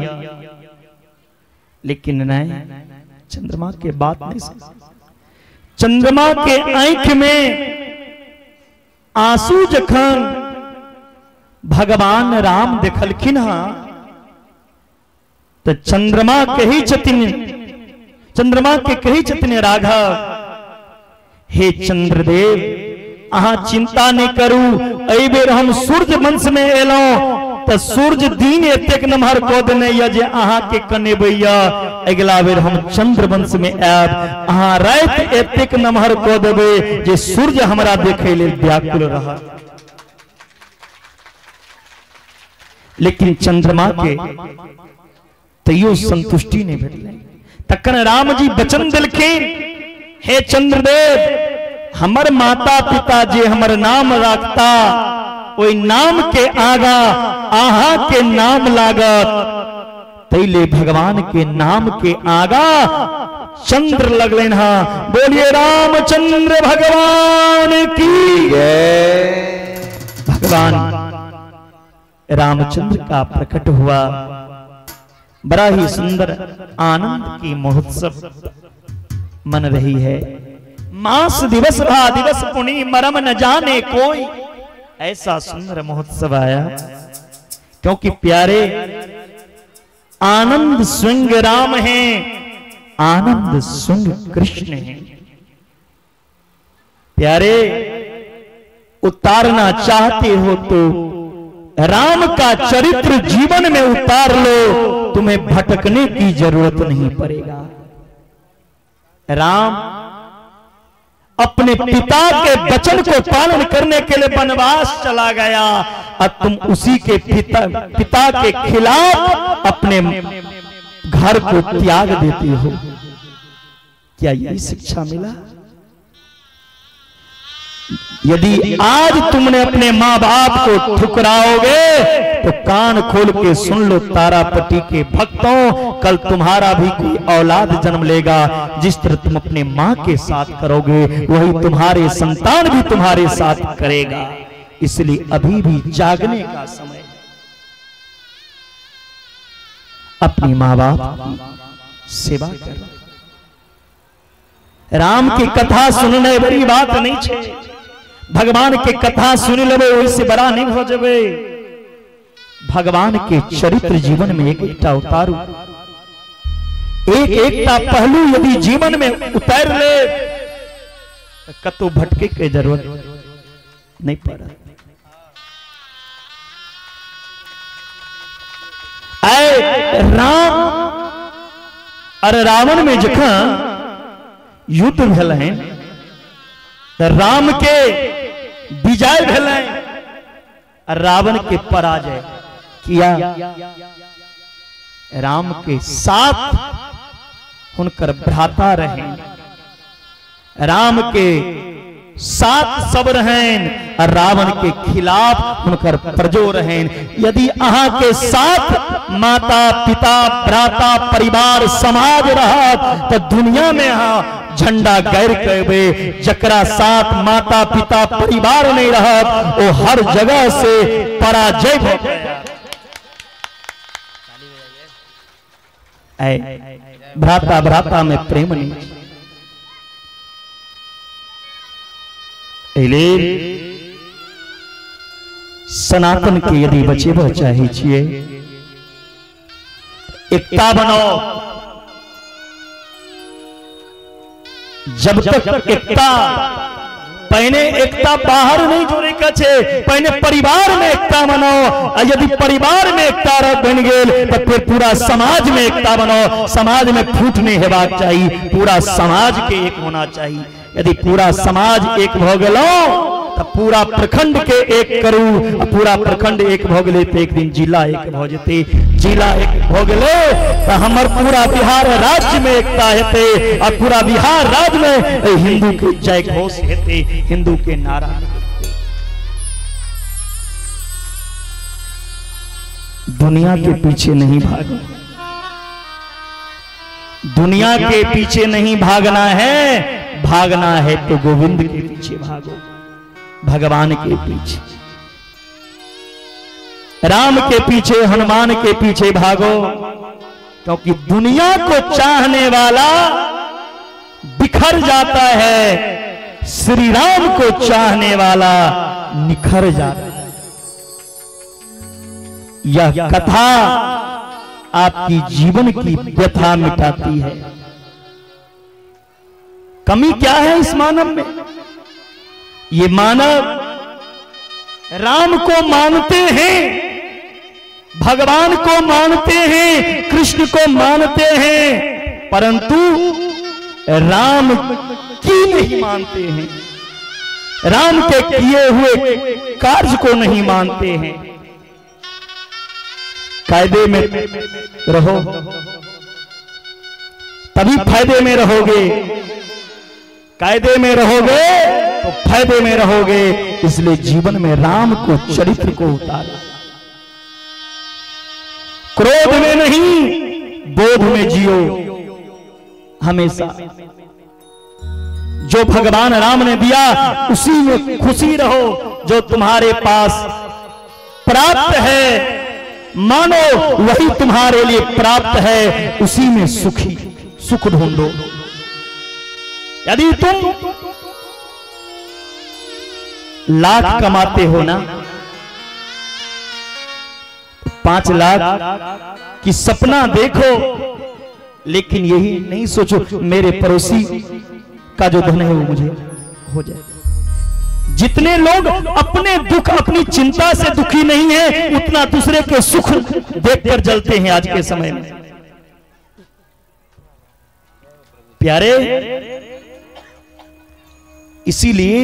लेकिन नहीं, चंद्रमा के बात नहीं सुन। चंद्रमा के आंख में आंसू जखन भगवान राम देखलखिन हाँ, तो चंद्रमा कही छथिन, चंद्रमा के कही छथिन राघव, हे चंद्रदेव अहाँ चिंता नहीं करू, एहि बेर हम सूर्य वंश में एलौं तो सूर्य दिन एतेक नमहर कऽ देने ये जे अहाँ के कनेबैया। अगला बेर हम चंद्र वंश में आयब, अहाँ राति एतेक नमहर कऽ देबै जे सूर्य हमरा देखे लेल व्याकुल रहत। लेकिन चंद्रमा के तैयो संतुष्टि नहीं भेटलै। तखन राम जी वचन देलखिन, हे चंद्रदेव हमर माता पिता जे हमर नाम राखता, ओई नाम के आगा आहा के नाम लागत। तैले भगवान के नाम के आगा चंद्र लगलेन हा। बोलिए रामचंद्र भगवान की जय। भगवान रामचंद्र का प्रकट हुआ। बड़ा ही सुंदर आनंद की महोत्सव मन रही है। मास दिवस भा दिवस पुनि मरम न जाने कोई, ऐसा सुंदर महोत्सव आया। क्योंकि प्यारे आनंद स्वयं राम हैं, आनंद स्वयं कृष्ण हैं। प्यारे उतारना चाहते हो तो राम का चरित्र जीवन में उतार लो, तुम्हें भटकने की जरूरत नहीं पड़ेगा। राम अपने पिता के वचन को पालन करने के लिए वनवास चला गया और तुम उसी के पिता के खिलाफ अपने घर को त्याग देते हो। क्या यही शिक्षा मिला? यदि आज तुमने अपने माँ बाप को ठुकराओगे तो कान खोल के सुन लो तारापति के भक्तों, कल तुम्हारा भी कोई औलाद जन्म लेगा। जिस तरह तुम अपने माँ के साथ करोगे वही तुम्हारे संतान भी तुम्हारे साथ करेगा। इसलिए अभी भी जागने का समय, अपनी माँ बाप की सेवा करो। राम की कथा सुनने बड़ी बात नहीं छे। भगवान के कथा सुन लेबे ओइसे बड़ा नहीं हो जाबे। भगवान के चरित्र जीवन में एक एकटा उतारू, एक एकटा पहलू यदि जीवन में उतार ले तो कतो भटके के जरूरत नहीं पड़ा। ऐ राम अरे रावण में जखन युद्ध भेल है राम के विजय भेल है रावण के पराजय किया। राम के साथ हुनकर भ्राता रहे, राम के साथ सब रहें और रावण के खिलाफ हुनकर प्रजो रहें। यदि अहाँ के साथ माता पिता भ्राता परिवार समाज रहत तो दुनिया में अहाँ झंडा गैर करबे। जकरा साथ माता पिता परिवार नहीं रहत वो हर जगह से पराजय हो गया। भ्राता भ्राता में प्रेम नहीं। सनातन के यदि बचेबा चाहे छिए एकता बनाओ। जब तक एकता पहले एकता बाहर नहीं जोड़े का छे, पहले परिवार में एकता बनाओ। यदि परिवार में एकता बन गए तो फिर पूरा समाज में एकता बनाओ। समाज में फूट नहीं हेबाक चाहिए, पूरा समाज के एक होना चाहिए। यदि पूरा समाज एक भ गेलो तो पूरा प्रखंड के एक करू। पूरा प्रखंड एक भ गेले तो एक दिन जिला एक भ जेते। जिला एक भ गेले तो हमर पूरा बिहार राज्य में एकता हेते और पूरा बिहार राज्य में हिंदू के जय घोष हेते, हिंदू के नारा। दुनिया के पीछे नहीं भागो, दुनिया के पीछे नहीं भागना है। भागना है तो गोविंद के पीछे भागो, भगवान के पीछे, राम के पीछे, हनुमान के पीछे भागो। क्योंकि दुनिया को चाहने वाला बिखर जाता है, श्री राम को चाहने वाला निखर जाता है। यह कथा आपकी जीवन की व्यथा मिटाती है। कमी क्या है इस मानव में? ये मानव राम को मानते हैं, भगवान को मानते हैं, कृष्ण को मानते हैं, परंतु राम की नहीं मानते हैं, राम के किए हुए कार्य को नहीं मानते हैं। कायदे में रहो तभी फायदे में रहोगे, कायदे में रहोगे तो फायदे में रहोगे। इसलिए जीवन में राम को, चरित्र को उतारो। क्रोध में नहीं, बोध में जियो हमेशा। जो भगवान राम ने दिया उसी में खुशी रहो। जो तुम्हारे पास प्राप्त है मानो वही तुम्हारे लिए प्राप्त है, उसी में सुखी सुख ढूंढो। यदि तुम लाख कमाते हो ना, 5 लाख की सपना देखो, लेकिन यही नहीं सोचो मेरे पड़ोसी का जो धन है वो मुझे हो जाए। जितने लोग अपने दुख अपनी चिंता से दुखी नहीं है, उतना दूसरे के सुख देखकर जलते हैं आज के समय में। प्यारे, इसीलिए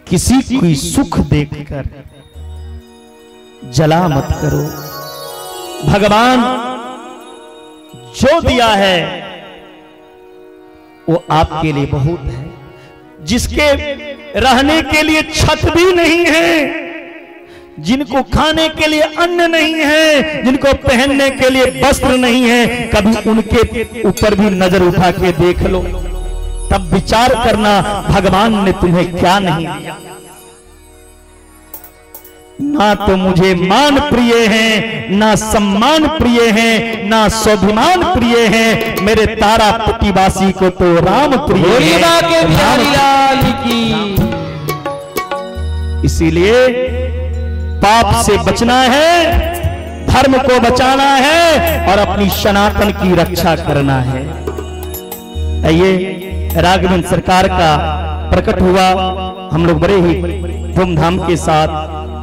किसी की सुख देखकर जला मत करो। भगवान जो दिया है वो आपके लिए बहुत है। जिसके रहने के लिए छत भी नहीं है, जिनको खाने के लिए अन्न नहीं है, जिनको पहनने के लिए वस्त्र नहीं है, कभी उनके ऊपर भी नजर उठा के देख लो, तब विचार करना भगवान ने तुम्हें क्या नहीं दिया। ना तो मुझे मान प्रिय हैं, ना सम्मान प्रिय हैं, ना स्वाभिमान प्रिय हैं। मेरे तारा पतिवासी को तो राम प्रिय है। इसीलिए पाप से बचना है, धर्म को बचाना है और अपनी सनातन की रक्षा करना है। ये राघवेंद्र सरकार का प्रकट हुआ, हम लोग बड़े ही धूमधाम के साथ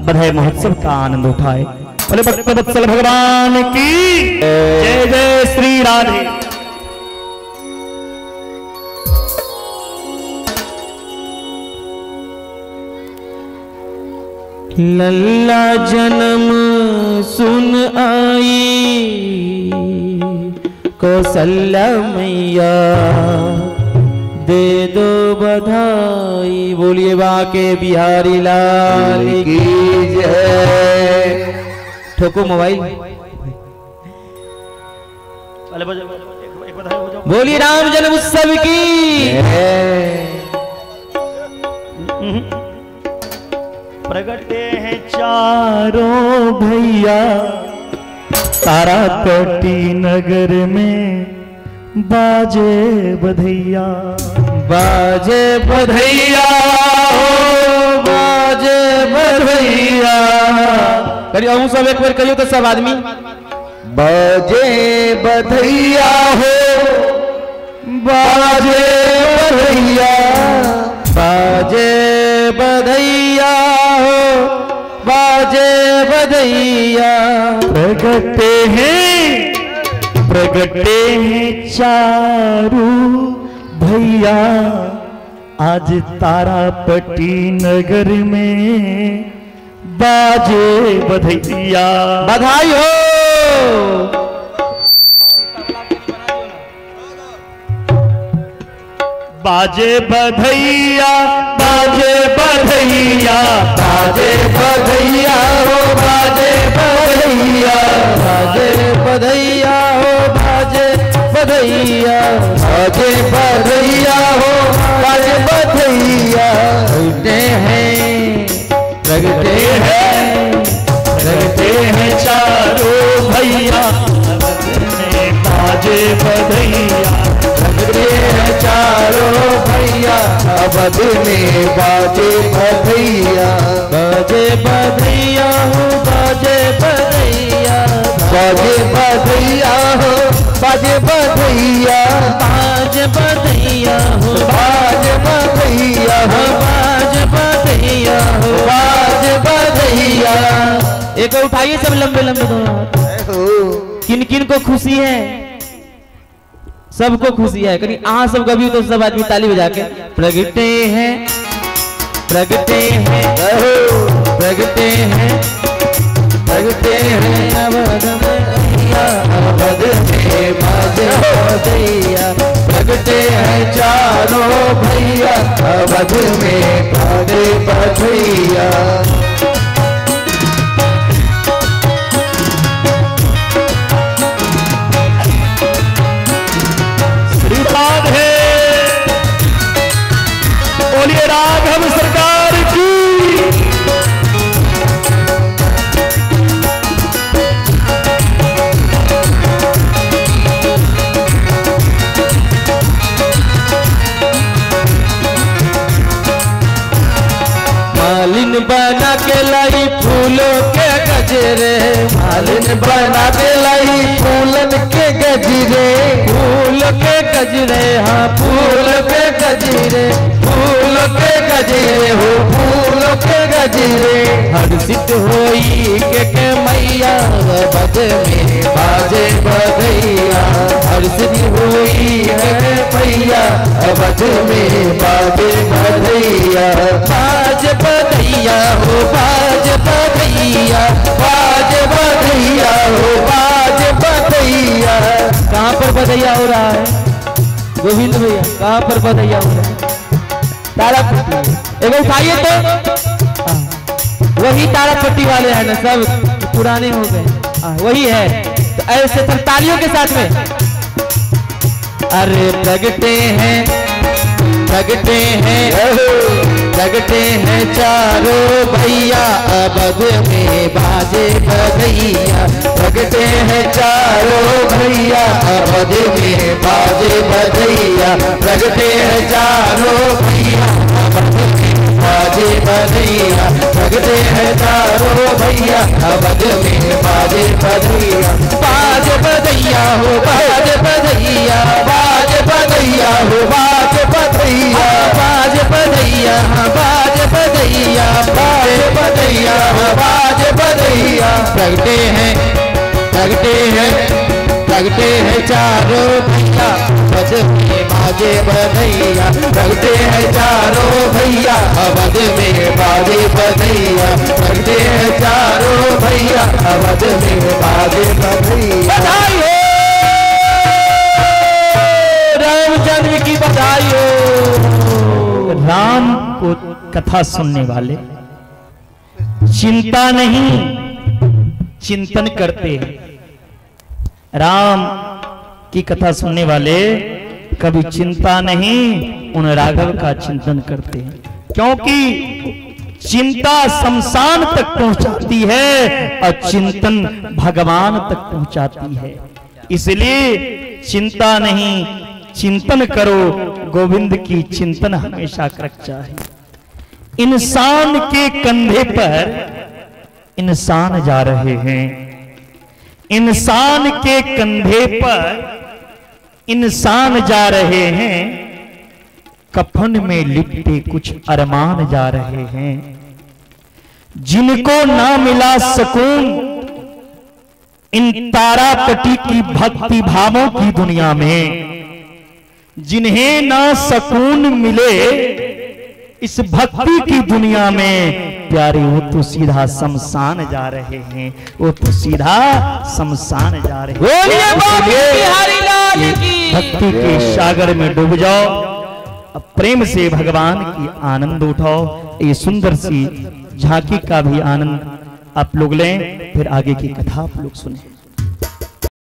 बधाई महोत्सव का आनंद उठाए। बोले भक्त वत्सल भगवान की जय जय श्री राधे। लल्ला जन्म सुन आई कौशल्या मैया दे दो बधाई। बोलिए बाके बिहारी लाल की जय। ठोको मोबाइल। बोलिए राम जन्म उत्सव की। प्रगटे हैं चारों भैया तारापट्टी नगर में बाजे बधैया। बाजे बधैया हो बाजे बधैया। करिए हम सब एक बार करियो तो सब आदमी। बाजे बधैया हो बाजे बधैया। बाजे बधैया हो बाजे बधैया। प्रगटे हैं चारू भैया आज तारापट्टी नगर में बाजे बधैया। बधाई हो। बाजे बधैया बाजे बधैया। बाजे बधैया हो बाजे बधैया। बाजे बधैया हो बाजे बधैया। बाजे बधैया हो बाजे बधैया। प्रगटे हैं चारों भैया बाजे बधैया। प्रगटे हैं चारों भैया अवध में बाजे बधैया। बाजे बधैया हो बाजे बधैया। बाजे बधैया हो बाजे बधैया। बाजे बधैया हो बाजे बधैया हो बाजे बधैया हो बाजे बधैया। एक उठाइए सब लंबे लंबे दोनों हाथ। किन किन को खुशी है? सबको खुशी है। कहीं आ सब कभी तो सब आदमी ताली बजा के प्रगटे हैं प्रगटे हैं प्रगटे हैं प्रगटे हैं अवध में अवध में बाजे बधैया। प्रगटे हैं चारों भैया अवध में बाजे बधैया। बोलिए राघव सरकार की। मालिन बना के लाई फूलों के गजरे। मालिन बना के लाई फूलन के गजरे। फूल के गजरे हाँ फूल के गजरे। फूल के गजरे हो फूल के गजरे। हर्षित होई के मैया बद में बाजे बधैया। हर्षित होई के मैया बद में बाजे बधैया। बाज बधैया हो बाज बधैया। बाज बधैया हो बाज बधैया। कहाँ पर बधैया हो रहा है गोविंद भैया? कहाँ पर बधैया हो रहा है? तारापट्टी। एक उठाइए तो वही तारापट्टी वाले हैं ना, सब पुराने हो गए। वही है तो ऐसे सब तालियों के साथ में। अरे प्रगटे हैं प्रगटे हैं प्रगटे हैं चारों भैया अवध में बाजे बधैया। प्रगटे हैं चारों भैया अवध में बाजे बधैया। प्रगटे हैं चारों भैया अवध में बाजे बधैया। प्रगटे हैं चारों भैया अवध में बाजे बधैया। बाज बधैया हो बाज बधैया। बाज बधैया हो बाज बधैया। बाज बधैया बाज बधैया। बाज बधैया बाज बधैया। प्रगटे हैं चारों भैया अवध में बाजे बधैया, प्रगटे हैं चारों भैया अवध में बाजे बधैया, प्रगटे हैं चारों भैया अवध में बाजे बधैया। बधाई हो रामचंद्र की, बधाई हो। राम को कथा सुनने वाले चिंता नहीं चिंतन करते हैं। राम की कथा सुनने वाले कभी चिंता नहीं उन राघव का चिंतन करते हैं, क्योंकि चिंता शमशान तक पहुंचाती है और चिंतन भगवान तक पहुंचाती है। इसलिए चिंता नहीं चिंतन करो, गोविंद की चिंतन हमेशा कर चाहिए। इंसान के कंधे पर इंसान जा रहे हैं, इंसान के कंधे पर इंसान जा रहे हैं, कफन में लिपटे कुछ अरमान जा रहे हैं। जिनको ना मिला सुकून इन तारापटी की भक्ति भावों की दुनिया में, जिन्हें ना सुकून मिले इस भक्ति की दुनिया में, प्यारे वो तो सीधा शमशान जा रहे हैं, वो तो सीधा शमशान जा रहे हैं। भक्ति के सागर में डूब जाओ, अब प्रेम से भगवान की आनंद उठाओ। ये सुंदर सी झांकी का भी आनंद आप लोग लें, फिर आगे की कथा आप लोग सुने।